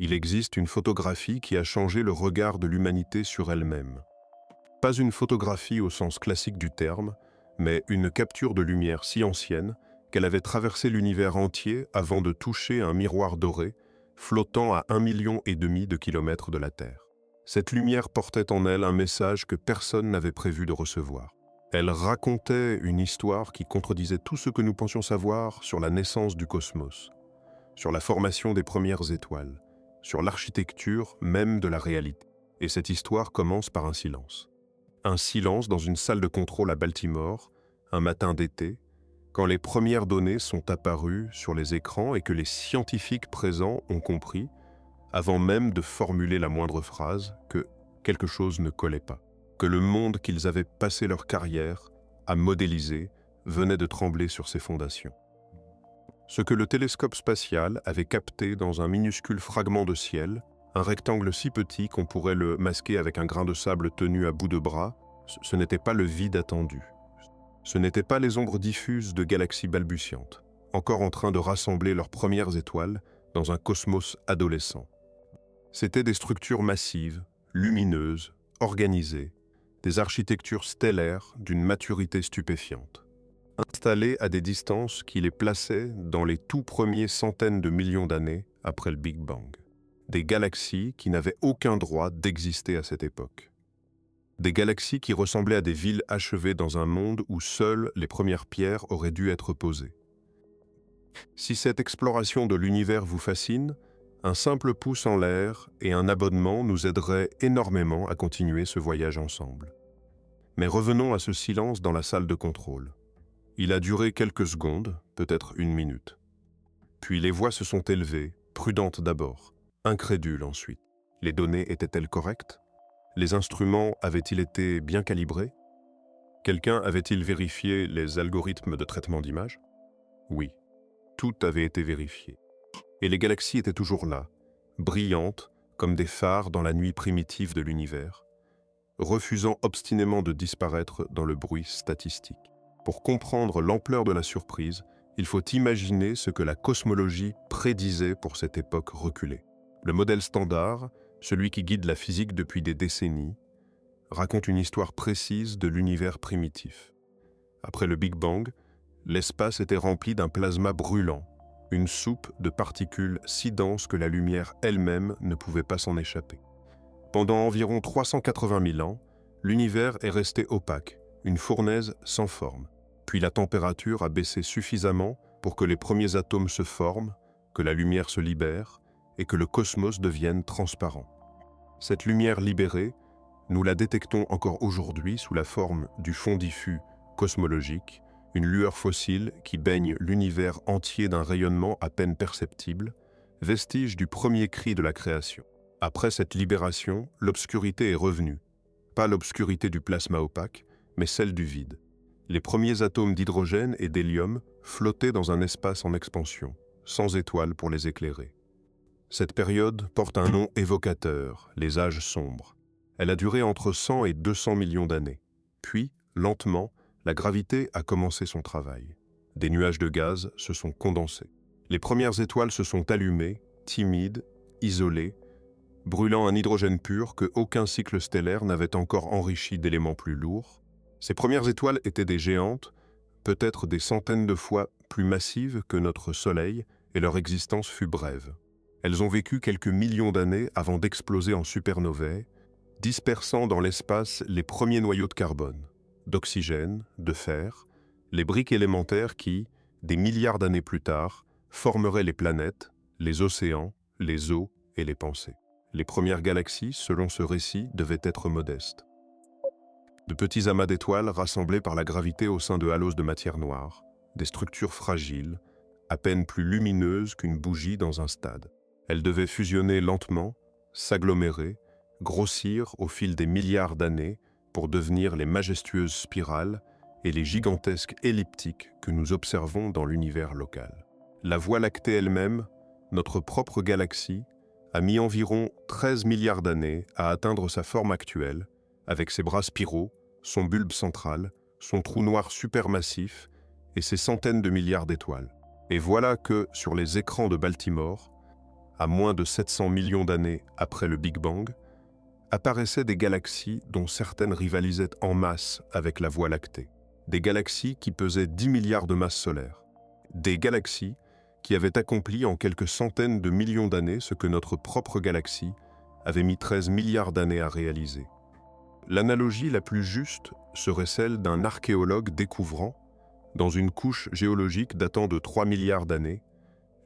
Il existe une photographie qui a changé le regard de l'humanité sur elle-même. Pas une photographie au sens classique du terme, mais une capture de lumière si ancienne qu'elle avait traversé l'univers entier avant de toucher un miroir doré flottant à 1,5 million de kilomètres de la Terre. Cette lumière portait en elle un message que personne n'avait prévu de recevoir. Elle racontait une histoire qui contredisait tout ce que nous pensions savoir sur la naissance du cosmos, sur la formation des premières étoiles, sur l'architecture même de la réalité. Et cette histoire commence par un silence. Un silence dans une salle de contrôle à Baltimore, un matin d'été, quand les premières données sont apparues sur les écrans et que les scientifiques présents ont compris, avant même de formuler la moindre phrase, que quelque chose ne collait pas, que le monde qu'ils avaient passé leur carrière à modéliser venait de trembler sur ses fondations. Ce que le télescope spatial avait capté dans un minuscule fragment de ciel, un rectangle si petit qu'on pourrait le masquer avec un grain de sable tenu à bout de bras, ce n'était pas le vide attendu. Ce n'étaient pas les ombres diffuses de galaxies balbutiantes, encore en train de rassembler leurs premières étoiles dans un cosmos adolescent. C'étaient des structures massives, lumineuses, organisées, des architectures stellaires d'une maturité stupéfiante, installées à des distances qui les plaçaient dans les tout premiers centaines de millions d'années après le Big Bang. Des galaxies qui n'avaient aucun droit d'exister à cette époque. Des galaxies qui ressemblaient à des villes achevées dans un monde où seules les premières pierres auraient dû être posées. Si cette exploration de l'univers vous fascine, un simple pouce en l'air et un abonnement nous aideraient énormément à continuer ce voyage ensemble. Mais revenons à ce silence dans la salle de contrôle. Il a duré quelques secondes, peut-être 1 minute. Puis les voix se sont élevées, prudentes d'abord, incrédules ensuite. Les données étaient-elles correctes? Les instruments avaient-ils été bien calibrés? Quelqu'un avait-il vérifié les algorithmes de traitement d'images? Oui, tout avait été vérifié. Et les galaxies étaient toujours là, brillantes comme des phares dans la nuit primitive de l'univers, refusant obstinément de disparaître dans le bruit statistique. Pour comprendre l'ampleur de la surprise, il faut imaginer ce que la cosmologie prédisait pour cette époque reculée. Le modèle standard, celui qui guide la physique depuis des décennies, raconte une histoire précise de l'univers primitif. Après le Big Bang, l'espace était rempli d'un plasma brûlant, une soupe de particules si dense que la lumière elle-même ne pouvait pas s'en échapper. Pendant environ 380 000 ans, l'univers est resté opaque, une fournaise sans forme. Puis la température a baissé suffisamment pour que les premiers atomes se forment, que la lumière se libère et que le cosmos devienne transparent. Cette lumière libérée, nous la détectons encore aujourd'hui sous la forme du fond diffus cosmologique, une lueur fossile qui baigne l'univers entier d'un rayonnement à peine perceptible, vestige du premier cri de la création. Après cette libération, l'obscurité est revenue. Pas l'obscurité du plasma opaque, mais celle du vide. Les premiers atomes d'hydrogène et d'hélium flottaient dans un espace en expansion, sans étoiles pour les éclairer. Cette période porte un nom évocateur, les âges sombres. Elle a duré entre 100 et 200 millions d'années. Puis, lentement, la gravité a commencé son travail. Des nuages de gaz se sont condensés. Les premières étoiles se sont allumées, timides, isolées, brûlant un hydrogène pur que aucun cycle stellaire n'avait encore enrichi d'éléments plus lourds. Ces premières étoiles étaient des géantes, peut-être des centaines de fois plus massives que notre Soleil, et leur existence fut brève. Elles ont vécu quelques millions d'années avant d'exploser en supernovae, dispersant dans l'espace les premiers noyaux de carbone, d'oxygène, de fer, les briques élémentaires qui, des milliards d'années plus tard, formeraient les planètes, les océans, les eaux et les pensées. Les premières galaxies, selon ce récit, devaient être modestes. De petits amas d'étoiles rassemblés par la gravité au sein de halos de matière noire, des structures fragiles, à peine plus lumineuses qu'une bougie dans un stade. Elles devaient fusionner lentement, s'agglomérer, grossir au fil des milliards d'années pour devenir les majestueuses spirales et les gigantesques elliptiques que nous observons dans l'univers local. La Voie lactée elle-même, notre propre galaxie, a mis environ 13 milliards d'années à atteindre sa forme actuelle, avec ses bras spiraux, son bulbe central, son trou noir supermassif et ses centaines de milliards d'étoiles. Et voilà que, sur les écrans de Baltimore, à moins de 700 millions d'années après le Big Bang, apparaissaient des galaxies dont certaines rivalisaient en masse avec la Voie lactée. Des galaxies qui pesaient 10 milliards de masses solaires. Des galaxies qui avaient accompli en quelques centaines de millions d'années ce que notre propre galaxie avait mis 13 milliards d'années à réaliser. L'analogie la plus juste serait celle d'un archéologue découvrant, dans une couche géologique datant de 3 milliards d'années,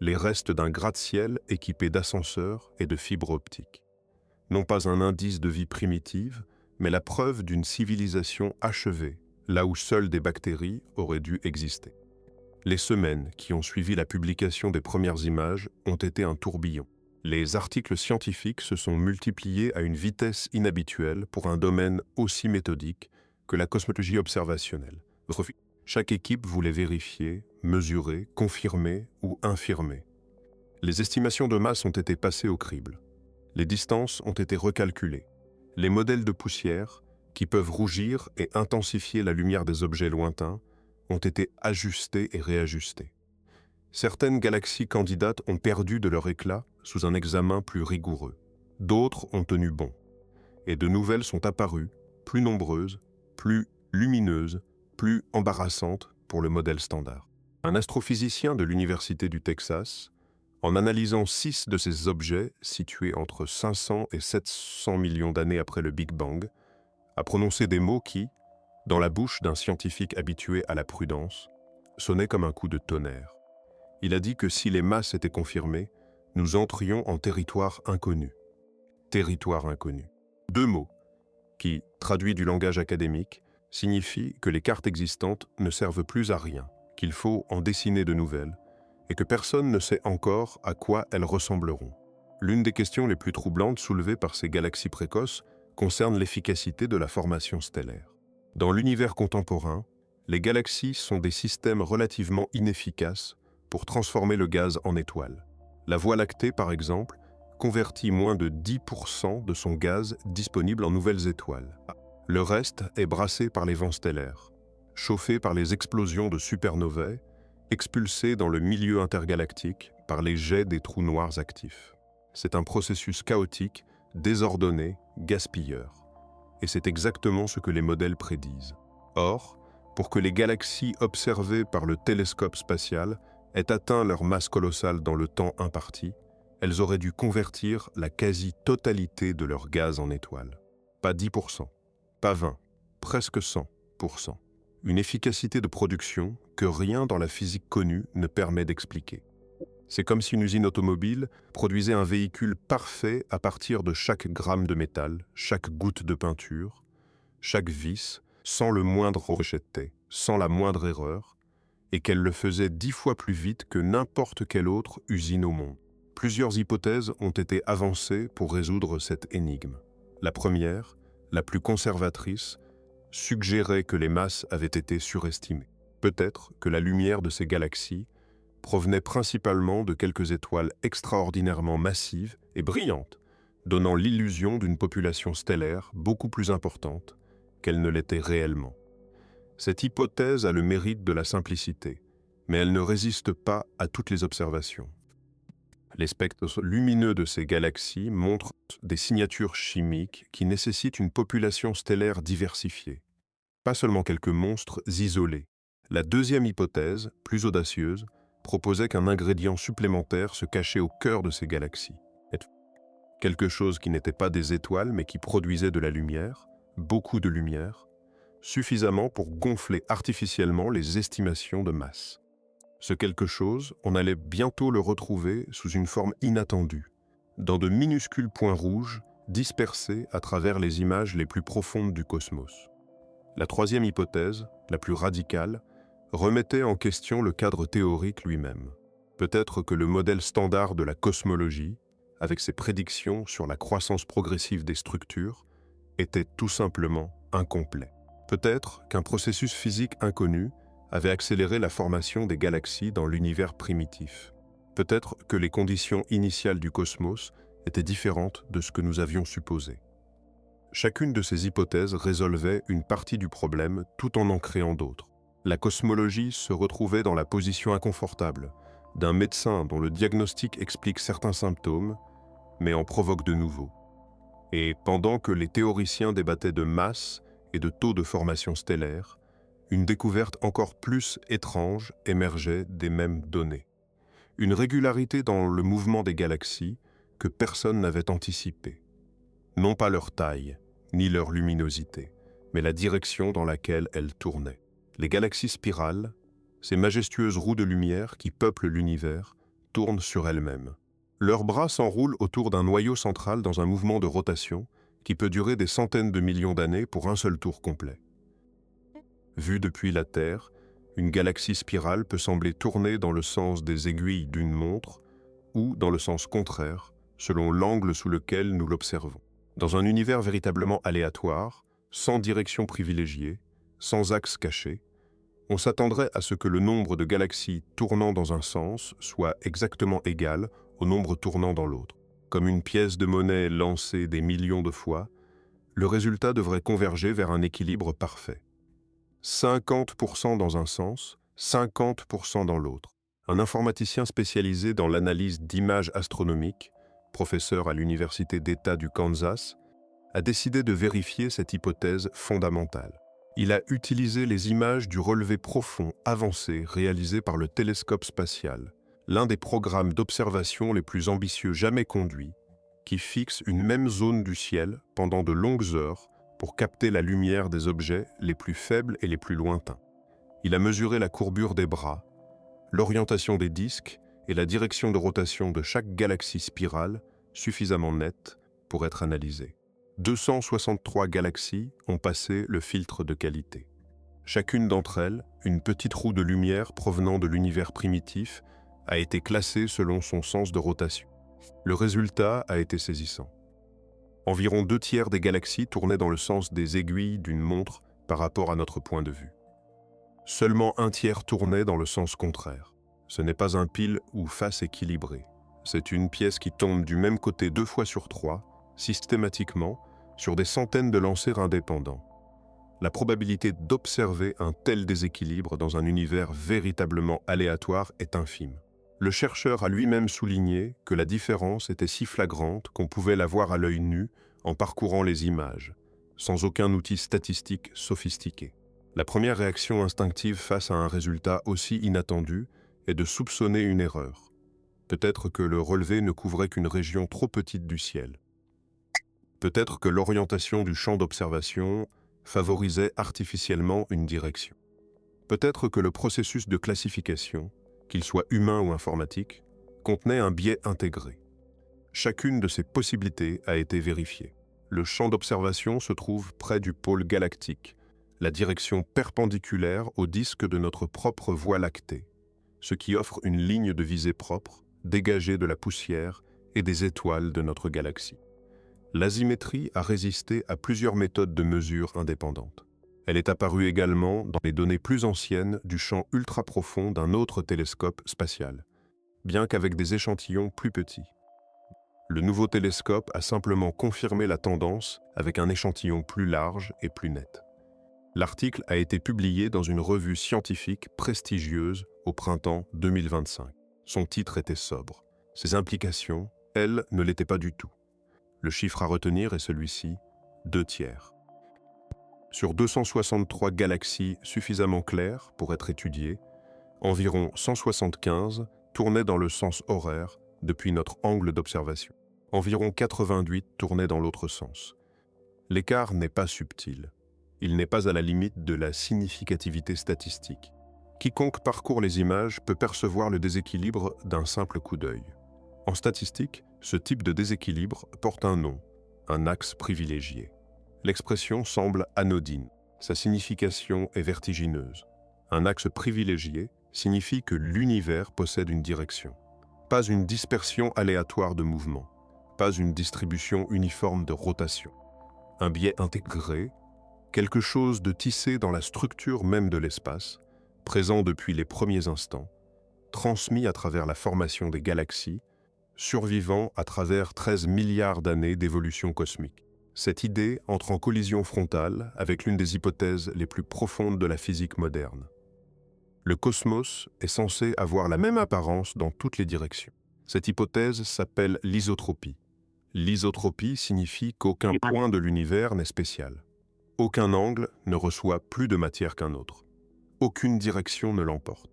les restes d'un gratte-ciel équipé d'ascenseurs et de fibres optiques. Non pas un indice de vie primitive, mais la preuve d'une civilisation achevée, là où seules des bactéries auraient dû exister. Les semaines qui ont suivi la publication des premières images ont été un tourbillon. Les articles scientifiques se sont multipliés à une vitesse inhabituelle pour un domaine aussi méthodique que la cosmologie observationnelle. Chaque équipe voulait vérifier, mesurer, confirmer ou infirmer. Les estimations de masse ont été passées au crible. Les distances ont été recalculées. Les modèles de poussière, qui peuvent rougir et intensifier la lumière des objets lointains, ont été ajustés et réajustés. Certaines galaxies candidates ont perdu de leur éclat sous un examen plus rigoureux. D'autres ont tenu bon. Et de nouvelles sont apparues, plus nombreuses, plus lumineuses, plus embarrassantes pour le modèle standard. Un astrophysicien de l'Université du Texas, en analysant 6 de ces objets situés entre 500 et 700 millions d'années après le Big Bang, a prononcé des mots qui, dans la bouche d'un scientifique habitué à la prudence, sonnaient comme un coup de tonnerre. Il a dit que si les masses étaient confirmées, nous entrions en territoire inconnu. Territoire inconnu. 2 mots qui, traduits du langage académique, signifient que les cartes existantes ne servent plus à rien, qu'il faut en dessiner de nouvelles, et que personne ne sait encore à quoi elles ressembleront. L'une des questions les plus troublantes soulevées par ces galaxies précoces concerne l'efficacité de la formation stellaire. Dans l'univers contemporain, les galaxies sont des systèmes relativement inefficaces pour transformer le gaz en étoile. La Voie lactée, par exemple, convertit moins de 10% de son gaz disponible en nouvelles étoiles. Le reste est brassé par les vents stellaires, chauffé par les explosions de supernovae, expulsé dans le milieu intergalactique par les jets des trous noirs actifs. C'est un processus chaotique, désordonné, gaspilleur. Et c'est exactement ce que les modèles prédisent. Or, pour que les galaxies observées par le télescope spatial aient atteint leur masse colossale dans le temps imparti, elles auraient dû convertir la quasi-totalité de leur gaz en étoiles. Pas 10%, pas 20%, presque 100%. Une efficacité de production que rien dans la physique connue ne permet d'expliquer. C'est comme si une usine automobile produisait un véhicule parfait à partir de chaque gramme de métal, chaque goutte de peinture, chaque vis, sans le moindre rejeté, sans la moindre erreur, et qu'elle le faisait 10 fois plus vite que n'importe quelle autre usine au monde. Plusieurs hypothèses ont été avancées pour résoudre cette énigme. La première, la plus conservatrice, suggérait que les masses avaient été surestimées. Peut-être que la lumière de ces galaxies provenait principalement de quelques étoiles extraordinairement massives et brillantes, donnant l'illusion d'une population stellaire beaucoup plus importante qu'elle ne l'était réellement. Cette hypothèse a le mérite de la simplicité, mais elle ne résiste pas à toutes les observations. Les spectres lumineux de ces galaxies montrent des signatures chimiques qui nécessitent une population stellaire diversifiée, pas seulement quelques monstres isolés. La deuxième hypothèse, plus audacieuse, proposait qu'un ingrédient supplémentaire se cachait au cœur de ces galaxies. Quelque chose qui n'était pas des étoiles mais qui produisait de la lumière, beaucoup de lumière, suffisamment pour gonfler artificiellement les estimations de masse. Ce quelque chose, on allait bientôt le retrouver sous une forme inattendue, dans de minuscules points rouges dispersés à travers les images les plus profondes du cosmos. La troisième hypothèse, la plus radicale, remettait en question le cadre théorique lui-même. Peut-être que le modèle standard de la cosmologie, avec ses prédictions sur la croissance progressive des structures, était tout simplement incomplet. Peut-être qu'un processus physique inconnu avait accéléré la formation des galaxies dans l'univers primitif. Peut-être que les conditions initiales du cosmos étaient différentes de ce que nous avions supposé. Chacune de ces hypothèses résolvait une partie du problème tout en créant d'autres. La cosmologie se retrouvait dans la position inconfortable d'un médecin dont le diagnostic explique certains symptômes, mais en provoque de nouveaux. Et pendant que les théoriciens débattaient de masse et de taux de formation stellaire, une découverte encore plus étrange émergeait des mêmes données. Une régularité dans le mouvement des galaxies que personne n'avait anticipée. Non pas leur taille, ni leur luminosité, mais la direction dans laquelle elles tournaient. Les galaxies spirales, ces majestueuses roues de lumière qui peuplent l'univers, tournent sur elles-mêmes. Leurs bras s'enroulent autour d'un noyau central dans un mouvement de rotation qui peut durer des centaines de millions d'années pour un seul tour complet. Vue depuis la Terre, une galaxie spirale peut sembler tourner dans le sens des aiguilles d'une montre ou dans le sens contraire, selon l'angle sous lequel nous l'observons. Dans un univers véritablement aléatoire, sans direction privilégiée, sans axe caché, on s'attendrait à ce que le nombre de galaxies tournant dans un sens soit exactement égal au nombre tournant dans l'autre. Comme une pièce de monnaie lancée des millions de fois, le résultat devrait converger vers un équilibre parfait. 50% dans un sens, 50% dans l'autre. Un informaticien spécialisé dans l'analyse d'images astronomiques, professeur à l'Université d'État du Kansas, a décidé de vérifier cette hypothèse fondamentale. Il a utilisé les images du relevé profond avancé réalisé par le télescope spatial, l'un des programmes d'observation les plus ambitieux jamais conduits, qui fixe une même zone du ciel pendant de longues heures pour capter la lumière des objets les plus faibles et les plus lointains. Il a mesuré la courbure des bras, l'orientation des disques et la direction de rotation de chaque galaxie spirale suffisamment nette pour être analysée. 263 galaxies ont passé le filtre de qualité. Chacune d'entre elles, une petite roue de lumière provenant de l'univers primitif, a été classée selon son sens de rotation. Le résultat a été saisissant. Environ 2/3 des galaxies tournaient dans le sens des aiguilles d'une montre par rapport à notre point de vue. Seulement 1/3 tournait dans le sens contraire. Ce n'est pas un pile ou face équilibré. C'est une pièce qui tombe du même côté 2 fois sur 3, systématiquement, sur des centaines de lancers indépendants. La probabilité d'observer un tel déséquilibre dans un univers véritablement aléatoire est infime. Le chercheur a lui-même souligné que la différence était si flagrante qu'on pouvait la voir à l'œil nu en parcourant les images, sans aucun outil statistique sophistiqué. La première réaction instinctive face à un résultat aussi inattendu est de soupçonner une erreur. Peut-être que le relevé ne couvrait qu'une région trop petite du ciel. Peut-être que l'orientation du champ d'observation favorisait artificiellement une direction. Peut-être que le processus de classification, qu'il soit humain ou informatique, contenait un biais intégré. Chacune de ces possibilités a été vérifiée. Le champ d'observation se trouve près du pôle galactique, la direction perpendiculaire au disque de notre propre Voie lactée, ce qui offre une ligne de visée propre, dégagée de la poussière et des étoiles de notre galaxie. L'asymétrie a résisté à plusieurs méthodes de mesure indépendantes. Elle est apparue également dans les données plus anciennes du champ ultra-profond d'un autre télescope spatial, bien qu'avec des échantillons plus petits. Le nouveau télescope a simplement confirmé la tendance avec un échantillon plus large et plus net. L'article a été publié dans une revue scientifique prestigieuse au printemps 2025. Son titre était sobre. Ses implications, elles, ne l'étaient pas du tout. Le chiffre à retenir est celui-ci, 2/3. Sur 263 galaxies suffisamment claires pour être étudiées, environ 175 tournaient dans le sens horaire depuis notre angle d'observation. Environ 88 tournaient dans l'autre sens. L'écart n'est pas subtil. Il n'est pas à la limite de la significativité statistique. Quiconque parcourt les images peut percevoir le déséquilibre d'un simple coup d'œil. En statistique, ce type de déséquilibre porte un nom, un axe privilégié. L'expression semble anodine. Sa signification est vertigineuse. Un axe privilégié signifie que l'univers possède une direction. Pas une dispersion aléatoire de mouvement, pas une distribution uniforme de rotation. Un biais intégré, quelque chose de tissé dans la structure même de l'espace, présent depuis les premiers instants, transmis à travers la formation des galaxies, survivant à travers 13 milliards d'années d'évolution cosmique. Cette idée entre en collision frontale avec l'une des hypothèses les plus profondes de la physique moderne. Le cosmos est censé avoir la même apparence dans toutes les directions. Cette hypothèse s'appelle l'isotropie. L'isotropie signifie qu'aucun point de l'univers n'est spécial. Aucun angle ne reçoit plus de matière qu'un autre. Aucune direction ne l'emporte.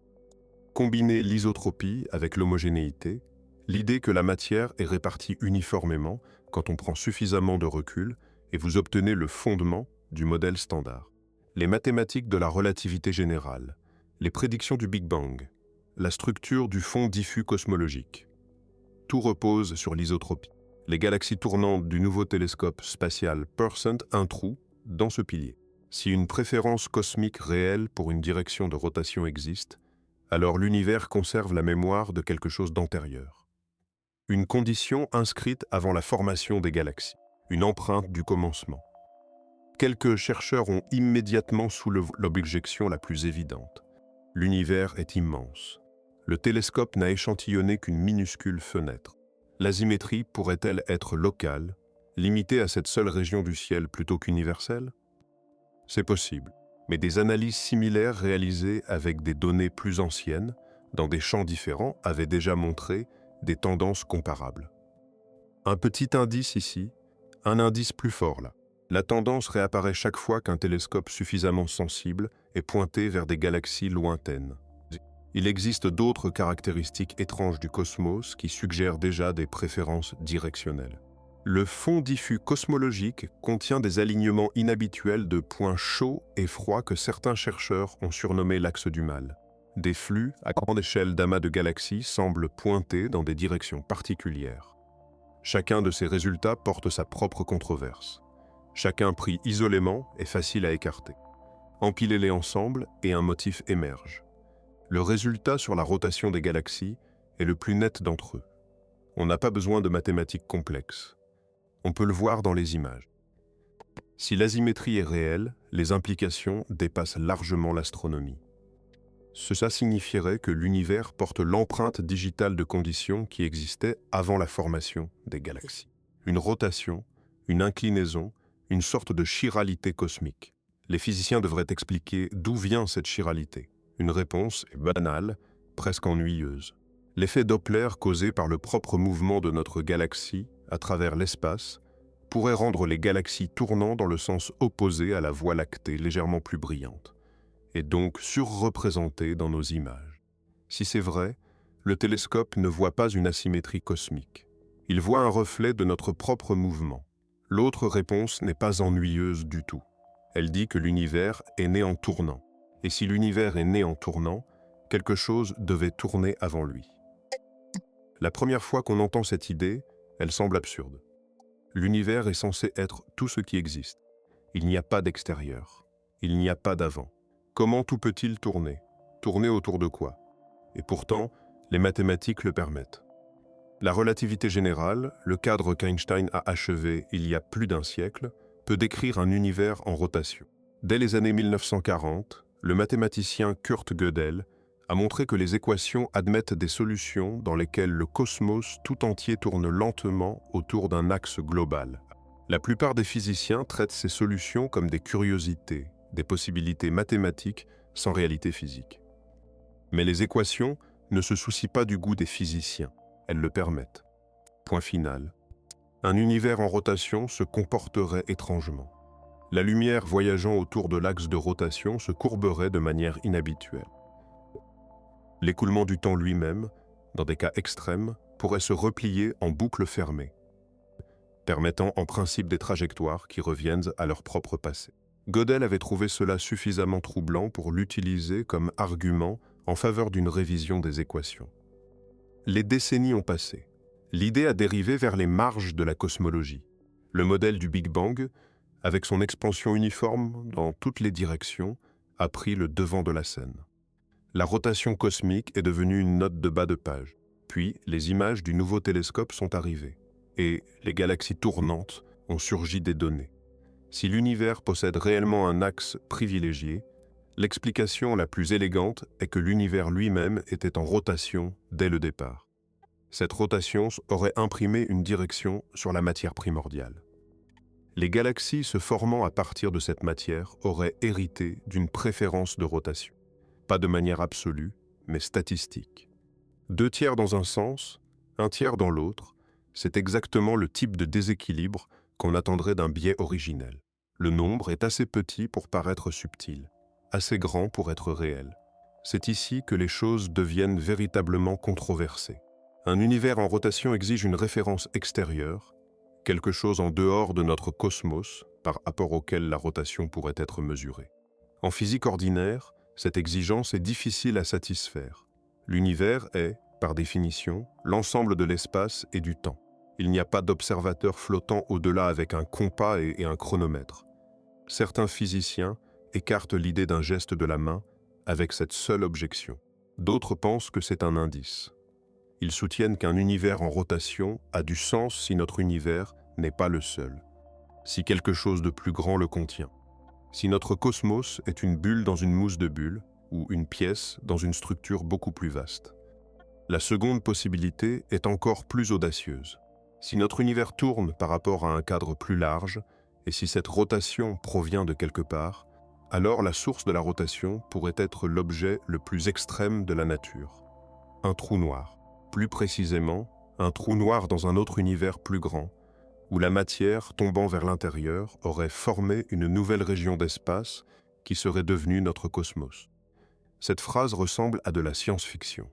Combinez l'isotropie avec l'homogénéité, l'idée que la matière est répartie uniformément quand on prend suffisamment de recul, et vous obtenez le fondement du modèle standard. Les mathématiques de la relativité générale, les prédictions du Big Bang, la structure du fond diffus cosmologique. Tout repose sur l'isotropie. Les galaxies tournantes du nouveau télescope spatial Perseus un trou dans ce pilier. Si une préférence cosmique réelle pour une direction de rotation existe, alors l'univers conserve la mémoire de quelque chose d'antérieur. Une condition inscrite avant la formation des galaxies, une empreinte du commencement. Quelques chercheurs ont immédiatement soulevé l'objection la plus évidente. L'univers est immense. Le télescope n'a échantillonné qu'une minuscule fenêtre. L'asymétrie pourrait-elle être locale, limitée à cette seule région du ciel plutôt qu'universelle? C'est possible, mais des analyses similaires réalisées avec des données plus anciennes, dans des champs différents, avaient déjà montré des tendances comparables. Un petit indice ici, un indice plus fort là. La tendance réapparaît chaque fois qu'un télescope suffisamment sensible est pointé vers des galaxies lointaines. Il existe d'autres caractéristiques étranges du cosmos qui suggèrent déjà des préférences directionnelles. Le fond diffus cosmologique contient des alignements inhabituels de points chauds et froids que certains chercheurs ont surnommés l'axe du mal. Des flux à grande échelle d'amas de galaxies semblent pointer dans des directions particulières. Chacun de ces résultats porte sa propre controverse. Chacun pris isolément est facile à écarter. Empilez-les ensemble et un motif émerge. Le résultat sur la rotation des galaxies est le plus net d'entre eux. On n'a pas besoin de mathématiques complexes. On peut le voir dans les images. Si l'asymétrie est réelle, les implications dépassent largement l'astronomie. Cela signifierait que l'univers porte l'empreinte digitale de conditions qui existaient avant la formation des galaxies. Une rotation, une inclinaison, une sorte de chiralité cosmique. Les physiciens devraient expliquer d'où vient cette chiralité. Une réponse est banale, presque ennuyeuse. L'effet Doppler causé par le propre mouvement de notre galaxie à travers l'espace pourrait rendre les galaxies tournant dans le sens opposé à la Voie lactée légèrement plus brillante, et donc surreprésentée dans nos images. Si c'est vrai, le télescope ne voit pas une asymétrie cosmique. Il voit un reflet de notre propre mouvement. L'autre réponse n'est pas ennuyeuse du tout. Elle dit que l'univers est né en tournant. Et si l'univers est né en tournant, quelque chose devait tourner avant lui. La première fois qu'on entend cette idée, elle semble absurde. L'univers est censé être tout ce qui existe. Il n'y a pas d'extérieur. Il n'y a pas d'avant. Comment tout peut-il tourner? Tourner autour de quoi? Et pourtant, les mathématiques le permettent. La relativité générale, le cadre qu'Einstein a achevé il y a plus d'un siècle, peut décrire un univers en rotation. Dès les années 1940, le mathématicien Kurt Gödel a montré que les équations admettent des solutions dans lesquelles le cosmos tout entier tourne lentement autour d'un axe global. La plupart des physiciens traitent ces solutions comme des curiosités, des possibilités mathématiques sans réalité physique. Mais les équations ne se soucient pas du goût des physiciens. Elles le permettent. Point final. Un univers en rotation se comporterait étrangement. La lumière voyageant autour de l'axe de rotation se courberait de manière inhabituelle. L'écoulement du temps lui-même, dans des cas extrêmes, pourrait se replier en boucle fermée, permettant en principe des trajectoires qui reviennent à leur propre passé. Gödel avait trouvé cela suffisamment troublant pour l'utiliser comme argument en faveur d'une révision des équations. Les décennies ont passé. L'idée a dérivé vers les marges de la cosmologie. Le modèle du Big Bang, avec son expansion uniforme dans toutes les directions, a pris le devant de la scène. La rotation cosmique est devenue une note de bas de page. Puis, les images du nouveau télescope sont arrivées. Et les galaxies tournantes ont surgi des données. Si l'univers possède réellement un axe privilégié, l'explication la plus élégante est que l'univers lui-même était en rotation dès le départ. Cette rotation aurait imprimé une direction sur la matière primordiale. Les galaxies se formant à partir de cette matière auraient hérité d'une préférence de rotation. pas de manière absolue, mais statistique. 2 tiers dans un sens, 1 tiers dans l'autre, c'est exactement le type de déséquilibre qu'on attendrait d'un biais originel. Le nombre est assez petit pour paraître subtil, assez grand pour être réel. C'est ici que les choses deviennent véritablement controversées. Un univers en rotation exige une référence extérieure, quelque chose en dehors de notre cosmos, par rapport auquel la rotation pourrait être mesurée. En physique ordinaire, cette exigence est difficile à satisfaire. L'univers est, par définition, l'ensemble de l'espace et du temps. Il n'y a pas d'observateur flottant au-delà avec un compas et un chronomètre. Certains physiciens écartent l'idée d'un geste de la main avec cette seule objection. D'autres pensent que c'est un indice. Ils soutiennent qu'un univers en rotation a du sens si notre univers n'est pas le seul, si quelque chose de plus grand le contient. Si notre cosmos est une bulle dans une mousse de bulles, ou une pièce dans une structure beaucoup plus vaste. La seconde possibilité est encore plus audacieuse. Si notre univers tourne par rapport à un cadre plus large, et si cette rotation provient de quelque part, alors la source de la rotation pourrait être l'objet le plus extrême de la nature. Un trou noir. Plus précisément, un trou noir dans un autre univers plus grand, où la matière, tombant vers l'intérieur, aurait formé une nouvelle région d'espace qui serait devenue notre cosmos. Cette phrase ressemble à de la science-fiction.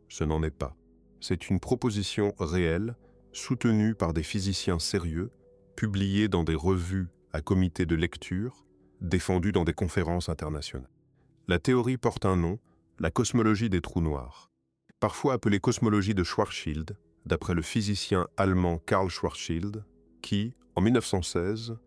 Ce n'en est pas. C'est une proposition réelle, soutenue par des physiciens sérieux, publiée dans des revues à comité de lecture, défendue dans des conférences internationales. La théorie porte un nom, la cosmologie des trous noirs. Parfois appelée cosmologie de Schwarzschild, d'après le physicien allemand Karl Schwarzschild, qui, en 1916,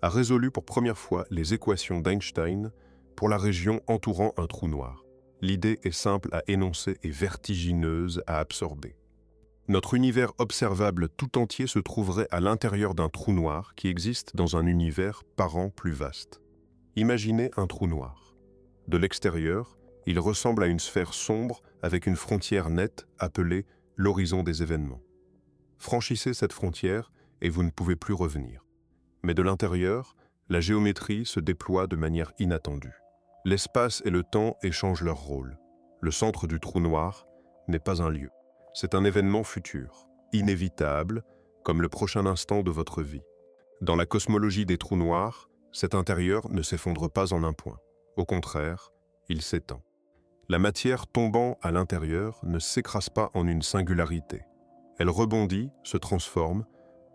a résolu pour première fois les équations d'Einstein pour la région entourant un trou noir. L'idée est simple à énoncer et vertigineuse à absorber. Notre univers observable tout entier se trouverait à l'intérieur d'un trou noir qui existe dans un univers parent plus vaste. Imaginez un trou noir. De l'extérieur, il ressemble à une sphère sombre avec une frontière nette appelée l'horizon des événements. Franchissez cette frontière et vous ne pouvez plus revenir. Mais de l'intérieur, la géométrie se déploie de manière inattendue. L'espace et le temps échangent leur rôle. Le centre du trou noir n'est pas un lieu. C'est un événement futur, inévitable, comme le prochain instant de votre vie. Dans la cosmologie des trous noirs, cet intérieur ne s'effondre pas en un point. Au contraire, il s'étend. La matière tombant à l'intérieur ne s'écrase pas en une singularité. Elle rebondit, se transforme,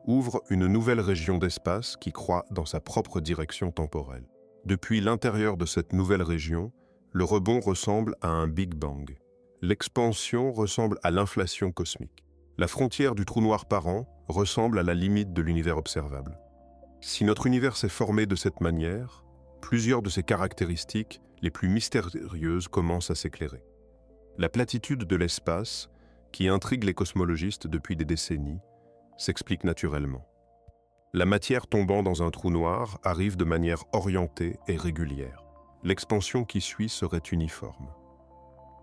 ouvre une nouvelle région d'espace qui croît dans sa propre direction temporelle. Depuis l'intérieur de cette nouvelle région, le rebond ressemble à un Big Bang. L'expansion ressemble à l'inflation cosmique. La frontière du trou noir parent ressemble à la limite de l'univers observable. Si notre univers s'est formé de cette manière, plusieurs de ses caractéristiques les plus mystérieuses commencent à s'éclairer. La platitude de l'espace, qui intrigue les cosmologistes depuis des décennies, s'explique naturellement. La matière tombant dans un trou noir arrive de manière orientée et régulière. L'expansion qui suit serait uniforme.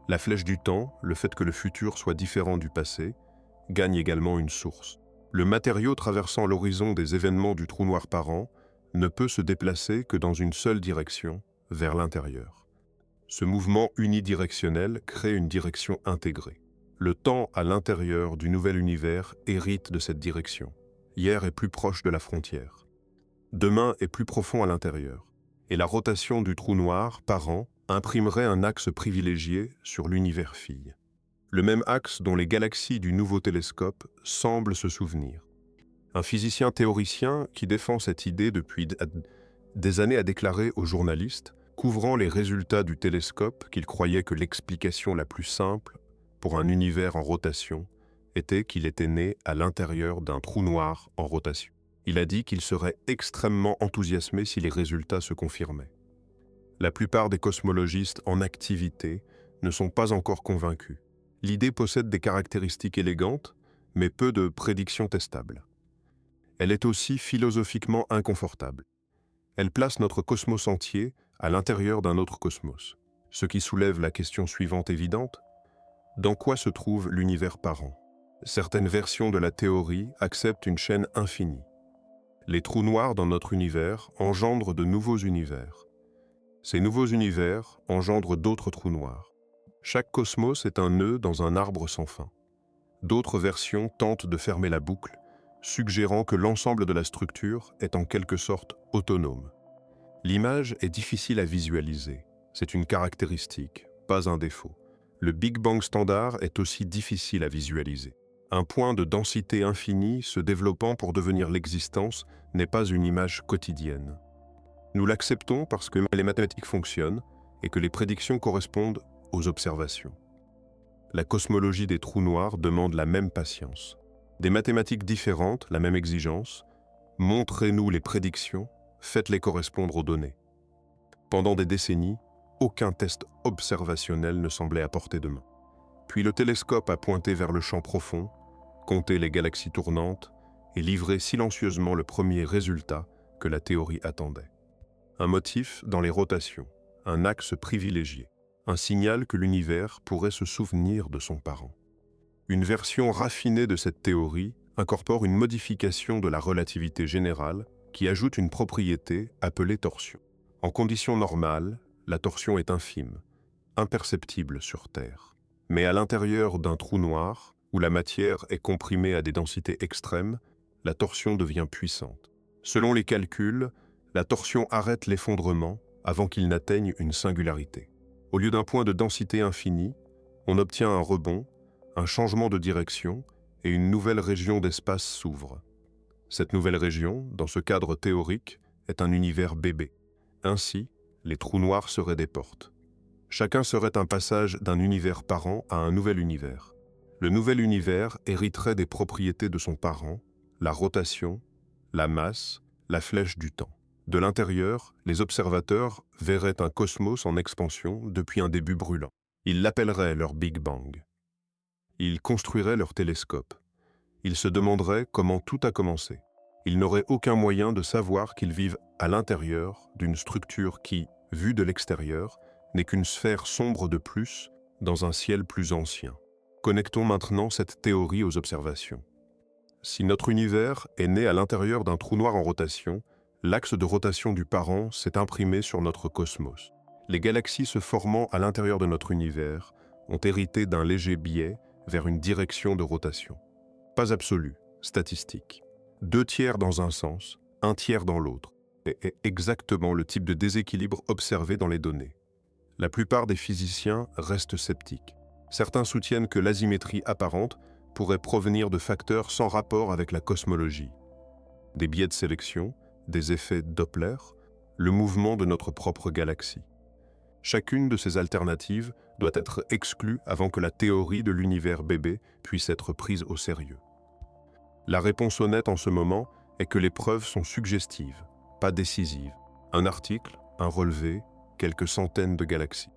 La flèche du temps, le fait que le futur soit différent du passé, gagne également une source. Le matériau traversant l'horizon des événements du trou noir parent ne peut se déplacer que dans une seule direction, vers l'intérieur. Ce mouvement unidirectionnel crée une direction intégrée. Le temps à l'intérieur du nouvel univers hérite de cette direction. Hier est plus proche de la frontière. Demain est plus profond à l'intérieur. Et la rotation du trou noir parent imprimerait un axe privilégié sur l'univers fille. Le même axe dont les galaxies du nouveau télescope semblent se souvenir. Un physicien théoricien qui défend cette idée depuis des années a déclaré aux journalistes, couvrant les résultats du télescope, qu'il croyait que l'explication la plus simple pour un univers en rotation était qu'il était né à l'intérieur d'un trou noir en rotation. Il a dit qu'il serait extrêmement enthousiasmé si les résultats se confirmaient. La plupart des cosmologistes en activité ne sont pas encore convaincus. L'idée possède des caractéristiques élégantes, mais peu de prédictions testables. Elle est aussi philosophiquement inconfortable. Elle place notre cosmos entier à l'intérieur d'un autre cosmos, ce qui soulève la question suivante évidente: dans quoi se trouve l'univers parent? Certaines versions de la théorie acceptent une chaîne infinie. Les trous noirs dans notre univers engendrent de nouveaux univers. Ces nouveaux univers engendrent d'autres trous noirs. Chaque cosmos est un nœud dans un arbre sans fin. D'autres versions tentent de fermer la boucle, suggérant que l'ensemble de la structure est en quelque sorte autonome. L'image est difficile à visualiser. C'est une caractéristique, pas un défaut. Le Big Bang standard est aussi difficile à visualiser. Un point de densité infinie se développant pour devenir l'existence n'est pas une image quotidienne. Nous l'acceptons parce que les mathématiques fonctionnent et que les prédictions correspondent aux observations. La cosmologie des trous noirs demande la même patience. Des mathématiques différentes, la même exigence. Montrez-nous les prédictions, faites-les correspondre aux données. Pendant des décennies, aucun test observationnel ne semblait à portée de main. Puis le télescope a pointé vers le champ profond, compté les galaxies tournantes et livré silencieusement le premier résultat que la théorie attendait. Un motif dans les rotations, un axe privilégié, un signal que l'univers pourrait se souvenir de son parent. Une version raffinée de cette théorie incorpore une modification de la relativité générale qui ajoute une propriété appelée torsion. En conditions normales, la torsion est infime, imperceptible sur Terre. Mais à l'intérieur d'un trou noir, où la matière est comprimée à des densités extrêmes, la torsion devient puissante. Selon les calculs, la torsion arrête l'effondrement avant qu'il n'atteigne une singularité. Au lieu d'un point de densité infinie, on obtient un rebond, un changement de direction et une nouvelle région d'espace s'ouvre. Cette nouvelle région, dans ce cadre théorique, est un univers bébé. Ainsi, les trous noirs seraient des portes. Chacun serait un passage d'un univers parent à un nouvel univers. Le nouvel univers hériterait des propriétés de son parent, la rotation, la masse, la flèche du temps. De l'intérieur, les observateurs verraient un cosmos en expansion depuis un début brûlant. Ils l'appelleraient leur Big Bang. Ils construiraient leur télescope. Ils se demanderaient comment tout a commencé. Ils n'auraient aucun moyen de savoir qu'ils vivent à l'intérieur d'une structure qui, vue de l'extérieur, n'est qu'une sphère sombre de plus dans un ciel plus ancien. Connectons maintenant cette théorie aux observations. Si notre univers est né à l'intérieur d'un trou noir en rotation, l'axe de rotation du parent s'est imprimé sur notre cosmos. Les galaxies se formant à l'intérieur de notre univers ont hérité d'un léger biais vers une direction de rotation. Pas absolu, statistique. 2/3 dans un sens, 1/3 dans l'autre, est exactement le type de déséquilibre observé dans les données. La plupart des physiciens restent sceptiques. Certains soutiennent que l'asymétrie apparente pourrait provenir de facteurs sans rapport avec la cosmologie. Des biais de sélection, des effets Doppler, le mouvement de notre propre galaxie. Chacune de ces alternatives doit être exclue avant que la théorie de l'univers bébé puisse être prise au sérieux. La réponse honnête en ce moment est que les preuves sont suggestives, pas décisives. Un article, un relevé, quelques centaines de galaxies.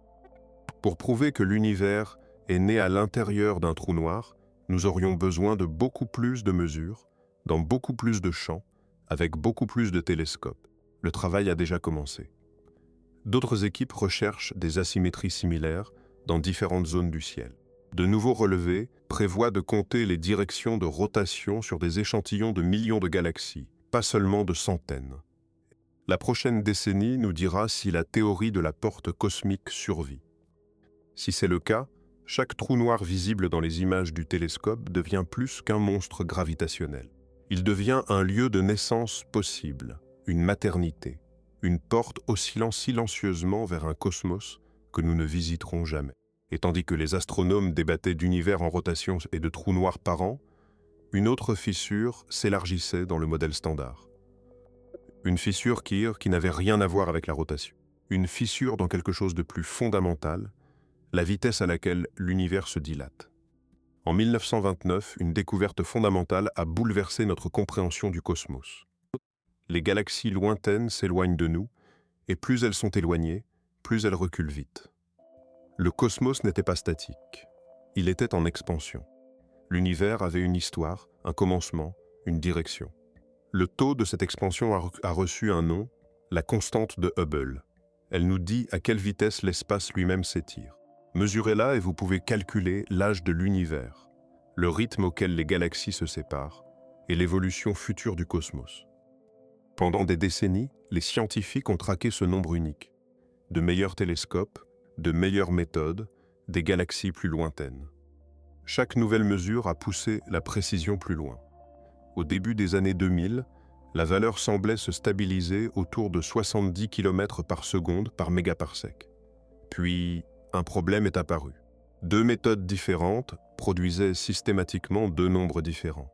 Pour prouver que l'univers est né à l'intérieur d'un trou noir, nous aurions besoin de beaucoup plus de mesures, dans beaucoup plus de champs, avec beaucoup plus de télescopes. Le travail a déjà commencé. D'autres équipes recherchent des asymétries similaires dans différentes zones du ciel. De nouveaux relevés prévoient de compter les directions de rotation sur des échantillons de millions de galaxies, pas seulement de centaines. La prochaine décennie nous dira si la théorie de la porte cosmique survit. Si c'est le cas, chaque trou noir visible dans les images du télescope devient plus qu'un monstre gravitationnel. Il devient un lieu de naissance possible, une maternité, une porte oscillant silencieusement vers un cosmos que nous ne visiterons jamais. Et tandis que les astronomes débattaient d'univers en rotation et de trous noirs par an, une autre fissure s'élargissait dans le modèle standard. Une fissure qui n'avait rien à voir avec la rotation. Une fissure dans quelque chose de plus fondamental, la vitesse à laquelle l'univers se dilate. En 1929, une découverte fondamentale a bouleversé notre compréhension du cosmos. Les galaxies lointaines s'éloignent de nous, et plus elles sont éloignées, plus elles reculent vite. Le cosmos n'était pas statique, il était en expansion. L'univers avait une histoire, un commencement, une direction. Le taux de cette expansion a reçu un nom, la constante de Hubble. Elle nous dit à quelle vitesse l'espace lui-même s'étire. Mesurez-la et vous pouvez calculer l'âge de l'univers, le rythme auquel les galaxies se séparent et l'évolution future du cosmos. Pendant des décennies, les scientifiques ont traqué ce nombre unique. de meilleurs télescopes, de meilleures méthodes, des galaxies plus lointaines. Chaque nouvelle mesure a poussé la précision plus loin. Au début des années 2000, la valeur semblait se stabiliser autour de 70 km par seconde par mégaparsec. Puis, un problème est apparu. Deux méthodes différentes produisaient systématiquement deux nombres différents.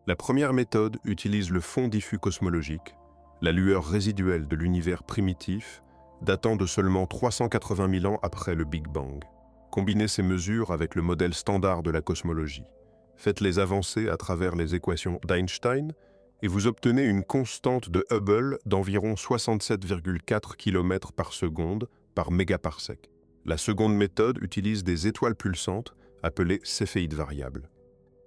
La première méthode utilise le fond diffus cosmologique, la lueur résiduelle de l'univers primitif, datant de seulement 380 000 ans après le Big Bang. Combinez ces mesures avec le modèle standard de la cosmologie. Faites-les avancer à travers les équations d'Einstein et vous obtenez une constante de Hubble d'environ 67,4 km par seconde par mégaparsec. La seconde méthode utilise des étoiles pulsantes appelées céphéides variables.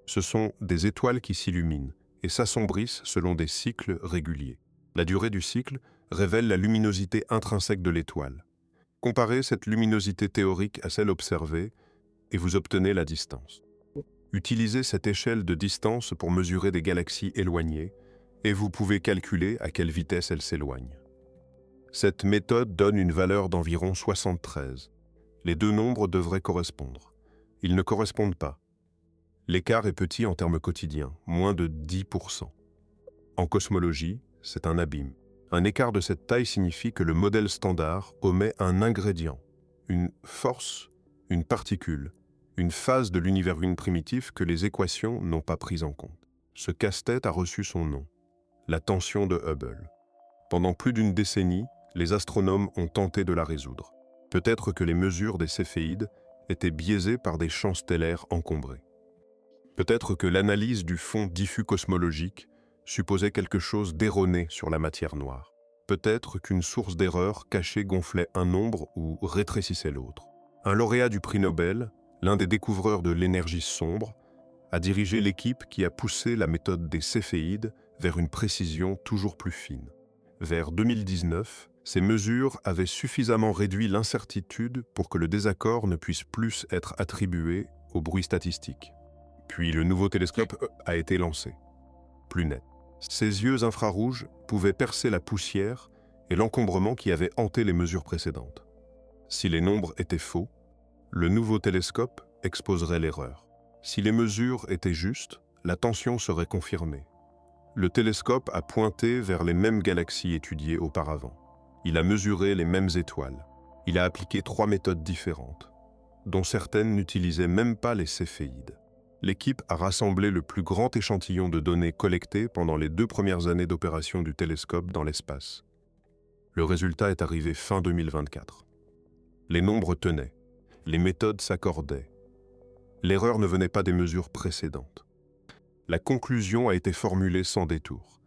Ce sont des étoiles qui s'illuminent et s'assombrissent selon des cycles réguliers. La durée du cycle révèle la luminosité intrinsèque de l'étoile. Comparez cette luminosité théorique à celle observée et vous obtenez la distance. Utilisez cette échelle de distance pour mesurer des galaxies éloignées et vous pouvez calculer à quelle vitesse elles s'éloignent. Cette méthode donne une valeur d'environ 73. Les deux nombres devraient correspondre. Ils ne correspondent pas. L'écart est petit en termes quotidiens, moins de 10%. En cosmologie, c'est un abîme. Un écart de cette taille signifie que le modèle standard omet un ingrédient, une force, une particule, une phase de l'univers primitif que les équations n'ont pas prise en compte. Ce casse-tête a reçu son nom, la tension de Hubble. Pendant plus d'une décennie, les astronomes ont tenté de la résoudre. Peut-être que les mesures des céphéides étaient biaisées par des champs stellaires encombrés. Peut-être que l'analyse du fond diffus cosmologique supposait quelque chose d'erroné sur la matière noire. Peut-être qu'une source d'erreur cachée gonflait un nombre ou rétrécissait l'autre. Un lauréat du prix Nobel, l'un des découvreurs de l'énergie sombre, a dirigé l'équipe qui a poussé la méthode des céphéides vers une précision toujours plus fine. Vers 2019, ces mesures avaient suffisamment réduit l'incertitude pour que le désaccord ne puisse plus être attribué au bruit statistique. Puis le nouveau télescope a été lancé, plus net. Ses yeux infrarouges pouvaient percer la poussière et l'encombrement qui avait hanté les mesures précédentes. Si les nombres étaient faux, le nouveau télescope exposerait l'erreur. Si les mesures étaient justes, la tension serait confirmée. Le télescope a pointé vers les mêmes galaxies étudiées auparavant. Il a mesuré les mêmes étoiles. Il a appliqué 3 méthodes différentes, dont certaines n'utilisaient même pas les céphéides. L'équipe a rassemblé le plus grand échantillon de données collectées pendant les 2 premières années d'opération du télescope dans l'espace. Le résultat est arrivé fin 2024. Les nombres tenaient, les méthodes s'accordaient. L'erreur ne venait pas des mesures précédentes. La conclusion a été formulée sans détour.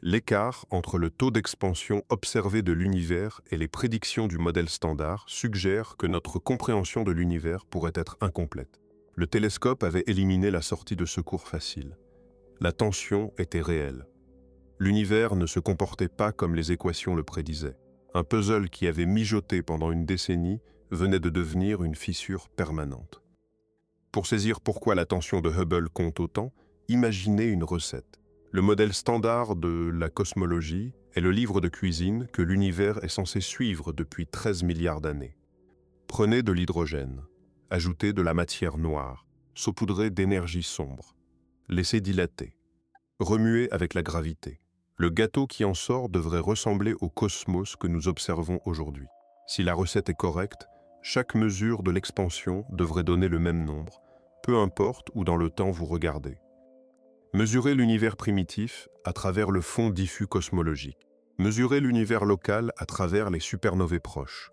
L'écart entre le taux d'expansion observé de l'univers et les prédictions du modèle standard suggère que notre compréhension de l'univers pourrait être incomplète. Le télescope avait éliminé la sortie de secours facile. La tension était réelle. L'univers ne se comportait pas comme les équations le prédisaient. Un puzzle qui avait mijoté pendant une décennie venait de devenir une fissure permanente. Pour saisir pourquoi la tension de Hubble compte autant, imaginez une recette. Le modèle standard de la cosmologie est le livre de cuisine que l'univers est censé suivre depuis 13 milliards d'années. Prenez de l'hydrogène. Ajoutez de la matière noire, saupoudrez d'énergie sombre. Laissez dilater. Remuez avec la gravité. Le gâteau qui en sort devrait ressembler au cosmos que nous observons aujourd'hui. Si la recette est correcte, chaque mesure de l'expansion devrait donner le même nombre, peu importe où dans le temps vous regardez. Mesurez l'univers primitif à travers le fond diffus cosmologique. Mesurez l'univers local à travers les supernovae proches.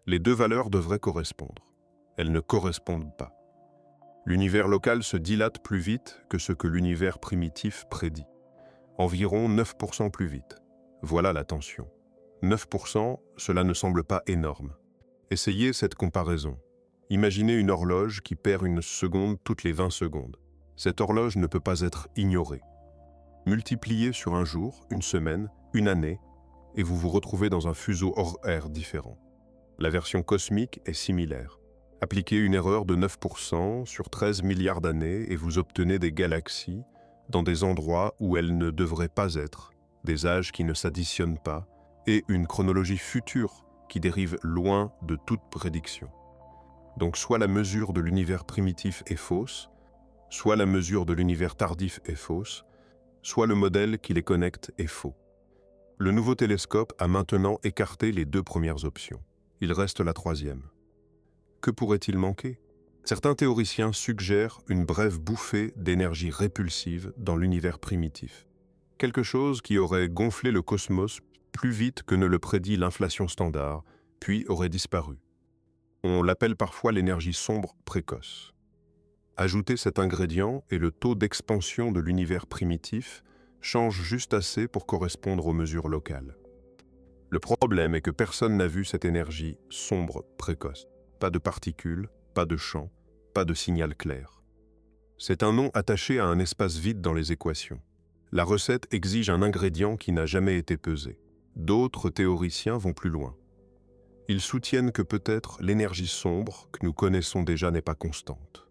Les deux valeurs devraient correspondre. Elles ne correspondent pas. L'univers local se dilate plus vite que ce que l'univers primitif prédit. Environ 9% plus vite. Voilà la tension. 9%, cela ne semble pas énorme. Essayez cette comparaison. Imaginez une horloge qui perd une seconde toutes les 20 secondes. Cette horloge ne peut pas être ignorée. Multipliez sur un jour, une semaine, une année, et vous vous retrouvez dans un fuseau horaire différent. La version cosmique est similaire. Appliquez une erreur de 9% sur 13 milliards d'années et vous obtenez des galaxies dans des endroits où elles ne devraient pas être, des âges qui ne s'additionnent pas et une chronologie future qui dérive loin de toute prédiction. Donc soit la mesure de l'univers primitif est fausse, soit la mesure de l'univers tardif est fausse, soit le modèle qui les connecte est faux. Le nouveau télescope a maintenant écarté les deux premières options. Il reste la troisième. Que pourrait-il manquer? Certains théoriciens suggèrent une brève bouffée d'énergie répulsive dans l'univers primitif. Quelque chose qui aurait gonflé le cosmos plus vite que ne le prédit l'inflation standard, puis aurait disparu. On l'appelle parfois l'énergie sombre précoce. Ajouter cet ingrédient et le taux d'expansion de l'univers primitif change juste assez pour correspondre aux mesures locales. Le problème est que personne n'a vu cette énergie sombre précoce. Pas de particules, pas de champ, pas de signal clair. C'est un nom attaché à un espace vide dans les équations. La recette exige un ingrédient qui n'a jamais été pesé. D'autres théoriciens vont plus loin. Ils soutiennent que peut-être l'énergie sombre que nous connaissons déjà n'est pas constante.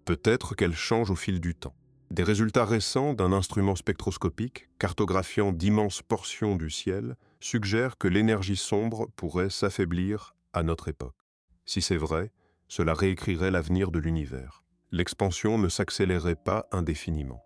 Peut-être qu'elle change au fil du temps. Des résultats récents d'un instrument spectroscopique cartographiant d'immenses portions du ciel suggèrent que l'énergie sombre pourrait s'affaiblir à notre époque. Si c'est vrai, cela réécrirait l'avenir de l'univers. L'expansion ne s'accélérerait pas indéfiniment.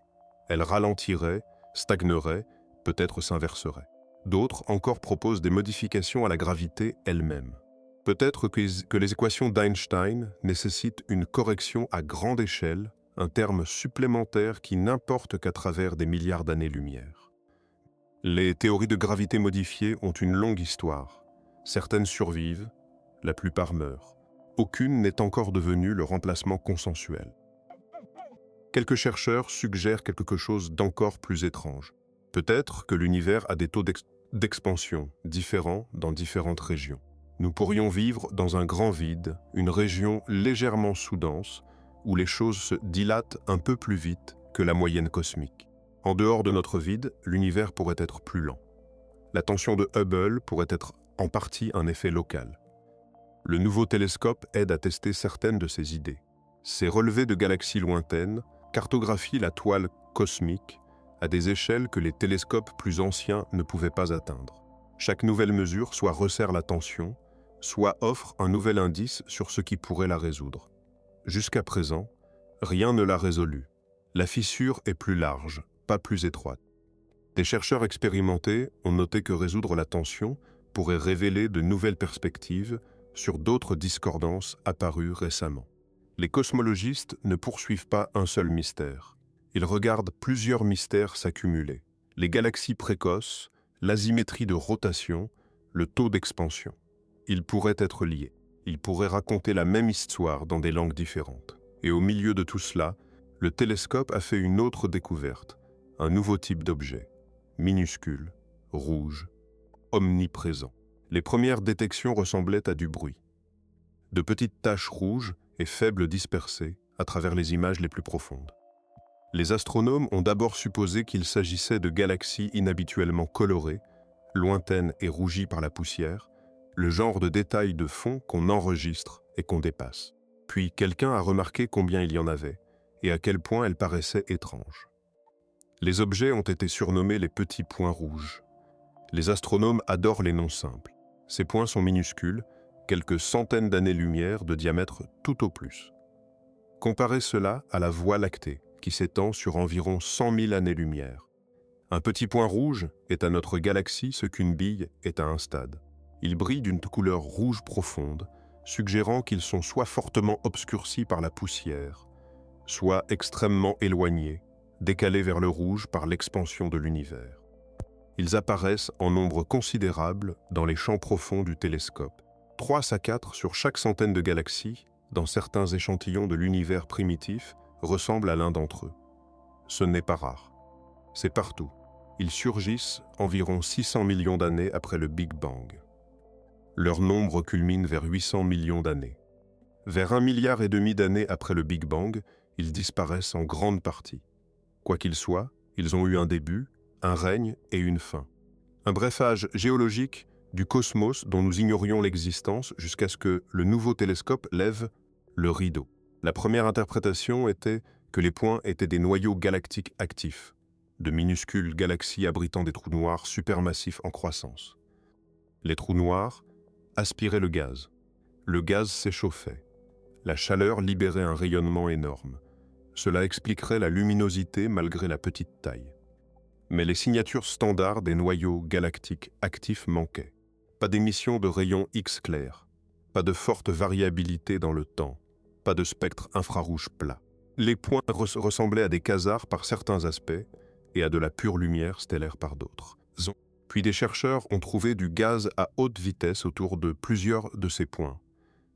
Elle ralentirait, stagnerait, peut-être s'inverserait. D'autres encore proposent des modifications à la gravité elle-même. Peut-être que les équations d'Einstein nécessitent une correction à grande échelle, un terme supplémentaire qui n'importe qu'à travers des milliards d'années-lumière. Les théories de gravité modifiées ont une longue histoire. Certaines survivent, la plupart meurent. Aucune n'est encore devenue le remplacement consensuel. Quelques chercheurs suggèrent quelque chose d'encore plus étrange. Peut-être que l'univers a des taux d'expansion différents dans différentes régions. Nous pourrions vivre dans un grand vide, une région légèrement sous-dense, où les choses se dilatent un peu plus vite que la moyenne cosmique. En dehors de notre vide, l'univers pourrait être plus lent. La tension de Hubble pourrait être en partie un effet local. Le nouveau télescope aide à tester certaines de ces idées. Ces relevés de galaxies lointaines cartographient la toile cosmique à des échelles que les télescopes plus anciens ne pouvaient pas atteindre. Chaque nouvelle mesure soit resserre la tension, soit offre un nouvel indice sur ce qui pourrait la résoudre. Jusqu'à présent, rien ne l'a résolu. La fissure est plus large, pas plus étroite. Des chercheurs expérimentés ont noté que résoudre la tension pourrait révéler de nouvelles perspectives sur d'autres discordances apparues récemment. Les cosmologistes ne poursuivent pas un seul mystère. Ils regardent plusieurs mystères s'accumuler. Les galaxies précoces, l'asymétrie de rotation, le taux d'expansion. Ils pourraient être liés. Ils pourraient raconter la même histoire dans des langues différentes. Et au milieu de tout cela, le télescope a fait une autre découverte, un nouveau type d'objet, minuscule, rouge, omniprésent. Les premières détections ressemblaient à du bruit. De petites taches rouges et faibles dispersées à travers les images les plus profondes. Les astronomes ont d'abord supposé qu'il s'agissait de galaxies inhabituellement colorées, lointaines et rougies par la poussière, le genre de détails de fond qu'on enregistre et qu'on dépasse. Puis quelqu'un a remarqué combien il y en avait et à quel point elles paraissaient étranges. Les objets ont été surnommés les petits points rouges. Les astronomes adorent les noms simples. Ces points sont minuscules, quelques centaines d'années-lumière de diamètre tout au plus. Comparez cela à la Voie lactée, qui s'étend sur environ 100 000 années-lumière. Un petit point rouge est à notre galaxie ce qu'une bille est à un stade. Ils brillent d'une couleur rouge profonde, suggérant qu'ils sont soit fortement obscurcis par la poussière, soit extrêmement éloignés, décalés vers le rouge par l'expansion de l'univers. Ils apparaissent en nombre considérable dans les champs profonds du télescope. 3 à 4 sur chaque centaine de galaxies, dans certains échantillons de l'univers primitif, ressemblent à l'un d'entre eux. Ce n'est pas rare. C'est partout. Ils surgissent environ 600 millions d'années après le Big Bang. Leur nombre culmine vers 800 millions d'années. Vers 1,5 milliard d'années après le Big Bang, ils disparaissent en grande partie. Quoi qu'il soit, ils ont eu un début, un règne et une fin. Un bref âge géologique du cosmos dont nous ignorions l'existence jusqu'à ce que le nouveau télescope lève le rideau. La première interprétation était que les points étaient des noyaux galactiques actifs, de minuscules galaxies abritant des trous noirs supermassifs en croissance. Les trous noirs, aspirait le gaz. Le gaz s'échauffait. La chaleur libérait un rayonnement énorme. Cela expliquerait la luminosité malgré la petite taille. Mais les signatures standards des noyaux galactiques actifs manquaient. Pas d'émission de rayons X clairs, pas de forte variabilité dans le temps, pas de spectre infrarouge plat. Les points ressemblaient à des quasars par certains aspects et à de la pure lumière stellaire par d'autres. Puis des chercheurs ont trouvé du gaz à haute vitesse autour de plusieurs de ces points,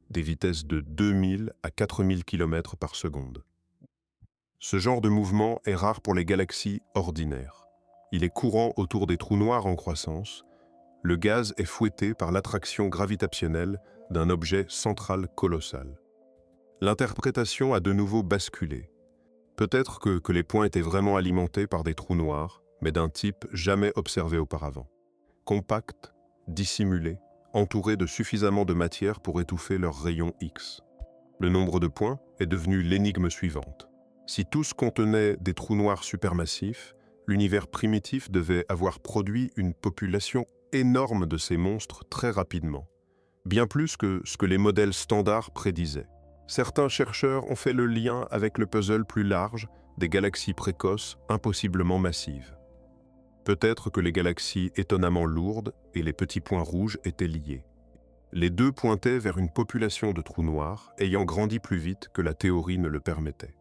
des vitesses de 2000 à 4000 km par seconde. Ce genre de mouvement est rare pour les galaxies ordinaires. Il est courant autour des trous noirs en croissance. Le gaz est fouetté par l'attraction gravitationnelle d'un objet central colossal. L'interprétation a de nouveau basculé. Peut-être que les points étaient vraiment alimentés par des trous noirs, mais d'un type jamais observé auparavant. Compacts, dissimulés, entourés de suffisamment de matière pour étouffer leurs rayons X. Le nombre de points est devenu l'énigme suivante. Si tous contenaient des trous noirs supermassifs, l'univers primitif devait avoir produit une population énorme de ces monstres très rapidement, bien plus que ce que les modèles standards prédisaient. Certains chercheurs ont fait le lien avec le puzzle plus large des galaxies précoces impossiblement massives. Peut-être que les galaxies étonnamment lourdes et les petits points rouges étaient liés. Les deux pointaient vers une population de trous noirs ayant grandi plus vite que la théorie ne le permettait.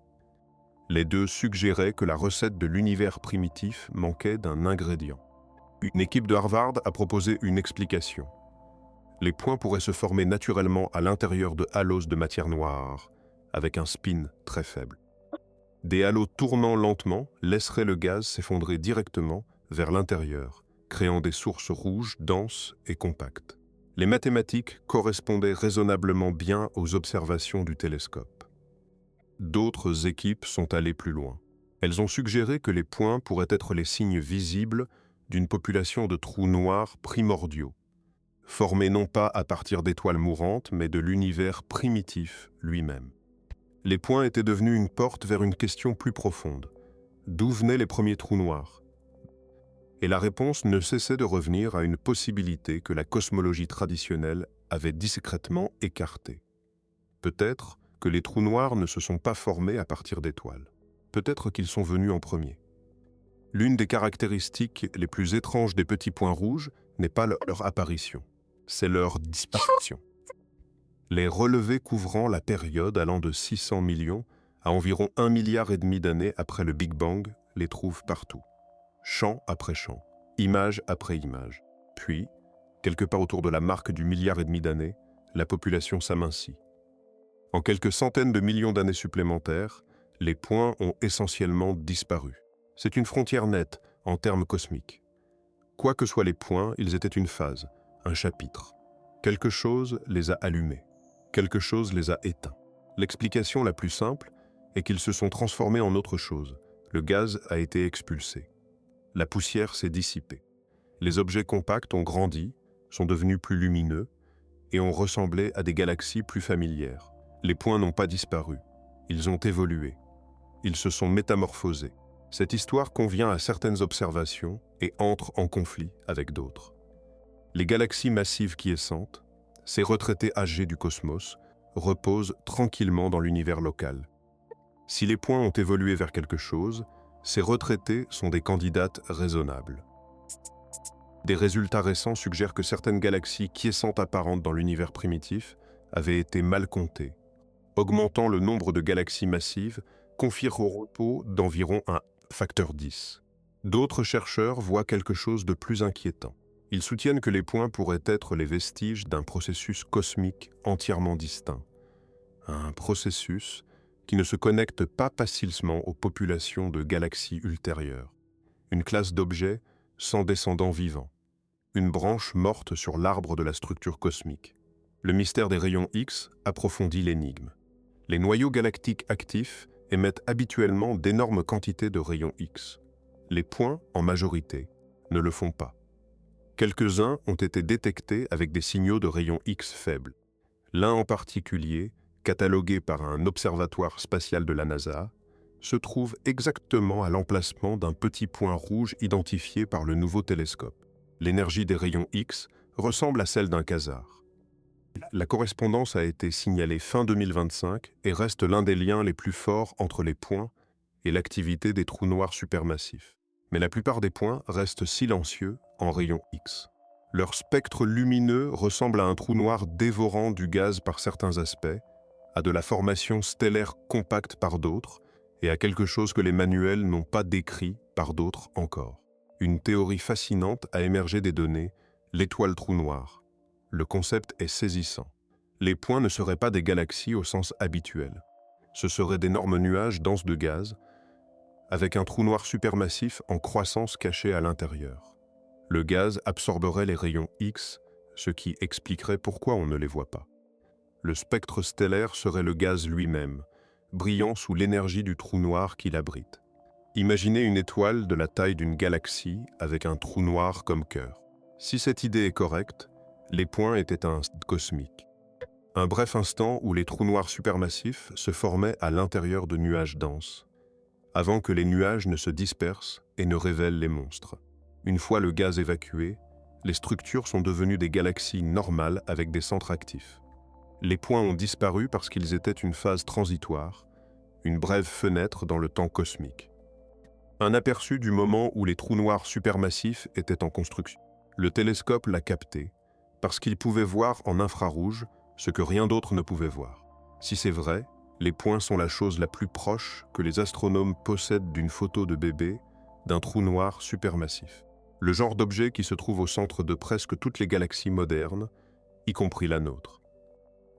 Les deux suggéraient que la recette de l'univers primitif manquait d'un ingrédient. Une équipe de Harvard a proposé une explication. Les points pourraient se former naturellement à l'intérieur de halos de matière noire, avec un spin très faible. Des halos tournant lentement laisseraient le gaz s'effondrer directement vers l'intérieur, créant des sources rouges denses et compactes. Les mathématiques correspondaient raisonnablement bien aux observations du télescope. D'autres équipes sont allées plus loin. Elles ont suggéré que les points pourraient être les signes visibles d'une population de trous noirs primordiaux, formés non pas à partir d'étoiles mourantes, mais de l'univers primitif lui-même. Les points étaient devenus une porte vers une question plus profonde. D'où venaient les premiers trous noirs? Et la réponse ne cessait de revenir à une possibilité que la cosmologie traditionnelle avait discrètement écartée. Peut-être que les trous noirs ne se sont pas formés à partir d'étoiles. Peut-être qu'ils sont venus en premier. L'une des caractéristiques les plus étranges des petits points rouges n'est pas leur apparition, c'est leur disparition. Les relevés couvrant la période allant de 600 millions à environ 1,5 milliard d'années après le Big Bang les trouvent partout. Champ après champ, image après image. Puis, quelque part autour de la marque du 1,5 milliard d'années, la population s'amincit. En quelques centaines de millions d'années supplémentaires, les points ont essentiellement disparu. C'est une frontière nette en termes cosmiques. Quoi que soient les points, ils étaient une phase, un chapitre. Quelque chose les a allumés, quelque chose les a éteints. L'explication la plus simple est qu'ils se sont transformés en autre chose. Le gaz a été expulsé. La poussière s'est dissipée. Les objets compacts ont grandi, sont devenus plus lumineux et ont ressemblé à des galaxies plus familières. Les points n'ont pas disparu, ils ont évolué. Ils se sont métamorphosés. Cette histoire convient à certaines observations et entre en conflit avec d'autres. Les galaxies massives quiescentes, ces retraités âgés du cosmos, reposent tranquillement dans l'univers local. Si les points ont évolué vers quelque chose, ces retraités sont des candidates raisonnables. Des résultats récents suggèrent que certaines galaxies quiescentes apparentes dans l'univers primitif avaient été mal comptées. Augmentant le nombre de galaxies massives confère au repos d'environ un facteur 10. D'autres chercheurs voient quelque chose de plus inquiétant. Ils soutiennent que les points pourraient être les vestiges d'un processus cosmique entièrement distinct. Un processus qui ne se connecte pas facilement aux populations de galaxies ultérieures. Une classe d'objets sans descendants vivants. Une branche morte sur l'arbre de la structure cosmique. Le mystère des rayons X approfondit l'énigme. Les noyaux galactiques actifs émettent habituellement d'énormes quantités de rayons X. Les points, en majorité, ne le font pas. Quelques-uns ont été détectés avec des signaux de rayons X faibles. L'un en particulier, catalogué par un observatoire spatial de la NASA, se trouve exactement à l'emplacement d'un petit point rouge identifié par le nouveau télescope. L'énergie des rayons X ressemble à celle d'un quasar. La correspondance a été signalée fin 2025 et reste l'un des liens les plus forts entre les points et l'activité des trous noirs supermassifs. Mais la plupart des points restent silencieux en rayon X. Leur spectre lumineux ressemble à un trou noir dévorant du gaz par certains aspects, à de la formation stellaire compacte par d'autres, et à quelque chose que les manuels n'ont pas décrit par d'autres encore. Une théorie fascinante a émergé des données, l'étoile trou noir. Le concept est saisissant. Les points ne seraient pas des galaxies au sens habituel. Ce seraient d'énormes nuages denses de gaz, avec un trou noir supermassif en croissance caché à l'intérieur. Le gaz absorberait les rayons X, ce qui expliquerait pourquoi on ne les voit pas. Le spectre stellaire serait le gaz lui-même, brillant sous l'énergie du trou noir qui l'abrite. Imaginez une étoile de la taille d'une galaxie avec un trou noir comme cœur. Si cette idée est correcte, les points étaient un cosmique. Un bref instant où les trous noirs supermassifs se formaient à l'intérieur de nuages denses, avant que les nuages ne se dispersent et ne révèlent les monstres. Une fois le gaz évacué, les structures sont devenues des galaxies normales avec des centres actifs. Les points ont disparu parce qu'ils étaient une phase transitoire, une brève fenêtre dans le temps cosmique. Un aperçu du moment où les trous noirs supermassifs étaient en construction. Le télescope l'a capté, parce qu'il pouvait voir en infrarouge ce que rien d'autre ne pouvait voir. Si c'est vrai, les points sont la chose la plus proche que les astronomes possèdent d'une photo de bébé d'un trou noir supermassif. Le genre d'objet qui se trouve au centre de presque toutes les galaxies modernes, y compris la nôtre.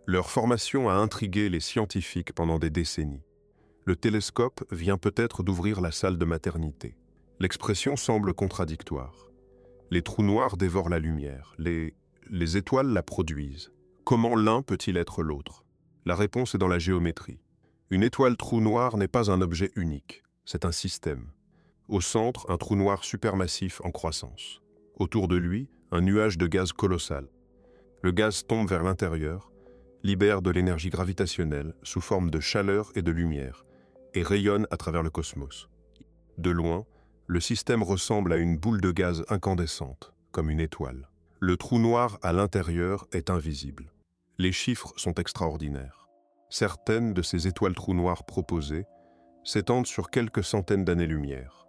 Leur formation a intrigué les scientifiques pendant des décennies. Le télescope vient peut-être d'ouvrir la salle de maternité. L'expression semble contradictoire. Les trous noirs dévorent la lumière, les étoiles la produisent. Comment l'un peut-il être l'autre? La réponse est dans la géométrie. Une étoile trou noir n'est pas un objet unique, c'est un système. Au centre, un trou noir supermassif en croissance. Autour de lui, un nuage de gaz colossal. Le gaz tombe vers l'intérieur, libère de l'énergie gravitationnelle sous forme de chaleur et de lumière, et rayonne à travers le cosmos. De loin, le système ressemble à une boule de gaz incandescente, comme une étoile. Le trou noir à l'intérieur est invisible. Les chiffres sont extraordinaires. Certaines de ces étoiles trous noirs proposées s'étendent sur quelques centaines d'années-lumière.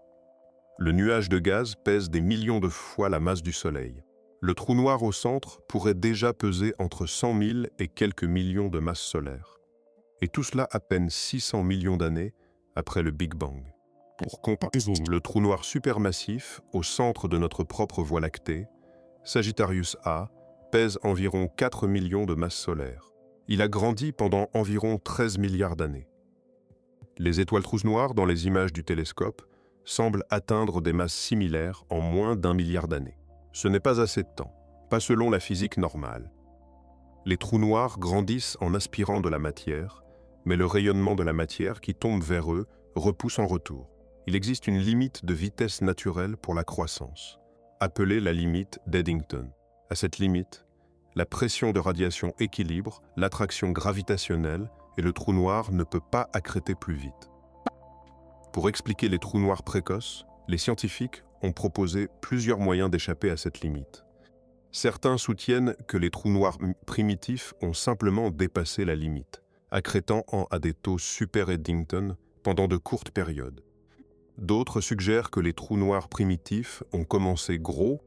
Le nuage de gaz pèse des millions de fois la masse du Soleil. Le trou noir au centre pourrait déjà peser entre 100 000 et quelques millions de masses solaires. Et tout cela à peine 600 millions d'années après le Big Bang. Pour comparaison, le trou noir supermassif au centre de notre propre Voie lactée, Sagittarius A, pèse environ 4 millions de masses solaires. Il a grandi pendant environ 13 milliards d'années. Les étoiles trous noires dans les images du télescope semblent atteindre des masses similaires en moins d'1 milliard d'années. Ce n'est pas assez de temps, pas selon la physique normale. Les trous noirs grandissent en aspirant de la matière, mais le rayonnement de la matière qui tombe vers eux repousse en retour. Il existe une limite de vitesse naturelle pour la croissance, appelée la limite d'Eddington. À cette limite, la pression de radiation équilibre l'attraction gravitationnelle et le trou noir ne peut pas accréter plus vite. Pour expliquer les trous noirs précoces, les scientifiques ont proposé plusieurs moyens d'échapper à cette limite. Certains soutiennent que les trous noirs primitifs ont simplement dépassé la limite, accrétant à des taux super Eddington pendant de courtes périodes. D'autres suggèrent que les trous noirs primitifs ont commencé gros,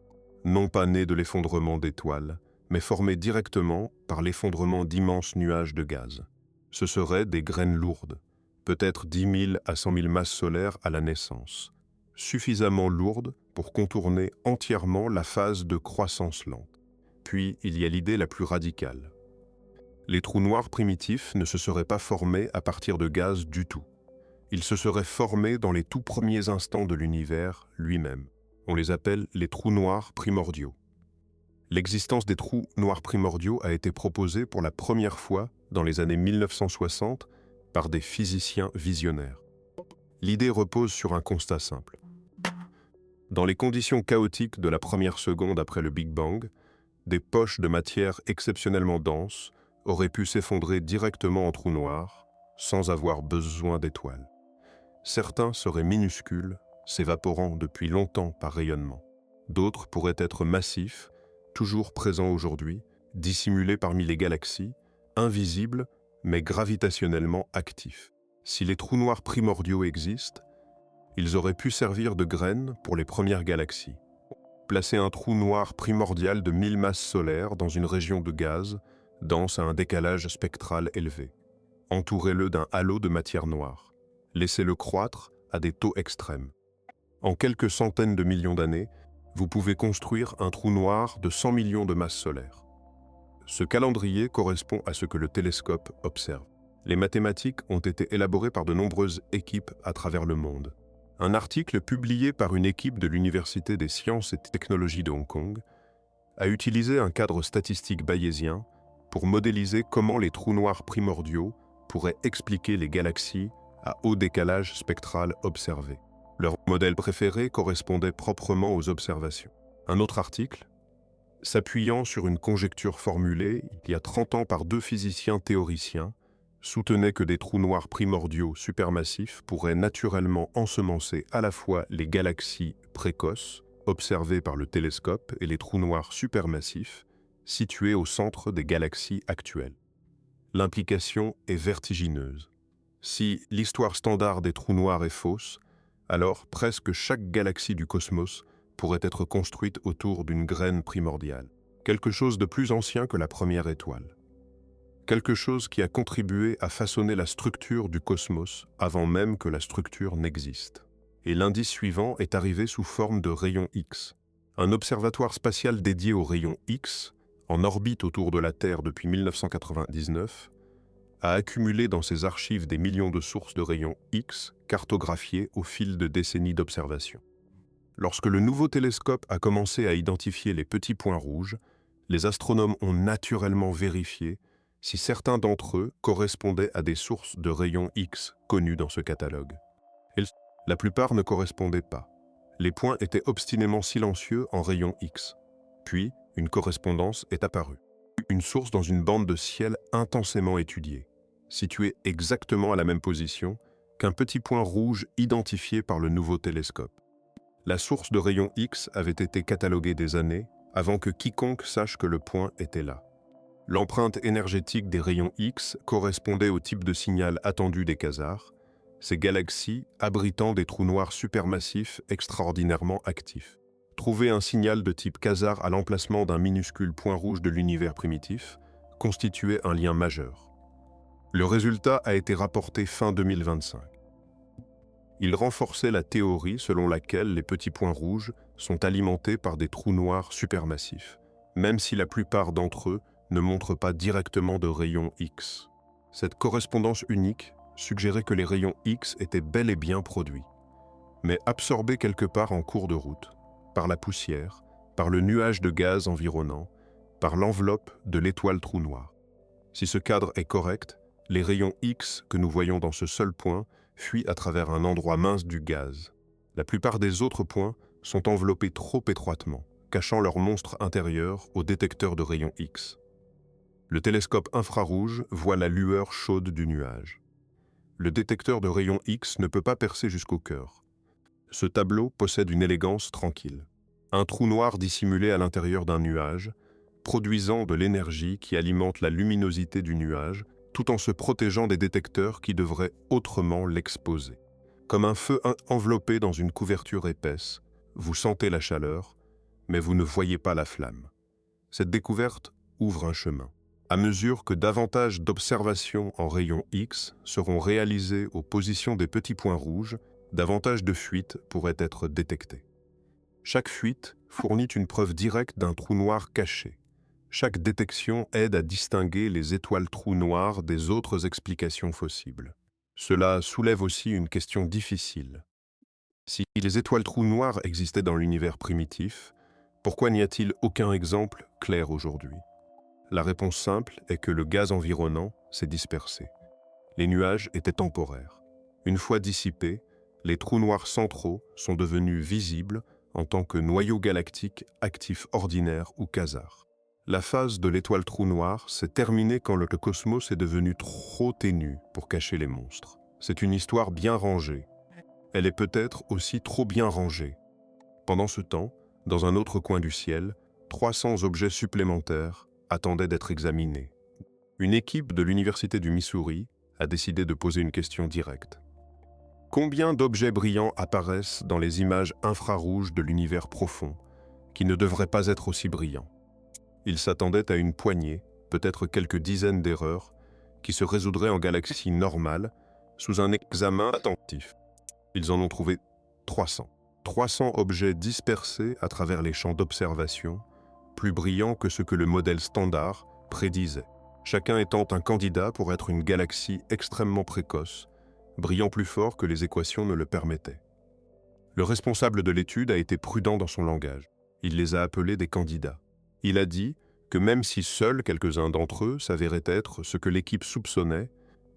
non pas nés de l'effondrement d'étoiles, mais formés directement par l'effondrement d'immenses nuages de gaz. Ce seraient des graines lourdes, peut-être 10 000 à 100 000 masses solaires à la naissance, suffisamment lourdes pour contourner entièrement la phase de croissance lente. Puis il y a l'idée la plus radicale. Les trous noirs primitifs ne se seraient pas formés à partir de gaz du tout. Ils se seraient formés dans les tout premiers instants de l'univers lui-même. On les appelle les trous noirs primordiaux. L'existence des trous noirs primordiaux a été proposée pour la première fois dans les années 1960 par des physiciens visionnaires. L'idée repose sur un constat simple. Dans les conditions chaotiques de la première seconde après le Big Bang, des poches de matière exceptionnellement denses auraient pu s'effondrer directement en trous noirs sans avoir besoin d'étoiles. Certains seraient minuscules, s'évaporant depuis longtemps par rayonnement. D'autres pourraient être massifs, toujours présents aujourd'hui, dissimulés parmi les galaxies, invisibles mais gravitationnellement actifs. Si les trous noirs primordiaux existent, ils auraient pu servir de graines pour les premières galaxies. Placer un trou noir primordial de 1000 masses solaires dans une région de gaz, dense à un décalage spectral élevé. Entourez-le d'un halo de matière noire. Laissez-le croître à des taux extrêmes. En quelques centaines de millions d'années, vous pouvez construire un trou noir de 100 millions de masses solaires. Ce calendrier correspond à ce que le télescope observe. Les mathématiques ont été élaborées par de nombreuses équipes à travers le monde. Un article publié par une équipe de l'Université des sciences et technologies de Hong Kong a utilisé un cadre statistique bayésien pour modéliser comment les trous noirs primordiaux pourraient expliquer les galaxies à haut décalage spectral observé. Leur modèle préféré correspondait proprement aux observations. Un autre article, s'appuyant sur une conjecture formulée il y a 30 ans par 2 physiciens théoriciens, soutenait que des trous noirs primordiaux supermassifs pourraient naturellement ensemencer à la fois les galaxies précoces, observées par le télescope, et les trous noirs supermassifs, situés au centre des galaxies actuelles. L'implication est vertigineuse. Si l'histoire standard des trous noirs est fausse, alors presque chaque galaxie du cosmos pourrait être construite autour d'une graine primordiale. Quelque chose de plus ancien que la première étoile. Quelque chose qui a contribué à façonner la structure du cosmos avant même que la structure n'existe. Et l'indice suivant est arrivé sous forme de rayons X. Un observatoire spatial dédié aux rayons X, en orbite autour de la Terre depuis 1999, a accumulé dans ses archives des millions de sources de rayons X cartographiées au fil de décennies d'observation. Lorsque le nouveau télescope a commencé à identifier les petits points rouges, les astronomes ont naturellement vérifié si certains d'entre eux correspondaient à des sources de rayons X connues dans ce catalogue. La plupart ne correspondaient pas. Les points étaient obstinément silencieux en rayons X. Puis, une correspondance est apparue. Une source dans une bande de ciel intensément étudiée, située exactement à la même position qu'un petit point rouge identifié par le nouveau télescope. La source de rayons X avait été cataloguée des années avant que quiconque sache que le point était là. L'empreinte énergétique des rayons X correspondait au type de signal attendu des quasars, ces galaxies abritant des trous noirs supermassifs extraordinairement actifs. Trouver un signal de type quasar à l'emplacement d'un minuscule point rouge de l'univers primitif constituait un lien majeur. Le résultat a été rapporté fin 2025. Il renforçait la théorie selon laquelle les petits points rouges sont alimentés par des trous noirs supermassifs, même si la plupart d'entre eux ne montrent pas directement de rayons X. Cette correspondance unique suggérait que les rayons X étaient bel et bien produits, mais absorbés quelque part en cours de route, par la poussière, par le nuage de gaz environnant, par l'enveloppe de l'étoile trou noir. Si ce cadre est correct, les rayons X que nous voyons dans ce seul point fuient à travers un endroit mince du gaz. La plupart des autres points sont enveloppés trop étroitement, cachant leur monstre intérieur au détecteur de rayons X. Le télescope infrarouge voit la lueur chaude du nuage. Le détecteur de rayons X ne peut pas percer jusqu'au cœur. Ce tableau possède une élégance tranquille. Un trou noir dissimulé à l'intérieur d'un nuage, produisant de l'énergie qui alimente la luminosité du nuage, tout en se protégeant des détecteurs qui devraient autrement l'exposer. Comme un feu enveloppé dans une couverture épaisse, vous sentez la chaleur, mais vous ne voyez pas la flamme. Cette découverte ouvre un chemin. À mesure que davantage d'observations en rayons X seront réalisées aux positions des petits points rouges, davantage de fuites pourraient être détectées. Chaque fuite fournit une preuve directe d'un trou noir caché. Chaque détection aide à distinguer les étoiles trous noirs des autres explications possibles. Cela soulève aussi une question difficile. Si les étoiles trous noirs existaient dans l'univers primitif, pourquoi n'y a-t-il aucun exemple clair aujourd'hui? La réponse simple est que le gaz environnant s'est dispersé. Les nuages étaient temporaires. Une fois dissipés, les trous noirs centraux sont devenus visibles en tant que noyaux galactiques actifs ordinaires ou quasars. La phase de l'étoile trou noir s'est terminée quand le cosmos est devenu trop ténu pour cacher les monstres. C'est une histoire bien rangée. Elle est peut-être aussi trop bien rangée. Pendant ce temps, dans un autre coin du ciel, 300 objets supplémentaires attendait d'être examiné. Une équipe de l'Université du Missouri a décidé de poser une question directe. Combien d'objets brillants apparaissent dans les images infrarouges de l'univers profond, qui ne devraient pas être aussi brillants? Ils s'attendaient à une poignée, peut-être quelques dizaines d'erreurs, qui se résoudraient en galaxies normales, sous un examen attentif. Ils en ont trouvé 300. 300 objets dispersés à travers les champs d'observation, plus brillants que ce que le modèle standard prédisait, chacun étant un candidat pour être une galaxie extrêmement précoce, brillant plus fort que les équations ne le permettaient. Le responsable de l'étude a été prudent dans son langage. Il les a appelés des candidats. Il a dit que même si seuls quelques-uns d'entre eux s'avéraient être ce que l'équipe soupçonnait,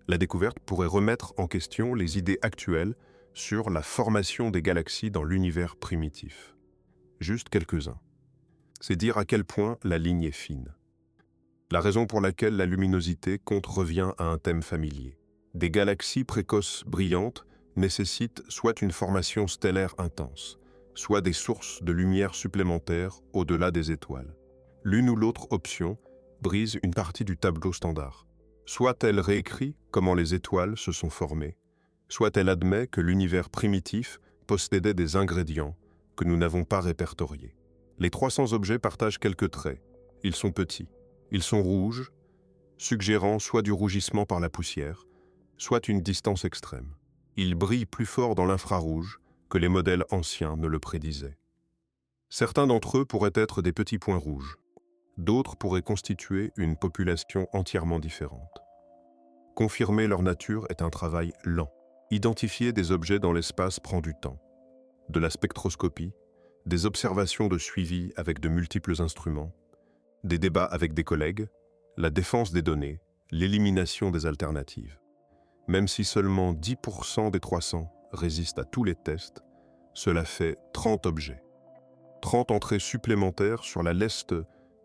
la découverte pourrait remettre en question les idées actuelles sur la formation des galaxies dans l'univers primitif. Juste quelques-uns. C'est dire à quel point la ligne est fine. La raison pour laquelle la luminosité compte revient à un thème familier. Des galaxies précoces brillantes nécessitent soit une formation stellaire intense, soit des sources de lumière supplémentaires au-delà des étoiles. L'une ou l'autre option brise une partie du tableau standard. Soit elle réécrit comment les étoiles se sont formées, soit elle admet que l'univers primitif possédait des ingrédients que nous n'avons pas répertoriés. Les 300 objets partagent quelques traits. Ils sont petits, ils sont rouges, suggérant soit du rougissement par la poussière, soit une distance extrême. Ils brillent plus fort dans l'infrarouge que les modèles anciens ne le prédisaient. Certains d'entre eux pourraient être des petits points rouges. D'autres pourraient constituer une population entièrement différente. Confirmer leur nature est un travail lent. Identifier des objets dans l'espace prend du temps. De la spectroscopie, des observations de suivi avec de multiples instruments, des débats avec des collègues, la défense des données, l'élimination des alternatives. Même si seulement 10% des 300 résistent à tous les tests, cela fait 30 objets. 30 entrées supplémentaires sur la liste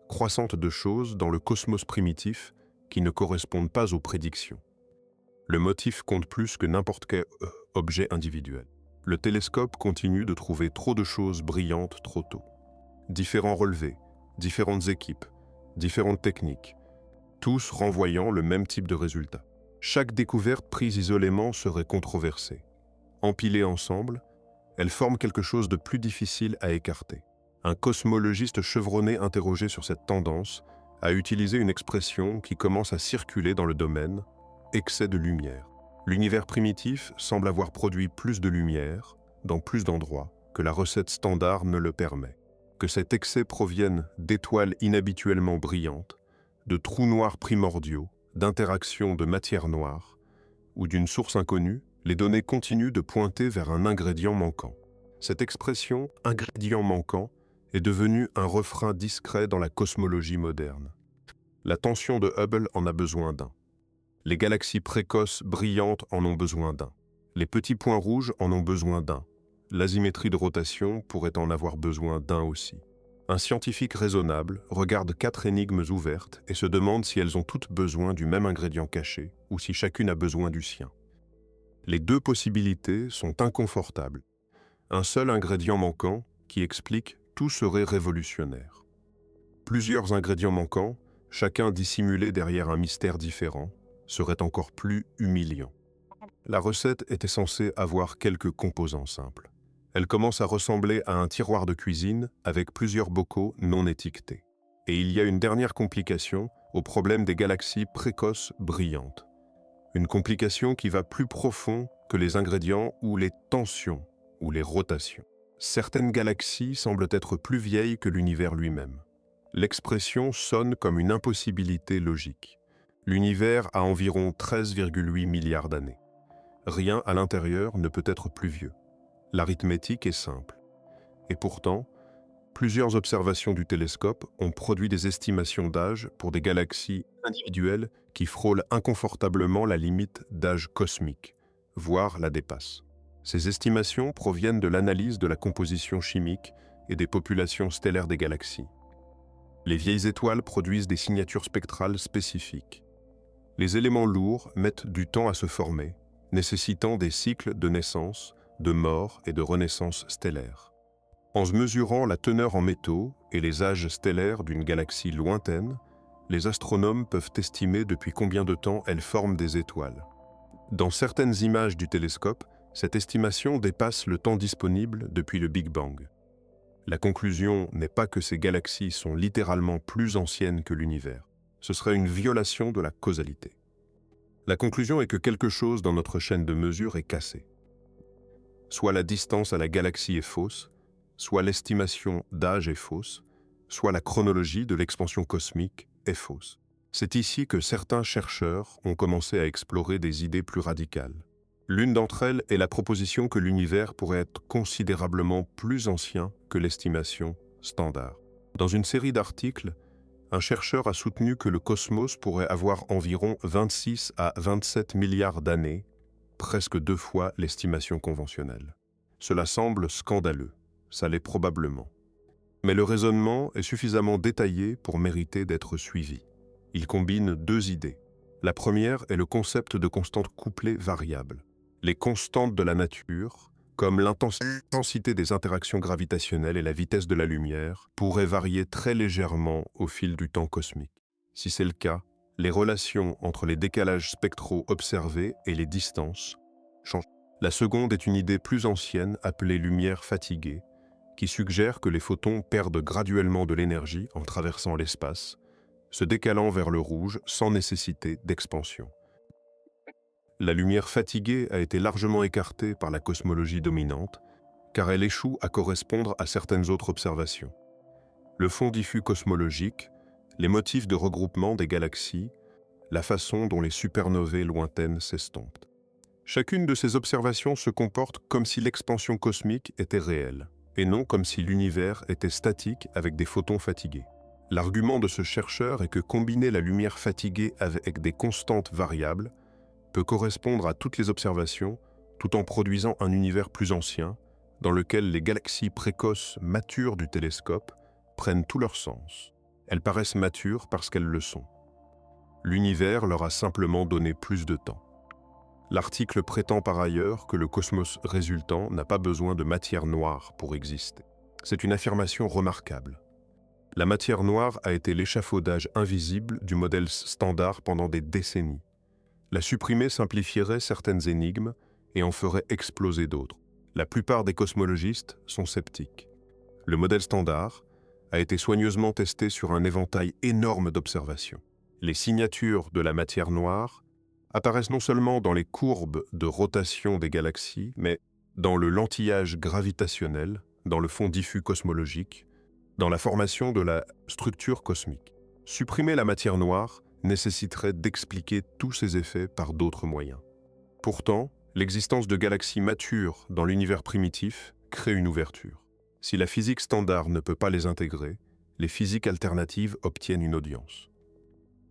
croissante de choses dans le cosmos primitif qui ne correspondent pas aux prédictions. Le motif compte plus que n'importe quel objet individuel. Le télescope continue de trouver trop de choses brillantes trop tôt. Différents relevés, différentes équipes, différentes techniques, tous renvoyant le même type de résultat. Chaque découverte prise isolément serait controversée. Empilée ensemble, elle forme quelque chose de plus difficile à écarter. Un cosmologiste chevronné interrogé sur cette tendance a utilisé une expression qui commence à circuler dans le domaine, excès de lumière. L'univers primitif semble avoir produit plus de lumière, dans plus d'endroits, que la recette standard ne le permet. Que cet excès provienne d'étoiles inhabituellement brillantes, de trous noirs primordiaux, d'interactions de matière noire, ou d'une source inconnue, les données continuent de pointer vers un ingrédient manquant. Cette expression « ingrédient manquant » est devenue un refrain discret dans la cosmologie moderne. La tension de Hubble en a besoin d'un. Les galaxies précoces brillantes en ont besoin d'un. Les petits points rouges en ont besoin d'un. L'asymétrie de rotation pourrait en avoir besoin d'un aussi. Un scientifique raisonnable regarde 4 énigmes ouvertes et se demande si elles ont toutes besoin du même ingrédient caché ou si chacune a besoin du sien. Les deux possibilités sont inconfortables. Un seul ingrédient manquant qui explique tout serait révolutionnaire. Plusieurs ingrédients manquants, chacun dissimulé derrière un mystère différent, serait encore plus humiliant. La recette était censée avoir quelques composants simples. Elle commence à ressembler à un tiroir de cuisine avec plusieurs bocaux non étiquetés. Et il y a une dernière complication au problème des galaxies précoces brillantes. Une complication qui va plus profond que les ingrédients ou les tensions ou les rotations. Certaines galaxies semblent être plus vieilles que l'univers lui-même. L'expression sonne comme une impossibilité logique. L'univers a environ 13,8 milliards d'années. Rien à l'intérieur ne peut être plus vieux. L'arithmétique est simple. Et pourtant, plusieurs observations du télescope ont produit des estimations d'âge pour des galaxies individuelles qui frôlent inconfortablement la limite d'âge cosmique, voire la dépassent. Ces estimations proviennent de l'analyse de la composition chimique et des populations stellaires des galaxies. Les vieilles étoiles produisent des signatures spectrales spécifiques. Les éléments lourds mettent du temps à se former, nécessitant des cycles de naissance, de mort et de renaissance stellaire. En mesurant la teneur en métaux et les âges stellaires d'une galaxie lointaine, les astronomes peuvent estimer depuis combien de temps elles forment des étoiles. Dans certaines images du télescope, cette estimation dépasse le temps disponible depuis le Big Bang. La conclusion n'est pas que ces galaxies sont littéralement plus anciennes que l'univers. Ce serait une violation de la causalité. La conclusion est que quelque chose dans notre chaîne de mesure est cassé. Soit la distance à la galaxie est fausse, soit l'estimation d'âge est fausse, soit la chronologie de l'expansion cosmique est fausse. C'est ici que certains chercheurs ont commencé à explorer des idées plus radicales. L'une d'entre elles est la proposition que l'univers pourrait être considérablement plus ancien que l'estimation standard. Dans une série d'articles, un chercheur a soutenu que le cosmos pourrait avoir environ 26 à 27 milliards d'années, presque 2 fois l'estimation conventionnelle. Cela semble scandaleux, ça l'est probablement. Mais le raisonnement est suffisamment détaillé pour mériter d'être suivi. Il combine 2 idées. La première est le concept de constante couplée variable. Les constantes de la nature, comme l'intensité des interactions gravitationnelles et la vitesse de la lumière, pourraient varier très légèrement au fil du temps cosmique. Si c'est le cas, les relations entre les décalages spectraux observés et les distances changent. La seconde est une idée plus ancienne appelée lumière fatiguée, qui suggère que les photons perdent graduellement de l'énergie en traversant l'espace, se décalant vers le rouge sans nécessité d'expansion. La lumière fatiguée a été largement écartée par la cosmologie dominante, car elle échoue à correspondre à certaines autres observations. Le fond diffus cosmologique, les motifs de regroupement des galaxies, la façon dont les supernovae lointaines s'estompent. Chacune de ces observations se comporte comme si l'expansion cosmique était réelle, et non comme si l'univers était statique avec des photons fatigués. L'argument de ce chercheur est que combiner la lumière fatiguée avec des constantes variables peut correspondre à toutes les observations, tout en produisant un univers plus ancien, dans lequel les galaxies précoces matures du télescope prennent tout leur sens. Elles paraissent matures parce qu'elles le sont. L'univers leur a simplement donné plus de temps. L'article prétend par ailleurs que le cosmos résultant n'a pas besoin de matière noire pour exister. C'est une affirmation remarquable. La matière noire a été l'échafaudage invisible du modèle standard pendant des décennies. La supprimer simplifierait certaines énigmes et en ferait exploser d'autres. La plupart des cosmologistes sont sceptiques. Le modèle standard a été soigneusement testé sur un éventail énorme d'observations. Les signatures de la matière noire apparaissent non seulement dans les courbes de rotation des galaxies, mais dans le lentillage gravitationnel, dans le fond diffus cosmologique, dans la formation de la structure cosmique. Supprimer la matière noire nécessiterait d'expliquer tous ces effets par d'autres moyens. Pourtant, l'existence de galaxies matures dans l'univers primitif crée une ouverture. Si la physique standard ne peut pas les intégrer, les physiques alternatives obtiennent une audience.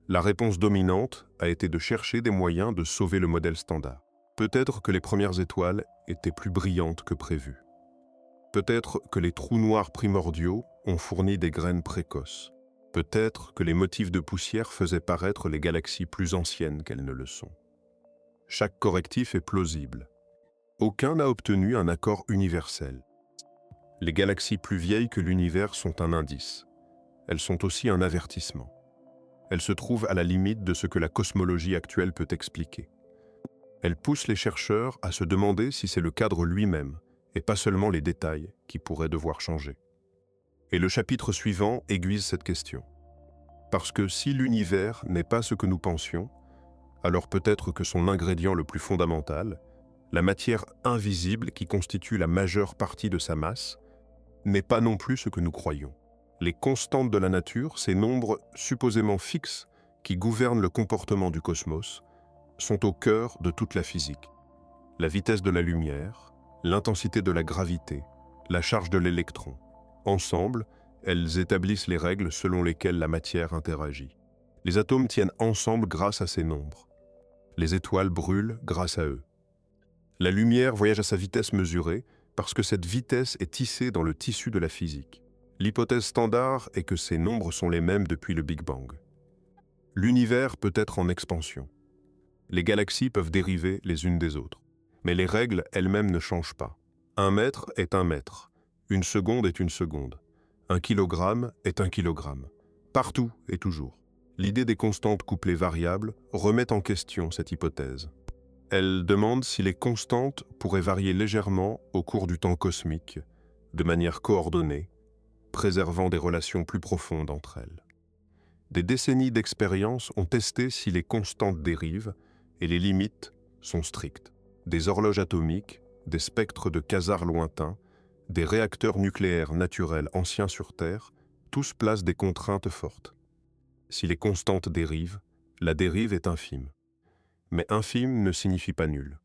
La réponse dominante a été de chercher des moyens de sauver le modèle standard. Peut-être que les premières étoiles étaient plus brillantes que prévu. Peut-être que les trous noirs primordiaux ont fourni des graines précoces. Peut-être que les motifs de poussière faisaient paraître les galaxies plus anciennes qu'elles ne le sont. Chaque correctif est plausible. Aucun n'a obtenu un accord universel. Les galaxies plus vieilles que l'univers sont un indice. Elles sont aussi un avertissement. Elles se trouvent à la limite de ce que la cosmologie actuelle peut expliquer. Elles poussent les chercheurs à se demander si c'est le cadre lui-même, et pas seulement les détails, qui pourraient devoir changer. Et le chapitre suivant aiguise cette question. Parce que si l'univers n'est pas ce que nous pensions, alors peut-être que son ingrédient le plus fondamental, la matière invisible qui constitue la majeure partie de sa masse, n'est pas non plus ce que nous croyons. Les constantes de la nature, ces nombres supposément fixes qui gouvernent le comportement du cosmos, sont au cœur de toute la physique. La vitesse de la lumière, l'intensité de la gravité, la charge de l'électron. Ensemble, elles établissent les règles selon lesquelles la matière interagit. Les atomes tiennent ensemble grâce à ces nombres. Les étoiles brûlent grâce à eux. La lumière voyage à sa vitesse mesurée parce que cette vitesse est tissée dans le tissu de la physique. L'hypothèse standard est que ces nombres sont les mêmes depuis le Big Bang. L'univers peut être en expansion. Les galaxies peuvent dériver les unes des autres. Mais les règles elles-mêmes ne changent pas. 1 mètre est 1 mètre. Une seconde est une seconde. 1 kilogramme est 1 kilogramme. Partout et toujours. L'idée des constantes couplées variables remet en question cette hypothèse. Elle demande si les constantes pourraient varier légèrement au cours du temps cosmique, de manière coordonnée, préservant des relations plus profondes entre elles. Des décennies d'expérience ont testé si les constantes dérivent et les limites sont strictes. Des horloges atomiques, des spectres de quasars lointains, des réacteurs nucléaires naturels anciens sur Terre, tous placent des contraintes fortes. Si les constantes dérivent, la dérive est infime. Mais infime ne signifie pas nul.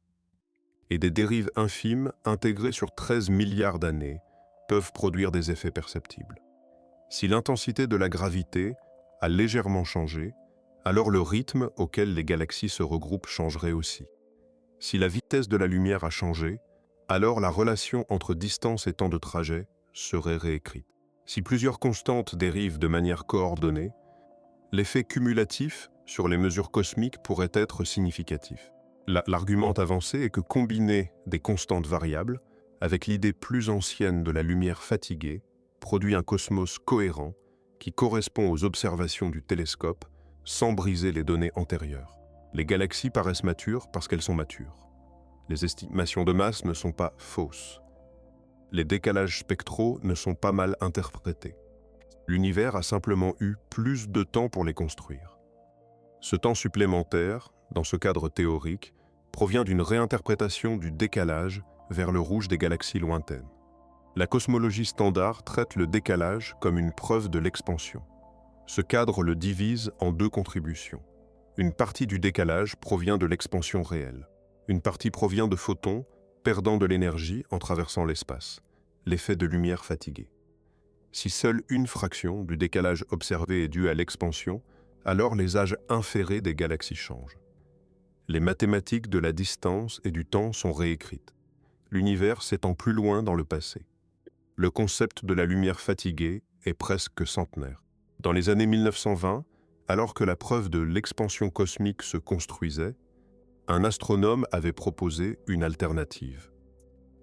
Et des dérives infimes, intégrées sur 13 milliards d'années, peuvent produire des effets perceptibles. Si l'intensité de la gravité a légèrement changé, alors le rythme auquel les galaxies se regroupent changerait aussi. Si la vitesse de la lumière a changé, alors la relation entre distance et temps de trajet serait réécrite. Si plusieurs constantes dérivent de manière coordonnée, l'effet cumulatif sur les mesures cosmiques pourrait être significatif. L'argument avancé est que combiner des constantes variables avec l'idée plus ancienne de la lumière fatiguée produit un cosmos cohérent qui correspond aux observations du télescope sans briser les données antérieures. Les galaxies paraissent matures parce qu'elles sont matures. Les estimations de masse ne sont pas fausses. Les décalages spectraux ne sont pas mal interprétés. L'univers a simplement eu plus de temps pour les construire. Ce temps supplémentaire, dans ce cadre théorique, provient d'une réinterprétation du décalage vers le rouge des galaxies lointaines. La cosmologie standard traite le décalage comme une preuve de l'expansion. Ce cadre le divise en deux contributions. Une partie du décalage provient de l'expansion réelle. Une partie provient de photons perdant de l'énergie en traversant l'espace, l'effet de lumière fatiguée. Si seule une fraction du décalage observé est due à l'expansion, alors les âges inférés des galaxies changent. Les mathématiques de la distance et du temps sont réécrites. L'univers s'étend plus loin dans le passé. Le concept de la lumière fatiguée est presque centenaire. Dans les années 1920, alors que la preuve de l'expansion cosmique se construisait, un astronome avait proposé une alternative.